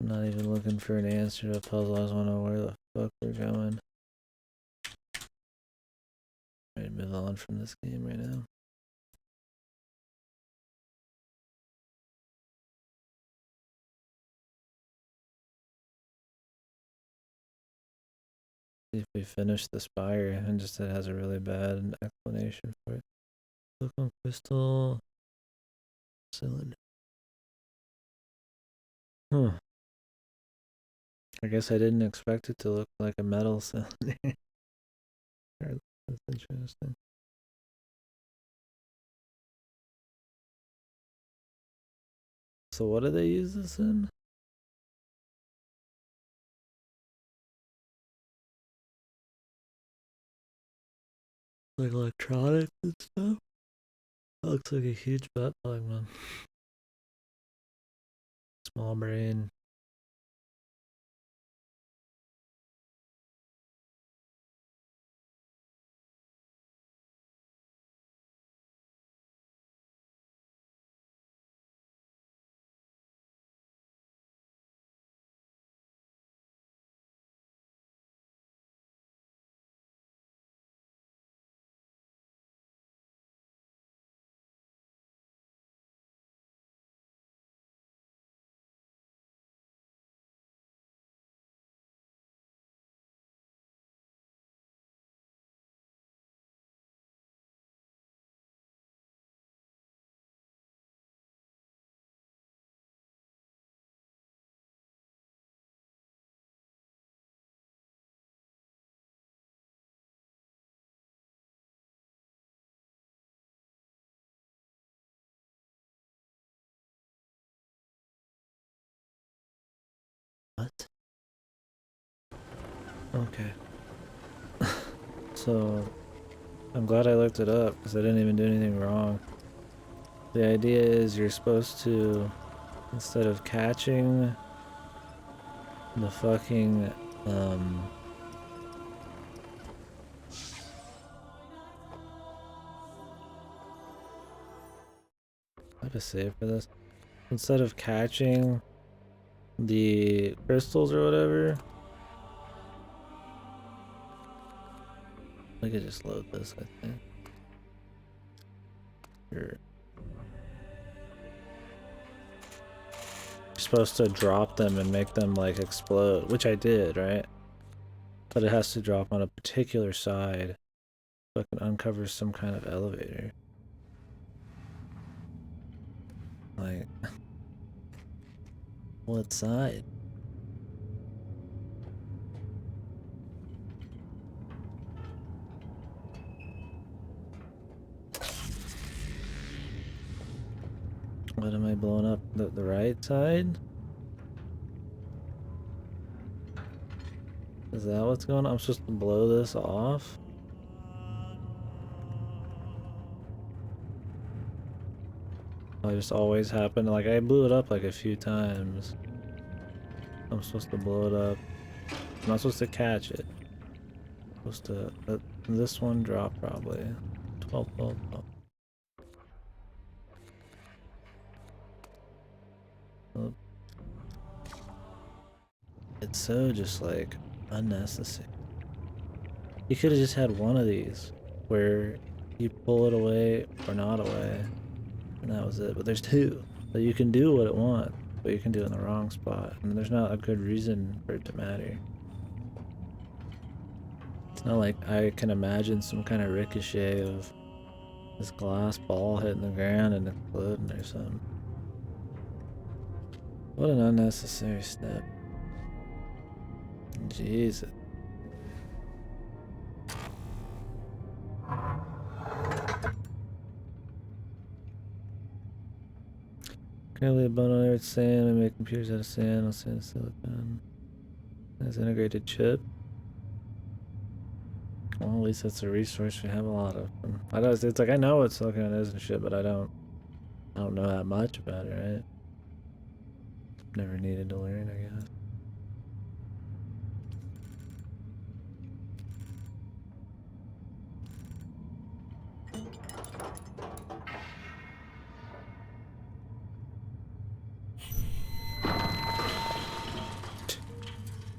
I'm not even looking for an answer to a puzzle. I just wanna know where the fuck we're going. Ready to move on from this game right now. See if we finish the spire and just it has a really bad explanation for it. Look on crystal cylinder. Huh. I guess I didn't expect it to look like a metal cylinder. That's interesting. So what do they use this in? Like electronics and stuff? That looks like a huge butt plug, man. Small brain. What? Okay. So, I'm glad I looked it up because I didn't even do anything wrong. The idea is you're supposed to, instead of catching the fucking, I have a save for this. Instead of catching the crystals or whatever, I could just load this, I think. You're supposed to drop them and make them like explode, which I did, right? But it has to drop on a particular side so it can uncover some kind of elevator. Like, what side? What am I blowing up? The right side? Is that what's going on? I'm supposed to blow this off? I just always happen. Like, I blew it up like a few times. I'm supposed to blow it up. I'm not supposed to catch it. I'm supposed to let this one drop probably. 12, 12, 12. Oh. It's so just like unnecessary. You could have just had one of these where you pull it away or not away, and that was it. But there's two, so you can do what it wants, but you can do it in the wrong spot, and there's not a good reason for it to matter. It's not like I can imagine some kind of ricochet of this glass ball hitting the ground and exploding or something. What an unnecessary step. Jesus. Currently a bundle of earth sand. We make computers out of sand. I'll sand silicon. That's integrated chip. Well, at least that's a resource we have a lot of. I don't. It's like I know what silicon is and shit, but I don't know that much about it, right? Never needed to learn, I guess.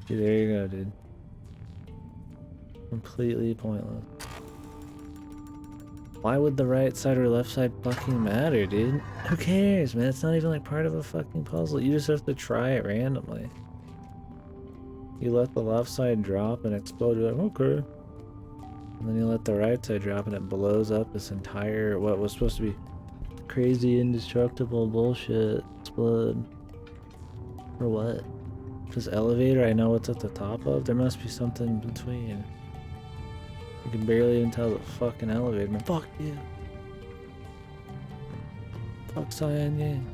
Dude, there you go, dude. Completely pointless. Why would the right side or left side fucking matter, dude? Who cares, man? It's not even like part of a fucking puzzle. You just have to try it randomly. You let the left side drop and explode, you're like, okay. And then you let the right side drop and it blows up this entire, what was supposed to be crazy indestructible bullshit explode. For what? This elevator, I know what's at the top of. There must be something in between. You can barely even tell the fucking elevator. Man, fuck you. Fuck Cyan Yang.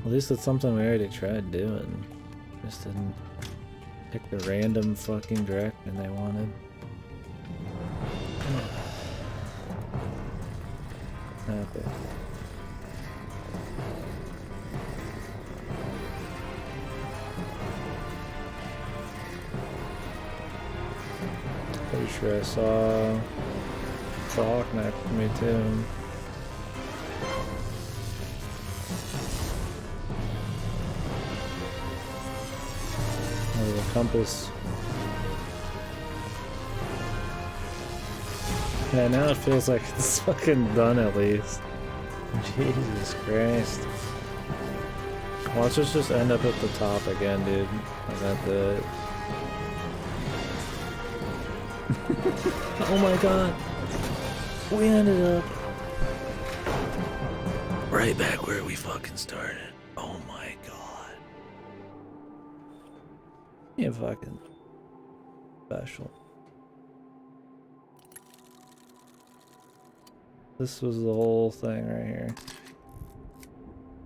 At least it's something we already tried doing. Just didn't pick the random fucking direction they wanted. Okay. Pretty sure I saw Chalk next to me too. Oh, the compass. Yeah, now it feels like it's fucking done at least. Jesus Christ. Watch us just end up at the top again, dude. Like that's it. Oh my god. We ended up right back where we fucking started. Oh my god. Yeah, fucking special. This was the whole thing right here.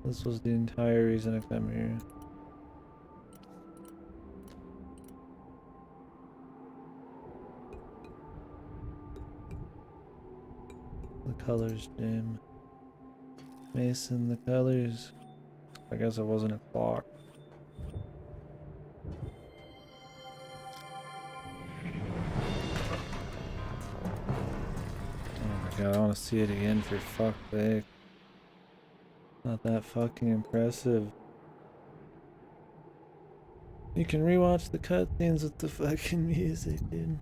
This was the entire reason to come here. The colors, Jim. Mason, the colors. I guess it wasn't a clock. Oh my god, I want to see it again for fuck's sake. Not that fucking impressive. You can rewatch the cutscenes with the fucking music, dude.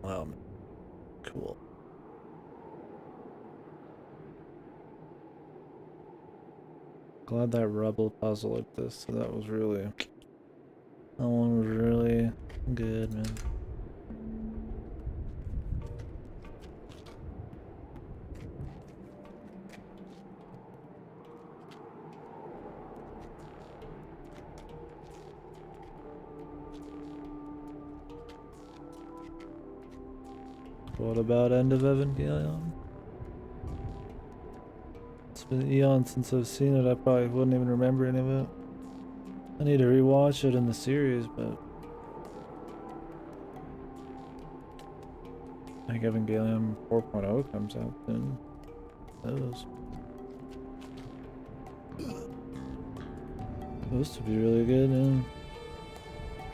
Wow, man. Cool. Glad that rubble puzzle existed. That was really... That one was really good, man. What about End of Evangelion? It's been eons since I've seen it. I probably wouldn't even remember any of it. I need to rewatch it in the series, but I think Evangelion 4.0 comes out soon. Those. Supposed to be really good, man.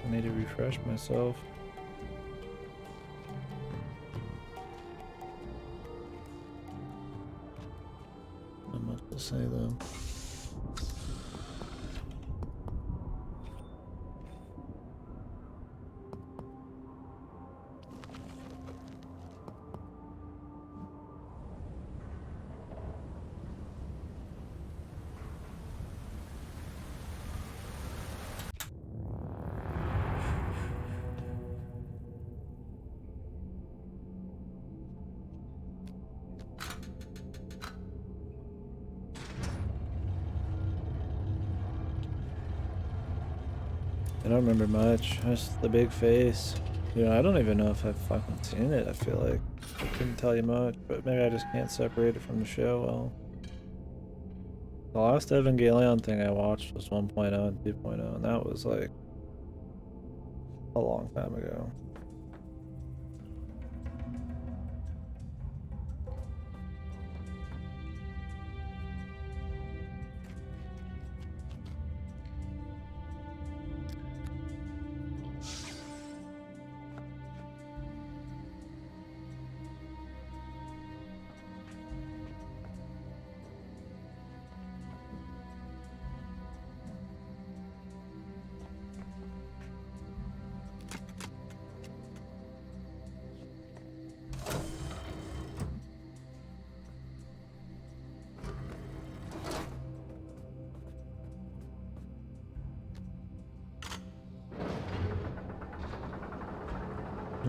I need to refresh myself. Not much to say though. I don't remember much, just the big face. You know, I don't even know if I've fucking seen it, I feel like. I couldn't tell you much, but maybe I just can't separate it from the show well. The last Evangelion thing I watched was 1.0 and 2.0, and that was like a long time ago.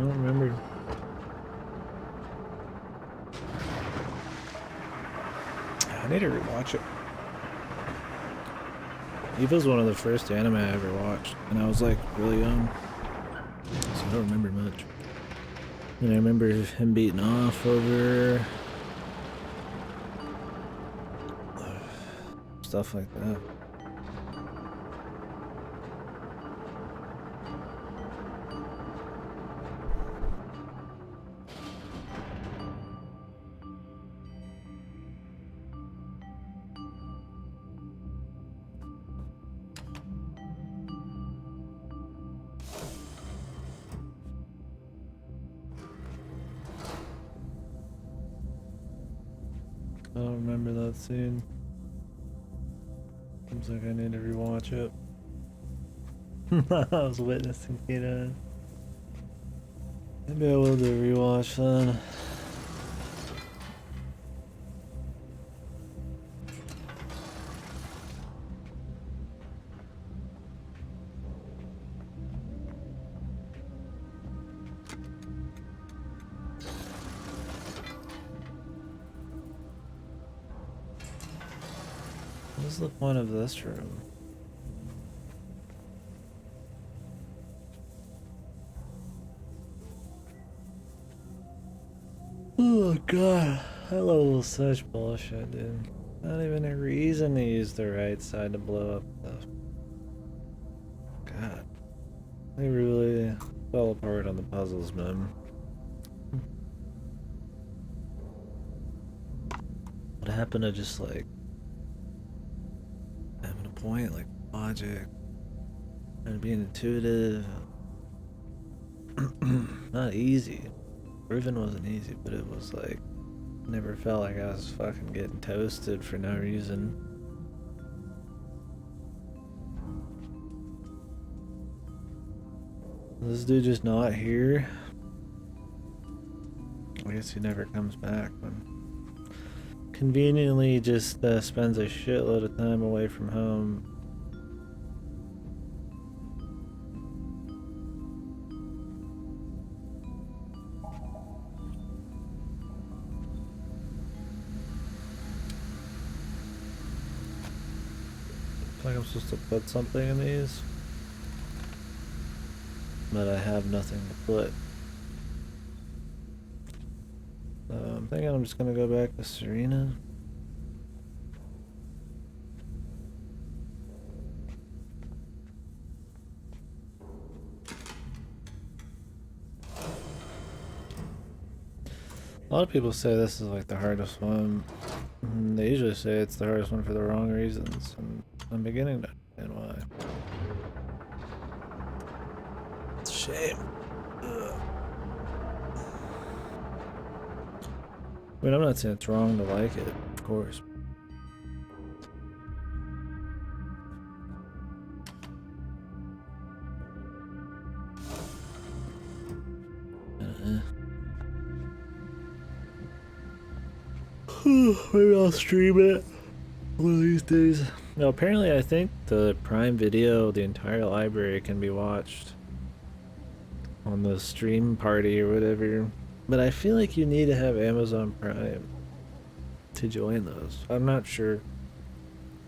don't remember. I need to rewatch it. Eva's one of the first anime I ever watched, and I was like really young, so I don't remember much. And I remember him beating off over stuff like that. I don't remember that scene. Seems like I need to rewatch it. I was witnessing it. Maybe I will do a rewatch then. What's the point of this room? Oh god, that level is such bullshit, dude. Not even a reason to use the right side to blow up stuff. God. They really fell apart on the puzzles, man. What happened to just like having a point, like logic, and being intuitive? Not easy. Proven wasn't easy, but it was like never felt like I was fucking getting toasted for no reason. This dude just not here. I guess he never comes back, but conveniently just spends a shitload of time away from home. I feel like I'm supposed to put something in these, but I have nothing to put. So I'm thinking I'm just gonna go back to Serena. A lot of people say this is like the hardest one. They usually say it's the hardest one for the wrong reasons, and I'm beginning to understand why. It's a shame. Ugh. I mean, I'm not saying it's wrong to like it, of course. Maybe I'll stream it one of these days. Now, apparently, I think the Prime Video, the entire library, can be watched on the stream party or whatever. But I feel like you need to have Amazon Prime to join those. I'm not sure.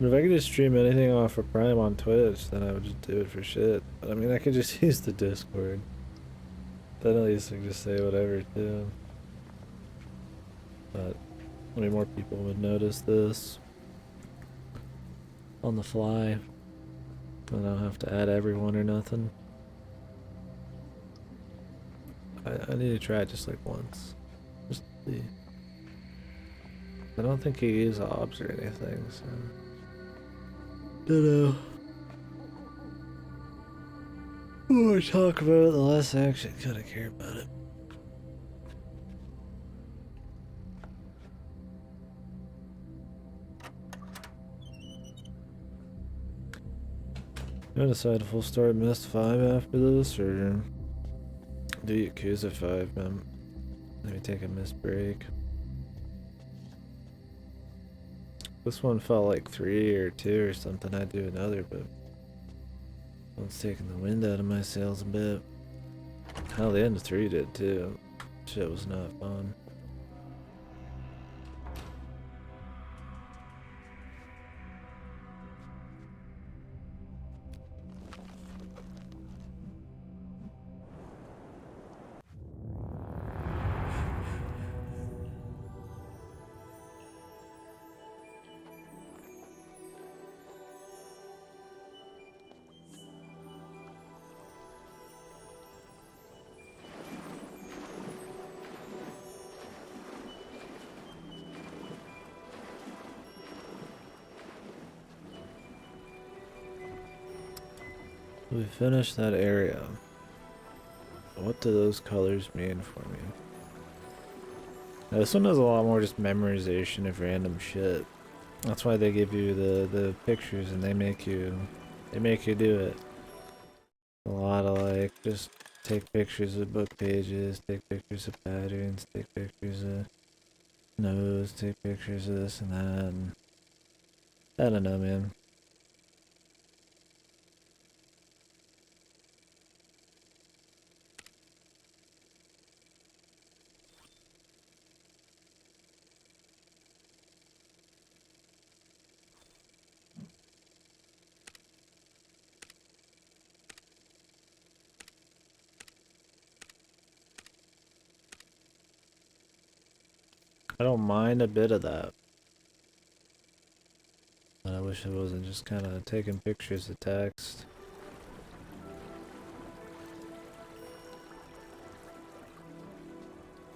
But if I could just stream anything off of Prime on Twitch, then I would just do it for shit. But I mean, I could just use the Discord. Then at least I can just say whatever too. But I mean, more people would notice this on the fly. I don't have to add everyone or nothing. I need to try it just like once. Just to see. I don't think you use obs or anything, so. Don't know. The more I talk about it, the less I actually kind of care about it. You want to decide if we'll start Myst 5 after this, or do Yakuza 5, man? Let me take a Myst break. This one felt like 3 or 2 or something. I'd do another, but one's taking the wind out of my sails a bit. Hell, the end of 3 did too. Shit was not fun. We finished that area. What do those colors mean for me? Now, this one has a lot more just memorization of random shit. That's why they give you the pictures and they make you do it. A lot of like just take pictures of book pages, take pictures of patterns, take pictures of nose, take pictures of this and that. And I don't know, man. I don't mind a bit of that. But I wish it wasn't just kind of taking pictures of text.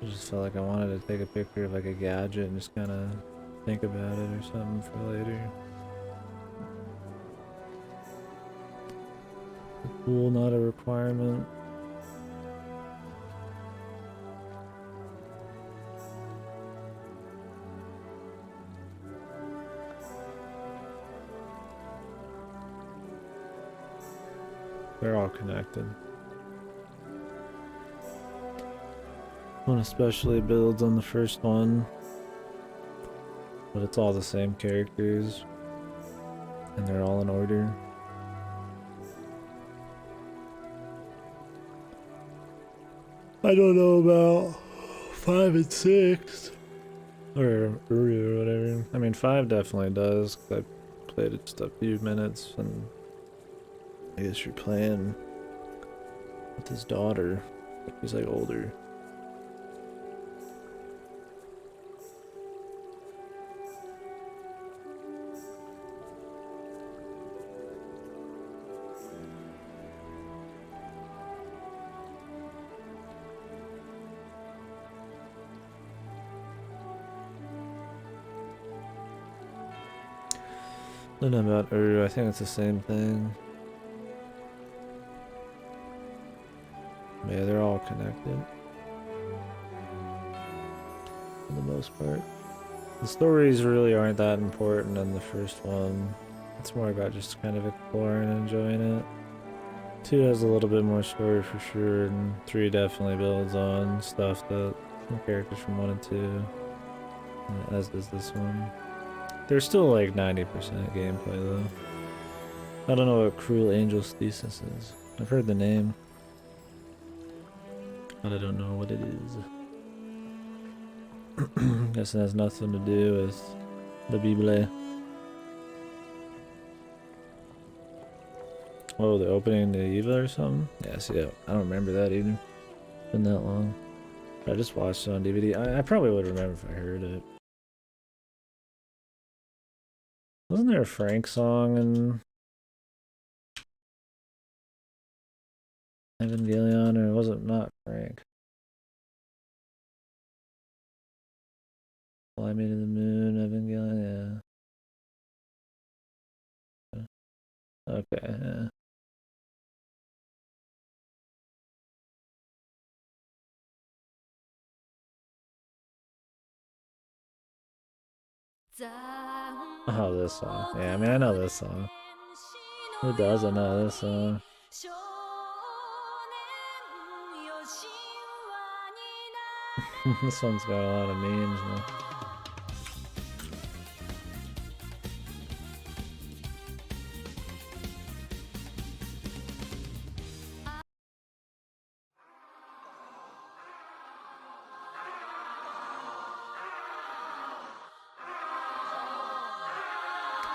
I just felt like I wanted to take a picture of like a gadget and just kind of think about it or something for later. Cool, not a requirement. They're all connected. One especially builds on the first one, but it's all the same characters, and they're all in order. I don't know about 5 and 6. Or Uri or whatever. I mean, 5 definitely does, because I played it just a few minutes, and I guess you're playing with his daughter. He's like older. I don't know about Uru, I think it's the same thing. Yeah, they're all connected. For the most part. The stories really aren't that important in the first one. It's more about just kind of exploring and enjoying it. 2 has a little bit more story for sure, and 3 definitely builds on stuff that some characters from 1 and 2, as does this one. There's still like 90% gameplay though. I don't know what Cruel Angel's Thesis is. I've heard the name, but I don't know what it is. Guess it has nothing to do with the Bible. Oh, the opening to Eva or something? Yeah, see, I don't remember that either. It's been that long. I just watched it on DVD. I probably would remember if I heard it. Wasn't there a Frank song in Evangelion, or was it not Frank? Fly Me to the Moon, Evangelion, yeah. Okay, yeah. Oh, this song. Yeah, I mean, I know this song. Who doesn't know this song? This one's got a lot of memes, though.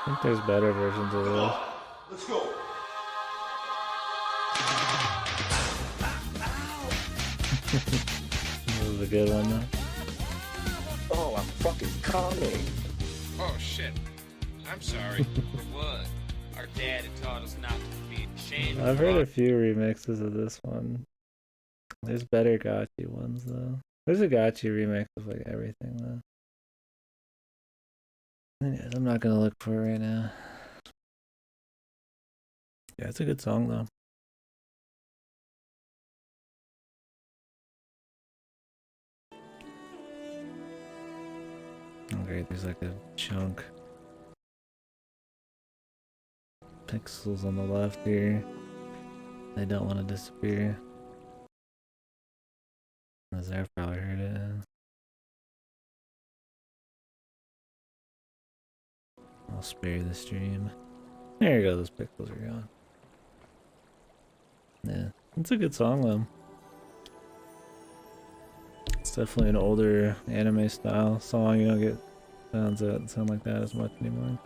I think there's better versions of Come this. on, let's go. This is a good one though. Oh, I'm fucking coming. Oh shit. I'm sorry. For what? Our dad had taught us not to be ashamed. I've heard a few remixes of this one. There's better Gotchi ones though. There's a Gotchi remix of like everything though. Anyways, I'm not gonna look for it right now. Yeah, it's a good song though. Okay, there's like a chunk. Pixels on the left here. They don't want to disappear. As I've probably heard it. I'll spare the stream. There you go, those pixels are gone. Yeah, it's a good song though. It's definitely an older anime style song. You don't get sounds that sound like that as much anymore.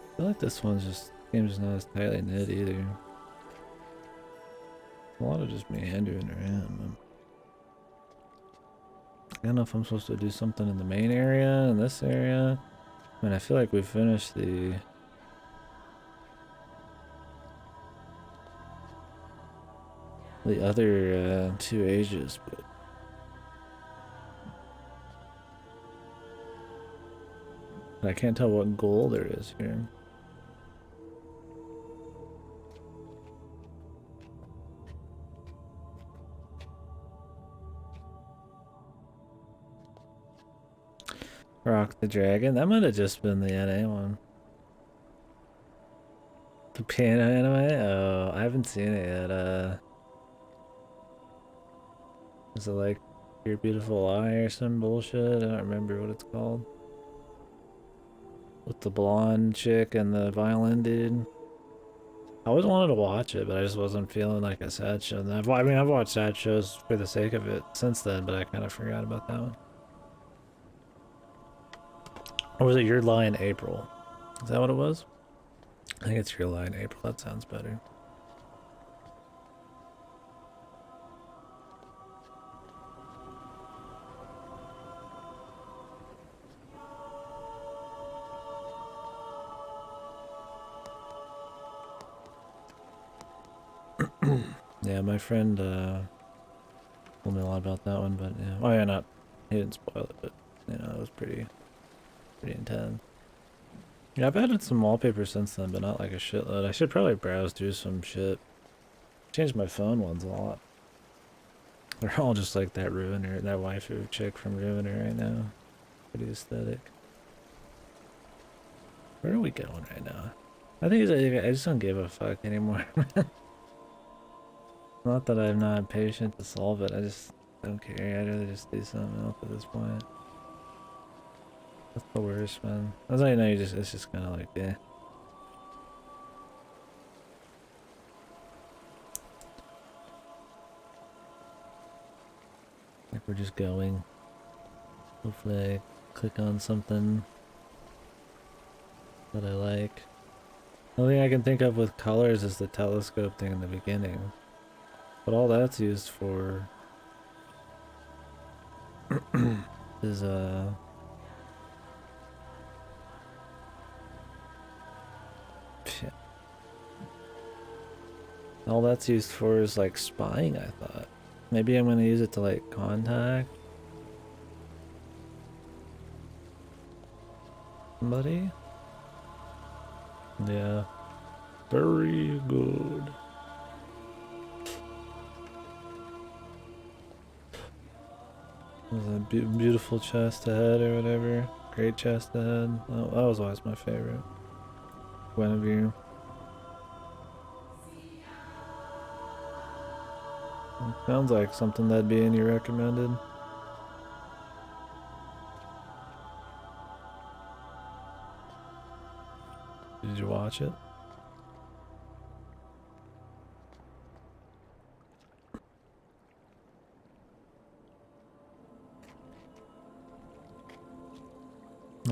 I feel like this one's just game's just not as tightly knit either. A lot of just meandering around. I don't know if I'm supposed to do something in the main area, in this area. I mean, I feel like we finished the other 2 ages, but I can't tell what goal there is here. Rock the Dragon. That might have just been the NA one. The piano anime? Oh, I haven't seen it yet. Is it like Your Beautiful Eye or some bullshit? I don't remember what it's called. With the blonde chick and the violin dude. I always wanted to watch it, but I just wasn't feeling like a sad show. And I've watched sad shows for the sake of it since then, but I kind of forgot about that one. Or was it Your Lie in April? Is that what it was? I think it's Your Lie in April. That sounds better. Yeah, my friend told me a lot about that one, but yeah. Oh yeah, he didn't spoil it, but you know, it was pretty intense. Yeah, I've added some wallpaper since then, but not like a shitload. I should probably browse through some shit. Changed my phone ones a lot. They're all just like that Ruiner, that waifu chick from Ruiner right now. Pretty aesthetic. Where are we going right now? I think I just don't give a fuck anymore. Not that I'm not patient to solve it, I just don't care. I'd rather just do something else at this point. That's the worst, man. That's how you know it's just kind of like, yeah. Like we're just going. Hopefully I click on something that I like. The only thing I can think of with colors is the telescope thing in the beginning. But all that's used for is shit. All that's used for is like spying, I thought. Maybe I'm gonna use it to like contact somebody. Yeah. Very good. Was a beautiful chest ahead or whatever. Great chest ahead. Oh, that was always my favorite. Guinevere. Sounds like something that'd be in your recommended. Did you watch it?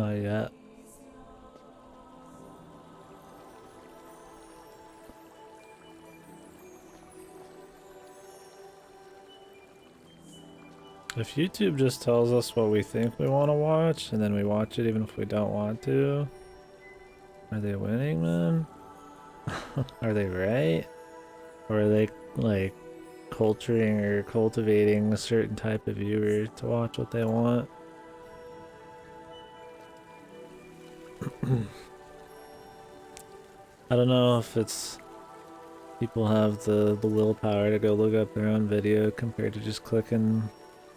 Not yet. If YouTube just tells us what we think we want to watch, and then we watch it even if we don't want to, are they winning, man? Are they right? Or are they, like, culturing or cultivating a certain type of viewer to watch what they want? I don't know if it's people have the willpower to go look up their own video compared to just clicking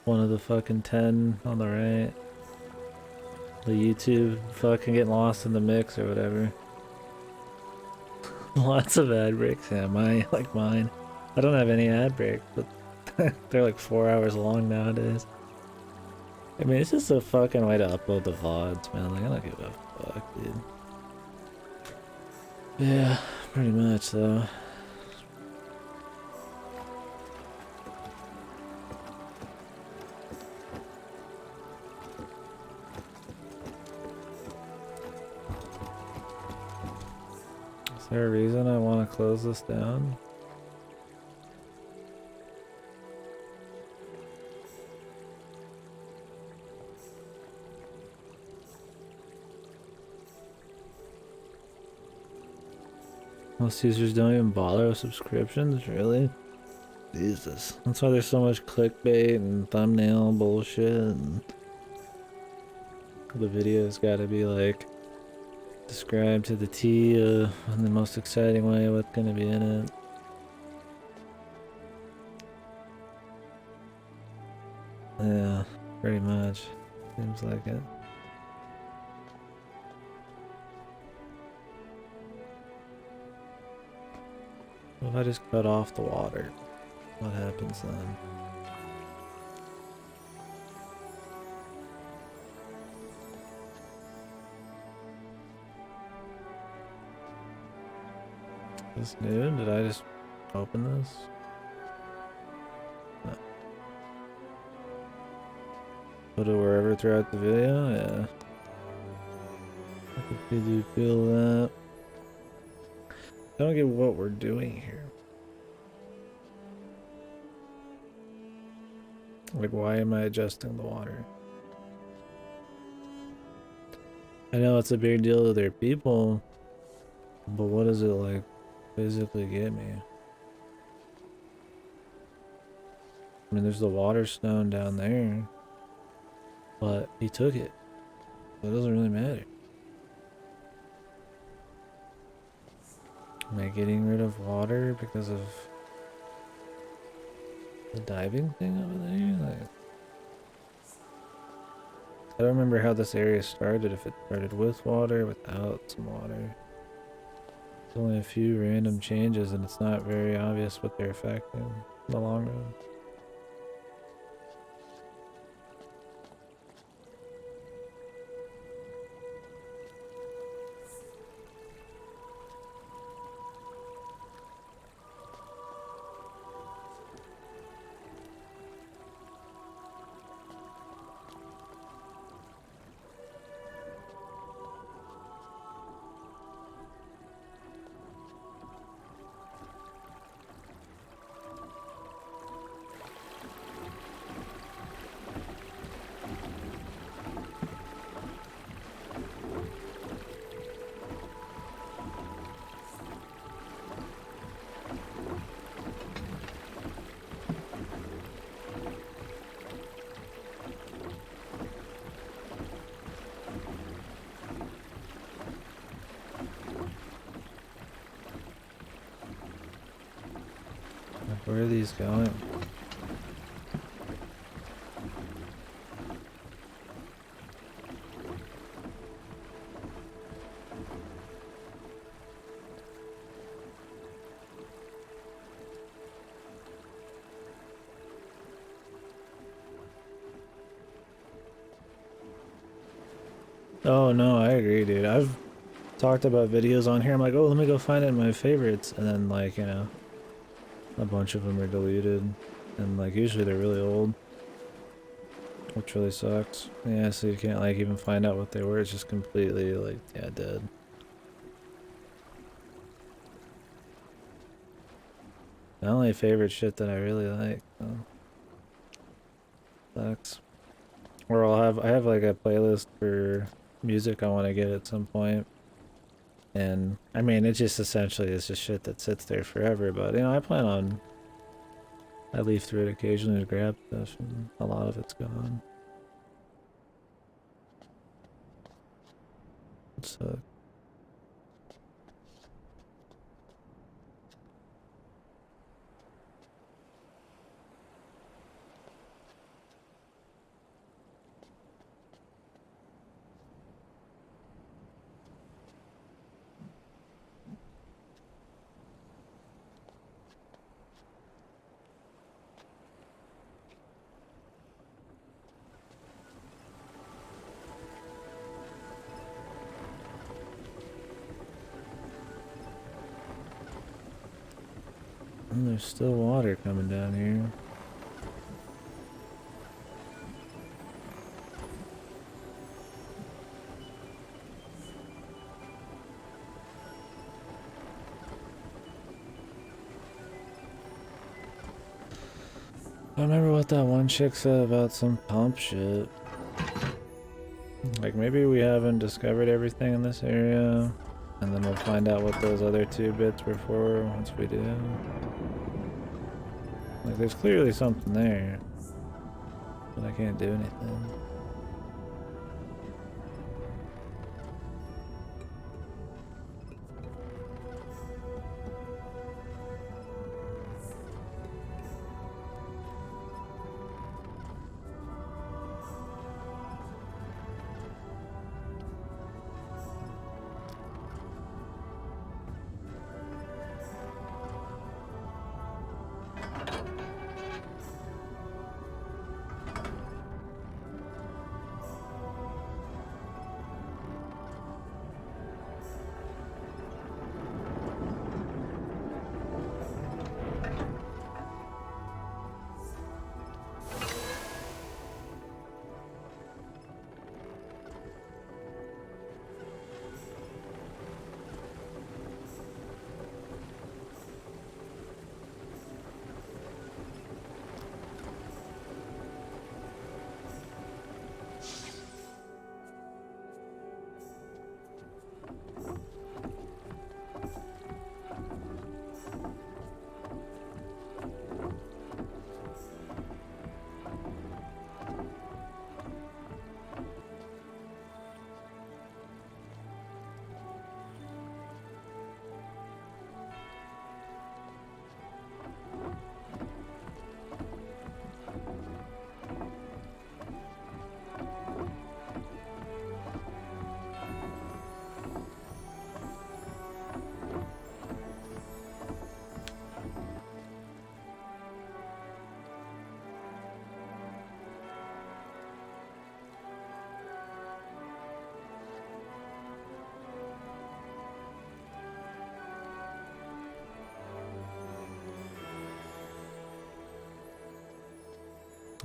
one of the fucking 10 on the right. The YouTube fucking getting lost in the mix or whatever. Lots of ad breaks, yeah, like mine. I don't have any ad breaks, but they're like 4 hours long nowadays. I mean, it's just a fucking way to upload the VODs, man. Like, I don't give a fuck, dude. Yeah, pretty much, though. Is there a reason I want to close this down? Most users don't even bother with subscriptions, really? Jesus. That's why there's so much clickbait and thumbnail bullshit, and the video's gotta be like described to the T in the most exciting way what's gonna be in it. Yeah, pretty much. Seems like it. What if I just cut off the water? What happens then? Is this new? Did I just open this? No. Put it wherever throughout the video? Yeah. I think we do feel that. I don't get what we're doing here. Like, why am I adjusting the water? I know it's a big deal to their people, but what does it, like, physically get me? I mean, there's the water stone down there, but he took it, so it doesn't really matter. Am I getting rid of water because of the diving thing over there? Like, I don't remember how this area started, if it started with water, without some water. There's only a few random changes and it's not very obvious what they're affecting in the long run. Where are these going? Oh no, I agree, dude. I've talked about videos on here. I'm like, oh, let me go find it in my favorites, and then, like, you know, a bunch of them are deleted, and like usually they're really old. which really sucks. Yeah, so you can't like even find out what they were. It's just completely like, yeah, dead. The only favorite shit that I really like. So. Sucks. Or I have like a playlist for music I want to get at some point. And I mean, it just essentially is just shit that sits there forever. But you know, I leaf through it occasionally to grab stuff, and a lot of it's gone. It sucks. And there's still water coming down here. I remember what that one chick said about some pump shit. Like maybe we haven't discovered everything in this area, and then we'll find out what those other 2 bits were for once we do. Like there's clearly something there, but I can't do anything.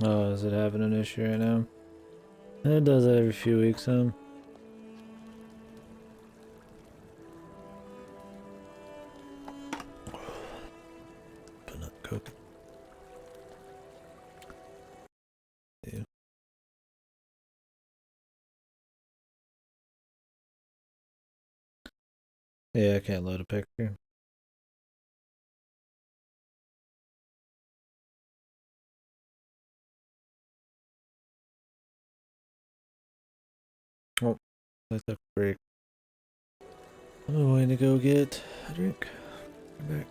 Oh, is it having an issue right now? It does that every few weeks, But not cooking. Yeah. Yeah, I can't load a picture. Oh, I took a break. I'm going to go get a drink. Come back.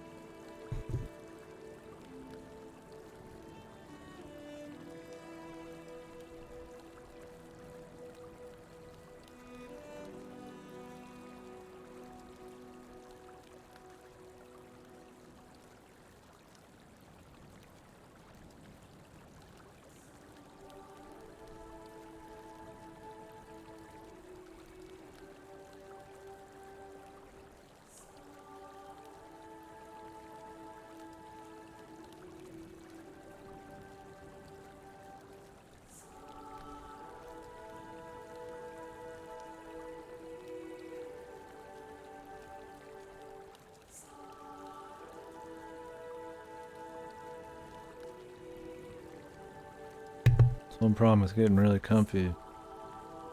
One problem with getting really comfy, it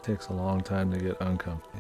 takes a long time to get uncomfy.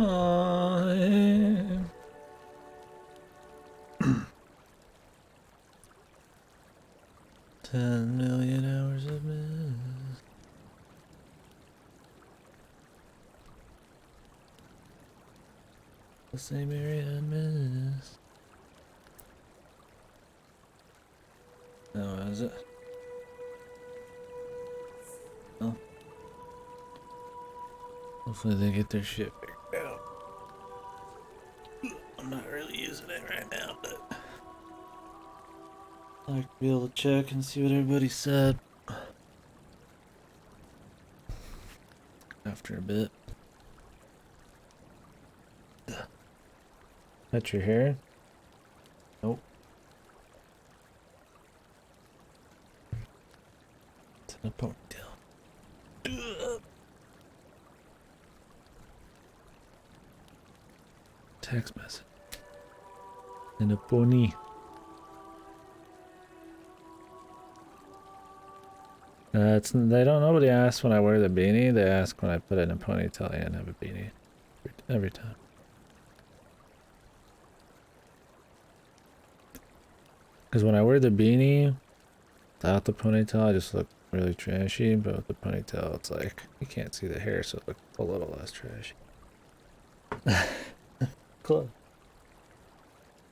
I 10 million hours of Myst. The same area in Myst. Oh, is it? Oh. Hopefully they get their shit figured out. I'm not really using it right now, but I like to be able to check and see what everybody said after a bit. That's your hair? Nope. It's in a ponytail. Text message. And a pony. They don't. Nobody asks when I wear the beanie. They ask when I put it in a ponytail and have a beanie. Every time. Because when I wear the beanie without the ponytail, I just look really trashy. But with the ponytail, it's like you can't see the hair, so it looks a little less trashy. Cool.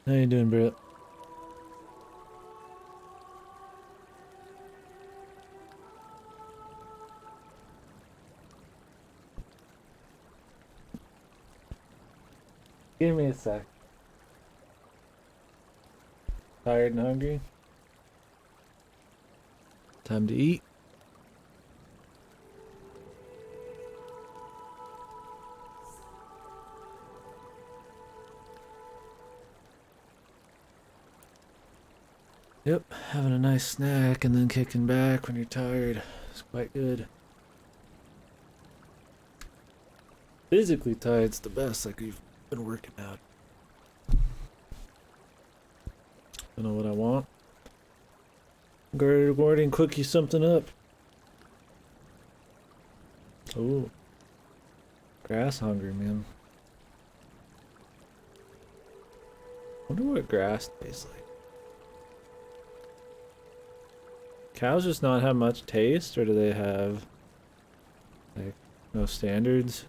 How you doing, Brett? Give me a sec. Tired and hungry? Time to eat? Yep, having a nice snack and then kicking back when you're tired is quite good. Physically tired's the best, like we've been working out. I know what I want. Good morning, cook you something up. Ooh. Grass hungry, man. Wonder what grass tastes like. Cows just not have much taste, or do they have like no standards?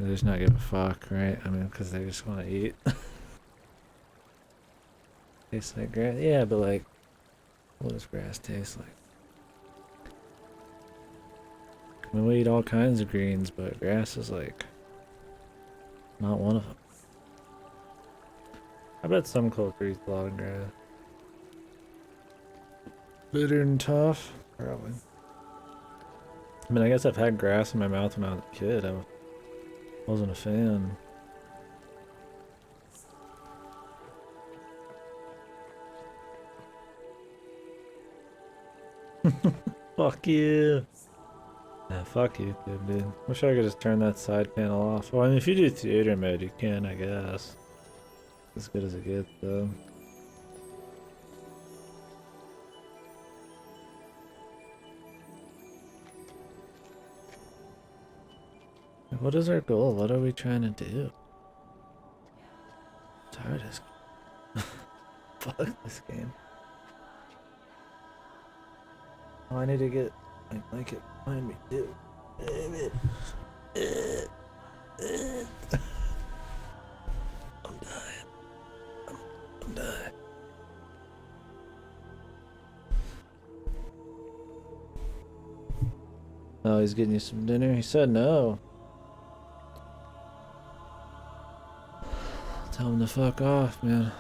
They just not give a fuck, right? I mean, because they just want to eat. Tastes like grass, yeah, but like, what does grass taste like? I mean, we eat all kinds of greens, but grass is like not one of them. I bet some culture eats a lot of grass. Bitter and tough? Probably. I mean, I guess I've had grass in my mouth when I was a kid. I wasn't a fan. Fuck you. Yeah, fuck you, dude. Wish I could just turn that side panel off. Well, I mean, if you do theater mode, you can, I guess. As good as it gets, though. What is our goal? What are we trying to do? I'm tired of this. Fuck this game. Oh, I need to get my blanket behind me, too. Damn it. I'm dying. I'm dying. Oh, he's getting you some dinner? He said no. Tell him to fuck off, man.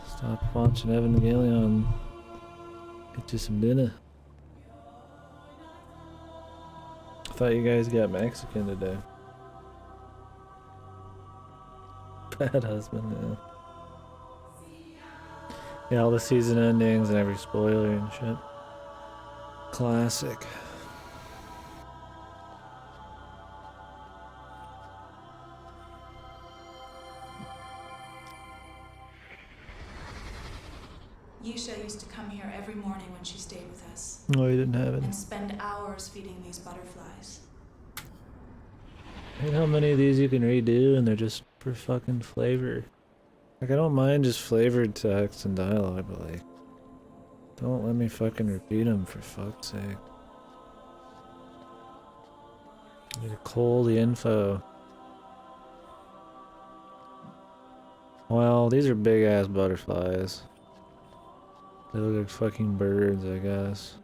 Stop watching Evangelion. Get you some dinner. I thought you guys got Mexican today. Bad husband, yeah. Yeah, all the season endings and every spoiler and shit. Classic. Yisha used to come here every morning when she stayed with us. No, you didn't have it. And spend hours feeding these butterflies. You know how many of these you can redo and they're just for fucking flavor. Like, I don't mind just flavored text and dialogue, but like, don't let me fucking repeat them for fuck's sake. I need to cull the info. Well, these are big ass butterflies. They look like fucking birds, I guess.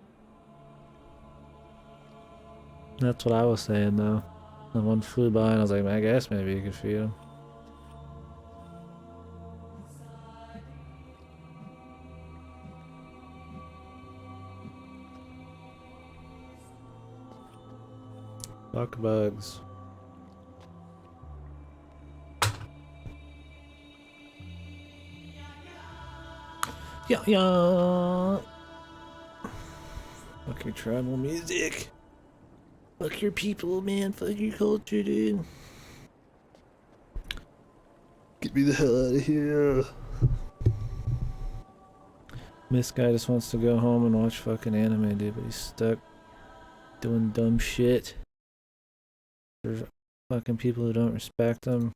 That's what I was saying though. And one flew by and I was like, I guess maybe you could feed them. Fuck bugs. Yeah, yeah. Fuck your tribal music. Fuck your people, man. Fuck your culture, dude. Get me the hell out of here. This guy just wants to go home and watch fucking anime, dude, but he's stuck doing dumb shit. There's fucking people who don't respect him.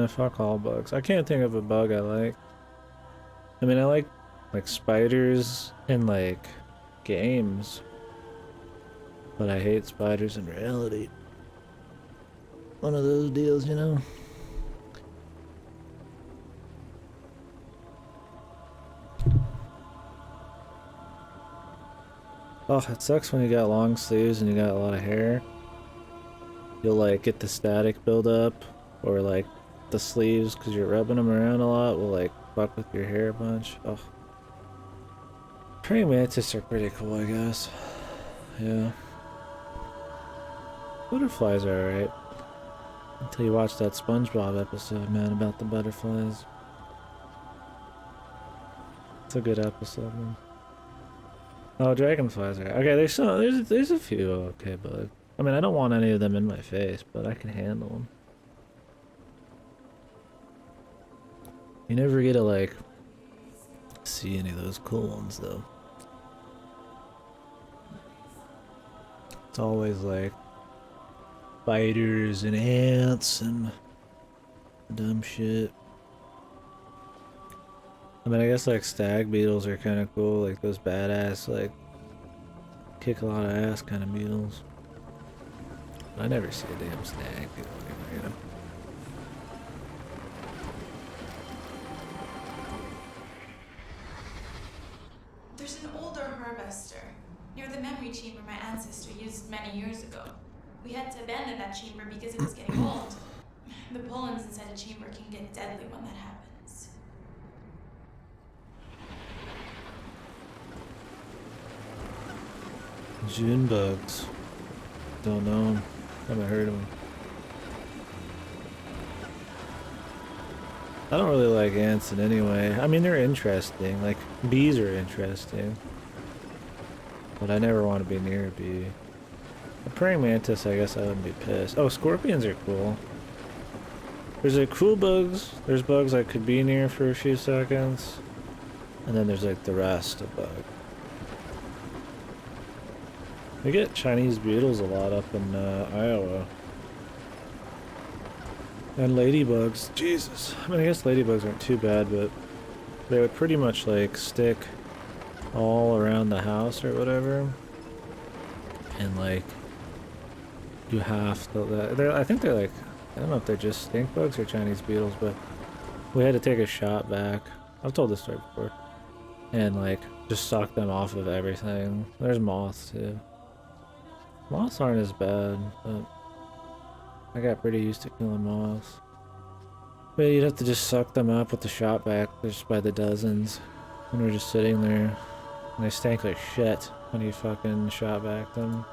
Fuck all bugs. I can't think of a bug I like. I mean, I like spiders in like games, but I hate spiders in reality. One of those deals, you know? Oh, it sucks when you got long sleeves and you got a lot of hair. You'll like get the static build up, or like the sleeves, because you're rubbing them around a lot, will like fuck with your hair a bunch. Oh. Praying mantis are pretty cool, I guess. Yeah. Butterflies are alright. Until you watch that SpongeBob episode, man, about the butterflies. It's a good episode, man. Oh, dragonflies are okay. There's a few okay bugs. I mean, I don't want any of them in my face, but I can handle them. You never get to like see any of those cool ones though. It's always like spiders and ants and dumb shit. I mean, I guess like stag beetles are kind of cool, like those badass, like kick a lot of ass kind of beetles. I never see a damn stag beetle anywhere, you know. There's an older harvester near the memory chamber my ancestor used many years ago. We had to abandon that chamber because it was getting old. The pollens inside a chamber can get deadly when that happens. June bugs. Don't know 'em. Haven't heard of them. I don't really like ants in any way. I mean, they're interesting. Like, bees are interesting. But I never want to be near a bee. A praying mantis, I guess I wouldn't be pissed. Oh, scorpions are cool. There's like cool bugs. There's bugs I could be near for a few seconds. And then there's like the rest of bugs. We get Chinese beetles a lot up in Iowa. And ladybugs. Jesus. I mean, I guess ladybugs aren't too bad, but they would pretty much like stick all around the house or whatever. And like, you have to, I think they're like, I don't know if they're just stink bugs or Chinese beetles, but we had to take a shot back. I've told this story before. And like, just suck them off of everything. There's moths too. Moths aren't as bad, but I got pretty used to killing moths. But you'd have to just suck them up with the shot back just by the dozens. And we're just sitting there. And they stank like shit when you fucking shot back them.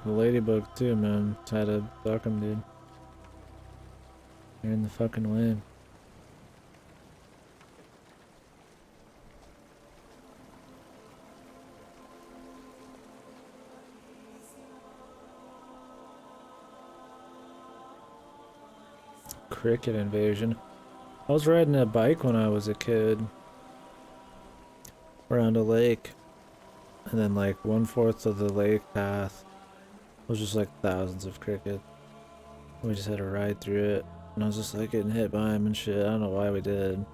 The ladybug too, man. Just had to suck them, dude. They're in the fucking way. Cricket invasion. I was riding a bike when I was a kid around a lake, and then like 1/4 of the lake path was just like thousands of crickets. We just had to ride through it, and I was just like getting hit by them and shit. I don't know why we did.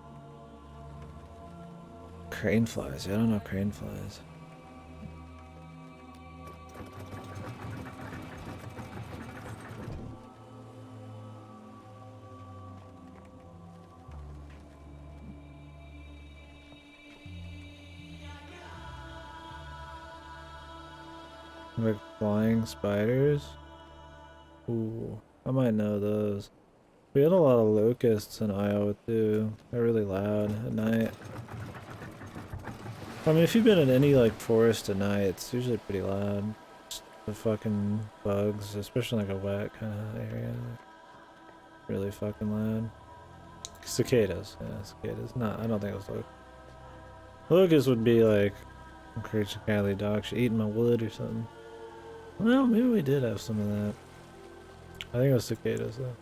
Crane flies. Yeah, I don't know crane flies. Like flying spiders? Ooh, I might know those. We had a lot of locusts in Iowa too. They're really loud at night. I mean, if you've been in any like forest at night, it's usually pretty loud. Just the fucking bugs, especially like a wet kind of area. Really fucking loud. Cicadas, yeah, cicadas. Not, I don't think it was locusts. Locusts would be like crazy kindly dog shit eating my wood or something. Well, maybe we did have some of that. I think it was cicadas though.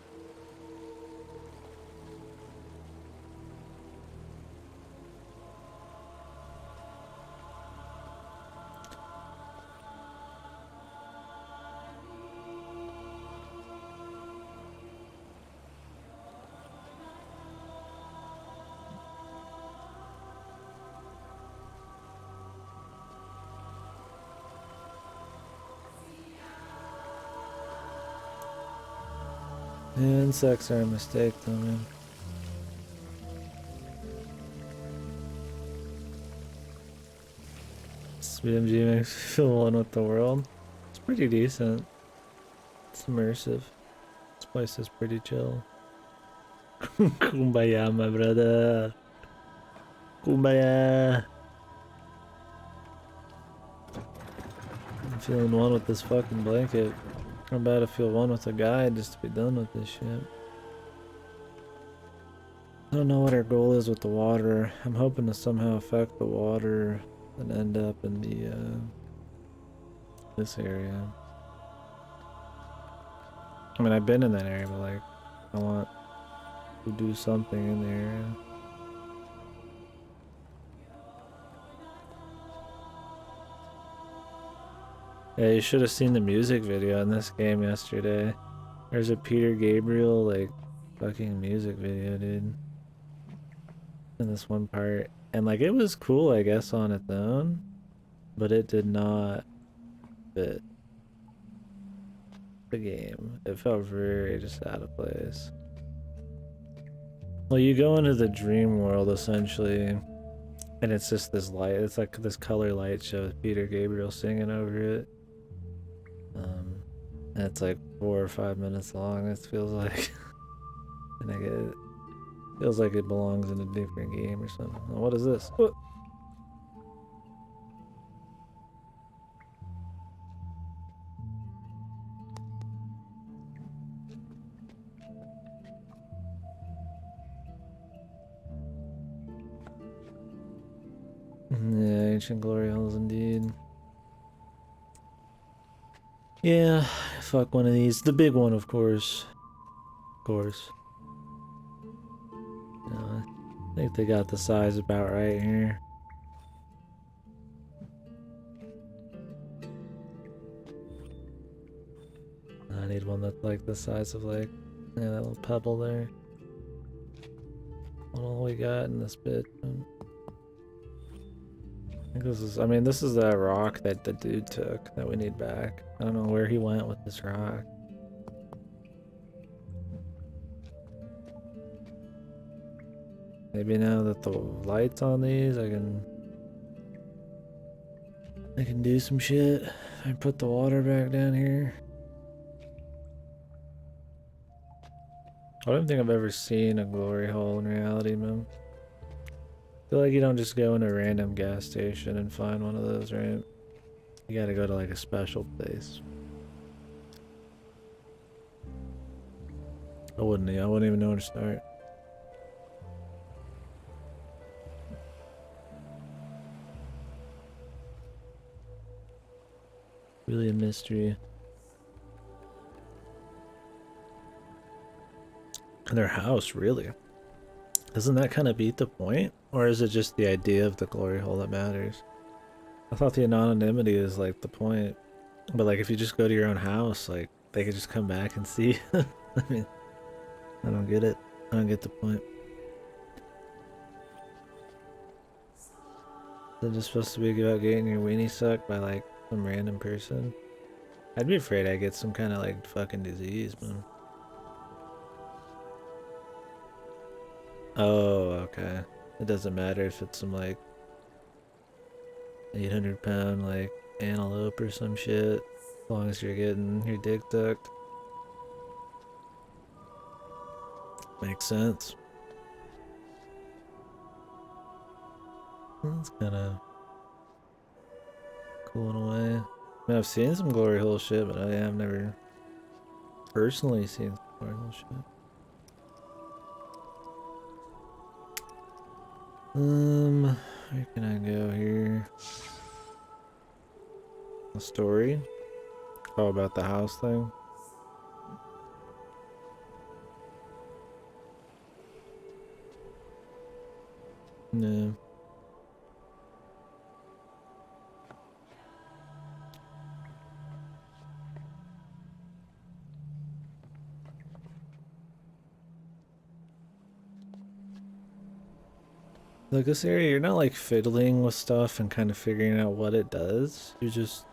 Insects are a mistake though, man. BMG makes me feel one with the world. It's pretty decent. It's immersive. This place is pretty chill. Kumbaya, my brother. Kumbaya. I'm feeling one with this fucking blanket. I'm about to feel one with a guy just to be done with this shit. I don't know what our goal is with the water. I'm hoping to somehow affect the water and end up in the this area. I mean, I've been in that area, but like, I want to do something in the area. Yeah, you should have seen the music video in this game yesterday. There's a Peter Gabriel, like, fucking music video, dude. In this one part. And, like, it was cool, I guess, on its own. But it did not fit the game. It felt very just out of place. Well, you go into the dream world, essentially. And it's just this light. It's like this color light show with Peter Gabriel singing over it. And it's like 4 or 5 minutes long, it feels like. And I get it. Feels like it belongs in a different game or something. Oh, what is this? What? Yeah, Ancient Glory Halls indeed. Yeah, fuck one of these. The big one, of course. Of course. I think they got the size about right here. I need one that's like the size of like, yeah, that little pebble there. What all we got in this bit? I think this is, I mean, this is that rock that the dude took that we need back. I don't know where he went with this rock. Maybe now that the light's on these, I can do some shit. I put the water back down here. I don't think I've ever seen a glory hole in reality, man. I feel like you don't just go in a random gas station and find one of those, right? You gotta go to like a special place. I wouldn't even know where to start. Really a mystery. And their house, really. Doesn't that kind of beat the point? Or is it just the idea of the glory hole that matters? I thought the anonymity is like the point. But like if you just go to your own house, like they could just come back and see. I mean, I don't get it. I don't get the point. Is it just supposed to be about getting your weenie sucked by like some random person? I'd be afraid I'd get some kind of like fucking disease, man. Oh, okay. It doesn't matter if it's some like 800-pound like antelope or some shit, as long as you're getting your dick sucked. Makes sense. That's kind of cool in a way. I mean, I've seen some glory hole shit, but I have never personally seen some glory hole shit. Where can I go here? The story? Oh, about the house thing? No. Like this area, you're not like fiddling with stuff and kind of figuring out what it does. You just,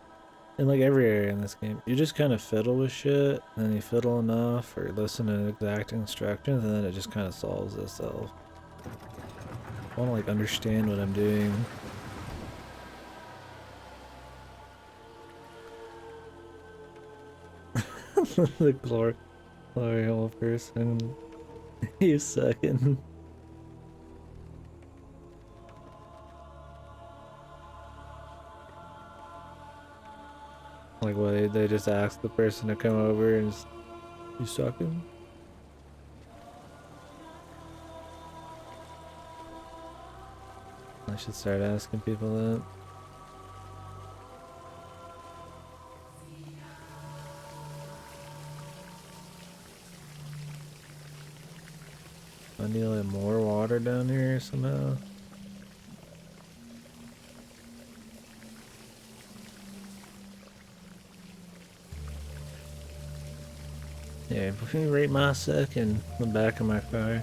in like every area in this game, you just kind of fiddle with shit, and then you fiddle enough or listen to exact instructions, and then it just kind of solves itself. I want to like understand what I'm doing. The glory hole person. You sucking. Like, what, they just ask the person to come over and just, you sucking? I should start asking people that. I need like more water down here somehow. Yeah, if you rate my second, the back of my car.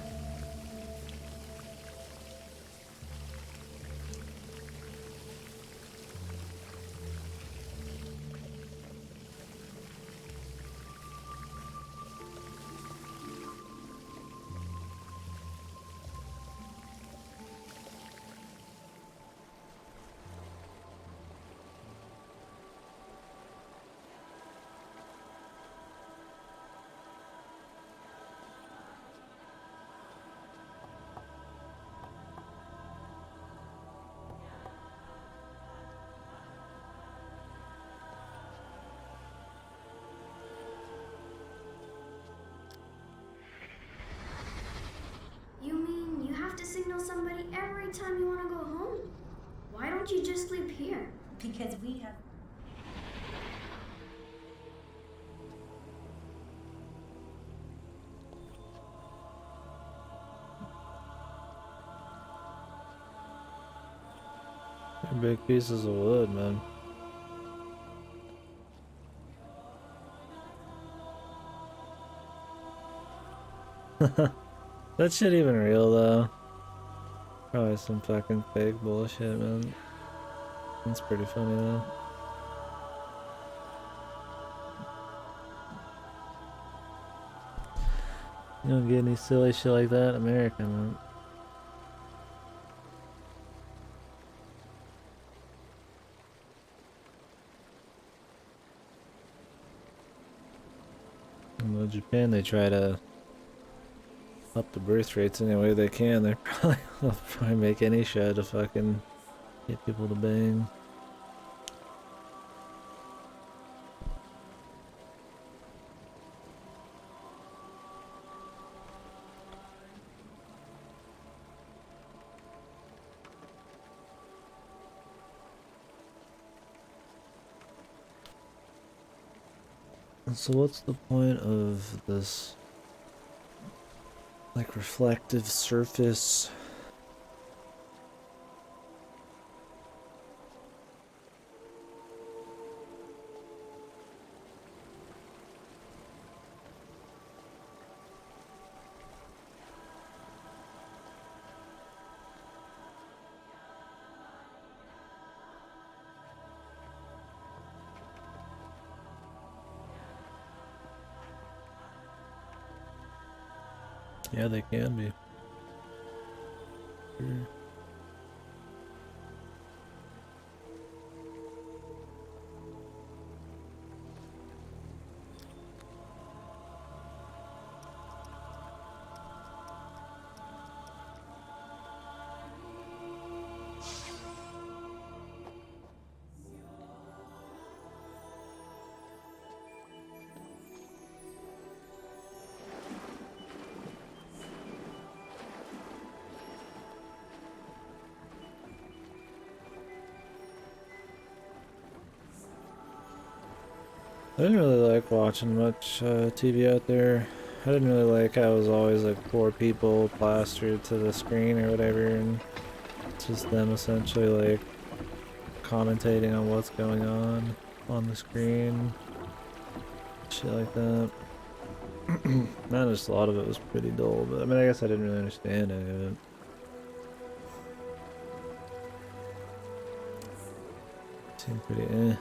You mean you have to signal somebody every time you want to go home? Why don't you just sleep here? Because we have. They're big pieces of wood, man. That shit even real though? Probably some fucking fake bullshit, man. That's pretty funny though. You don't get any silly shit like that in America, man. In Japan, they try to up the birth rates any way they can. They'll probably make any show to fucking get people to bang. So what's the point of this, like, reflective surface? Yeah, they can be. Sure. I didn't really like watching much TV out there. I didn't really like how it was always like poor people plastered to the screen or whatever, and it's just them essentially like commentating on what's going on the screen. Shit like that. Not just a lot of it was pretty dull, but I mean, I guess I didn't really understand any of it. Seemed pretty eh.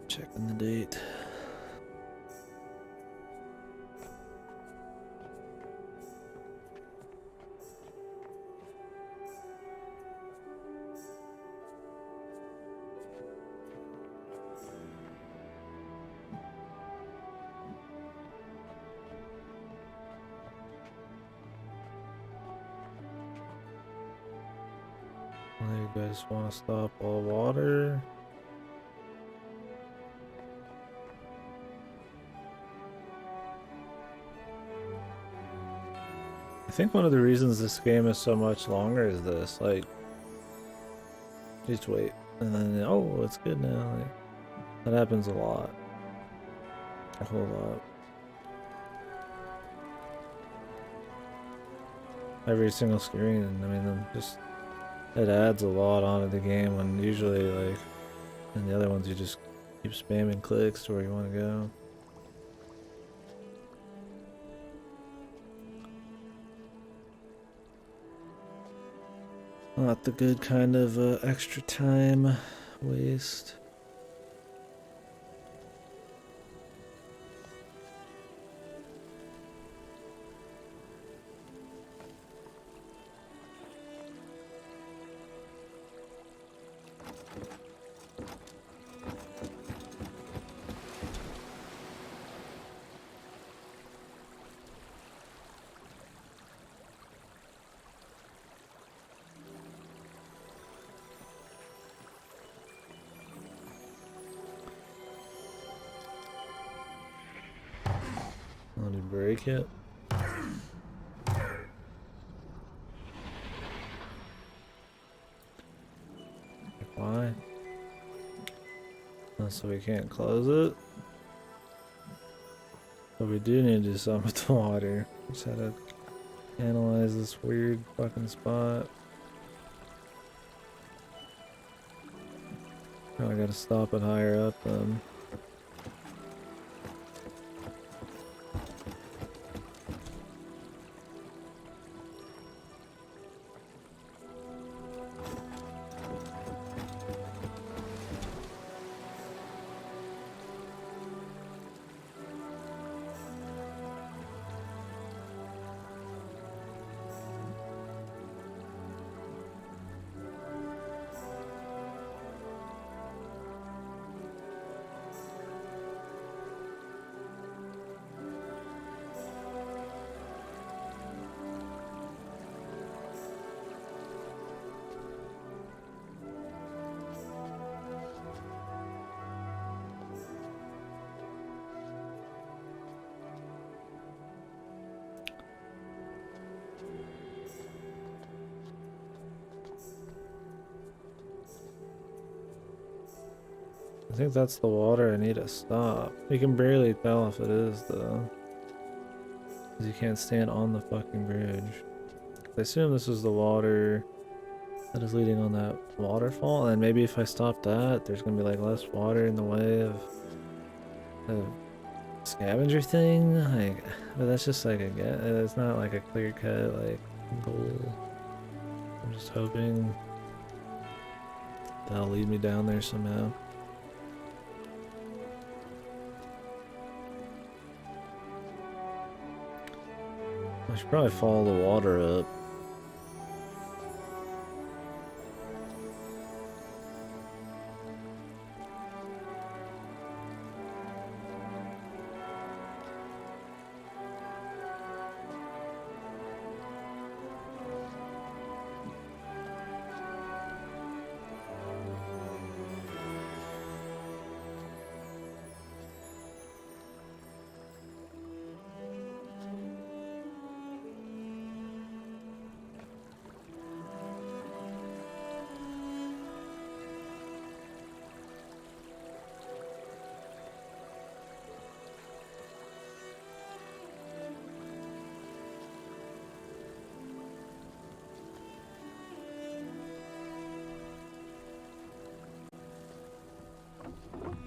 Checking the date. You guys want to stop all water? I think one of the reasons this game is so much longer is this, like, just wait, and then, oh, it's good now, like, that happens a lot. A whole lot. Every single screen, I mean, just, it adds a lot onto the game when usually, like, in the other ones you just keep spamming clicks to where you want to go. Not the good kind of extra time waste. Want to break it? Why? Oh, so we can't close it? But we do need to do something with the water. Just had to analyze this weird fucking spot. Probably gotta stop it higher up then. I think that's the water I need to stop. You can barely tell if it is though, because you can't stand on the fucking bridge. I assume this is the water that is leading on that waterfall, and maybe if I stop that, there's gonna be like less water in the way of the scavenger thing. Like, but that's just like it's not like a clear cut like goal. I'm just hoping that'll lead me down there somehow. I should probably follow the water up.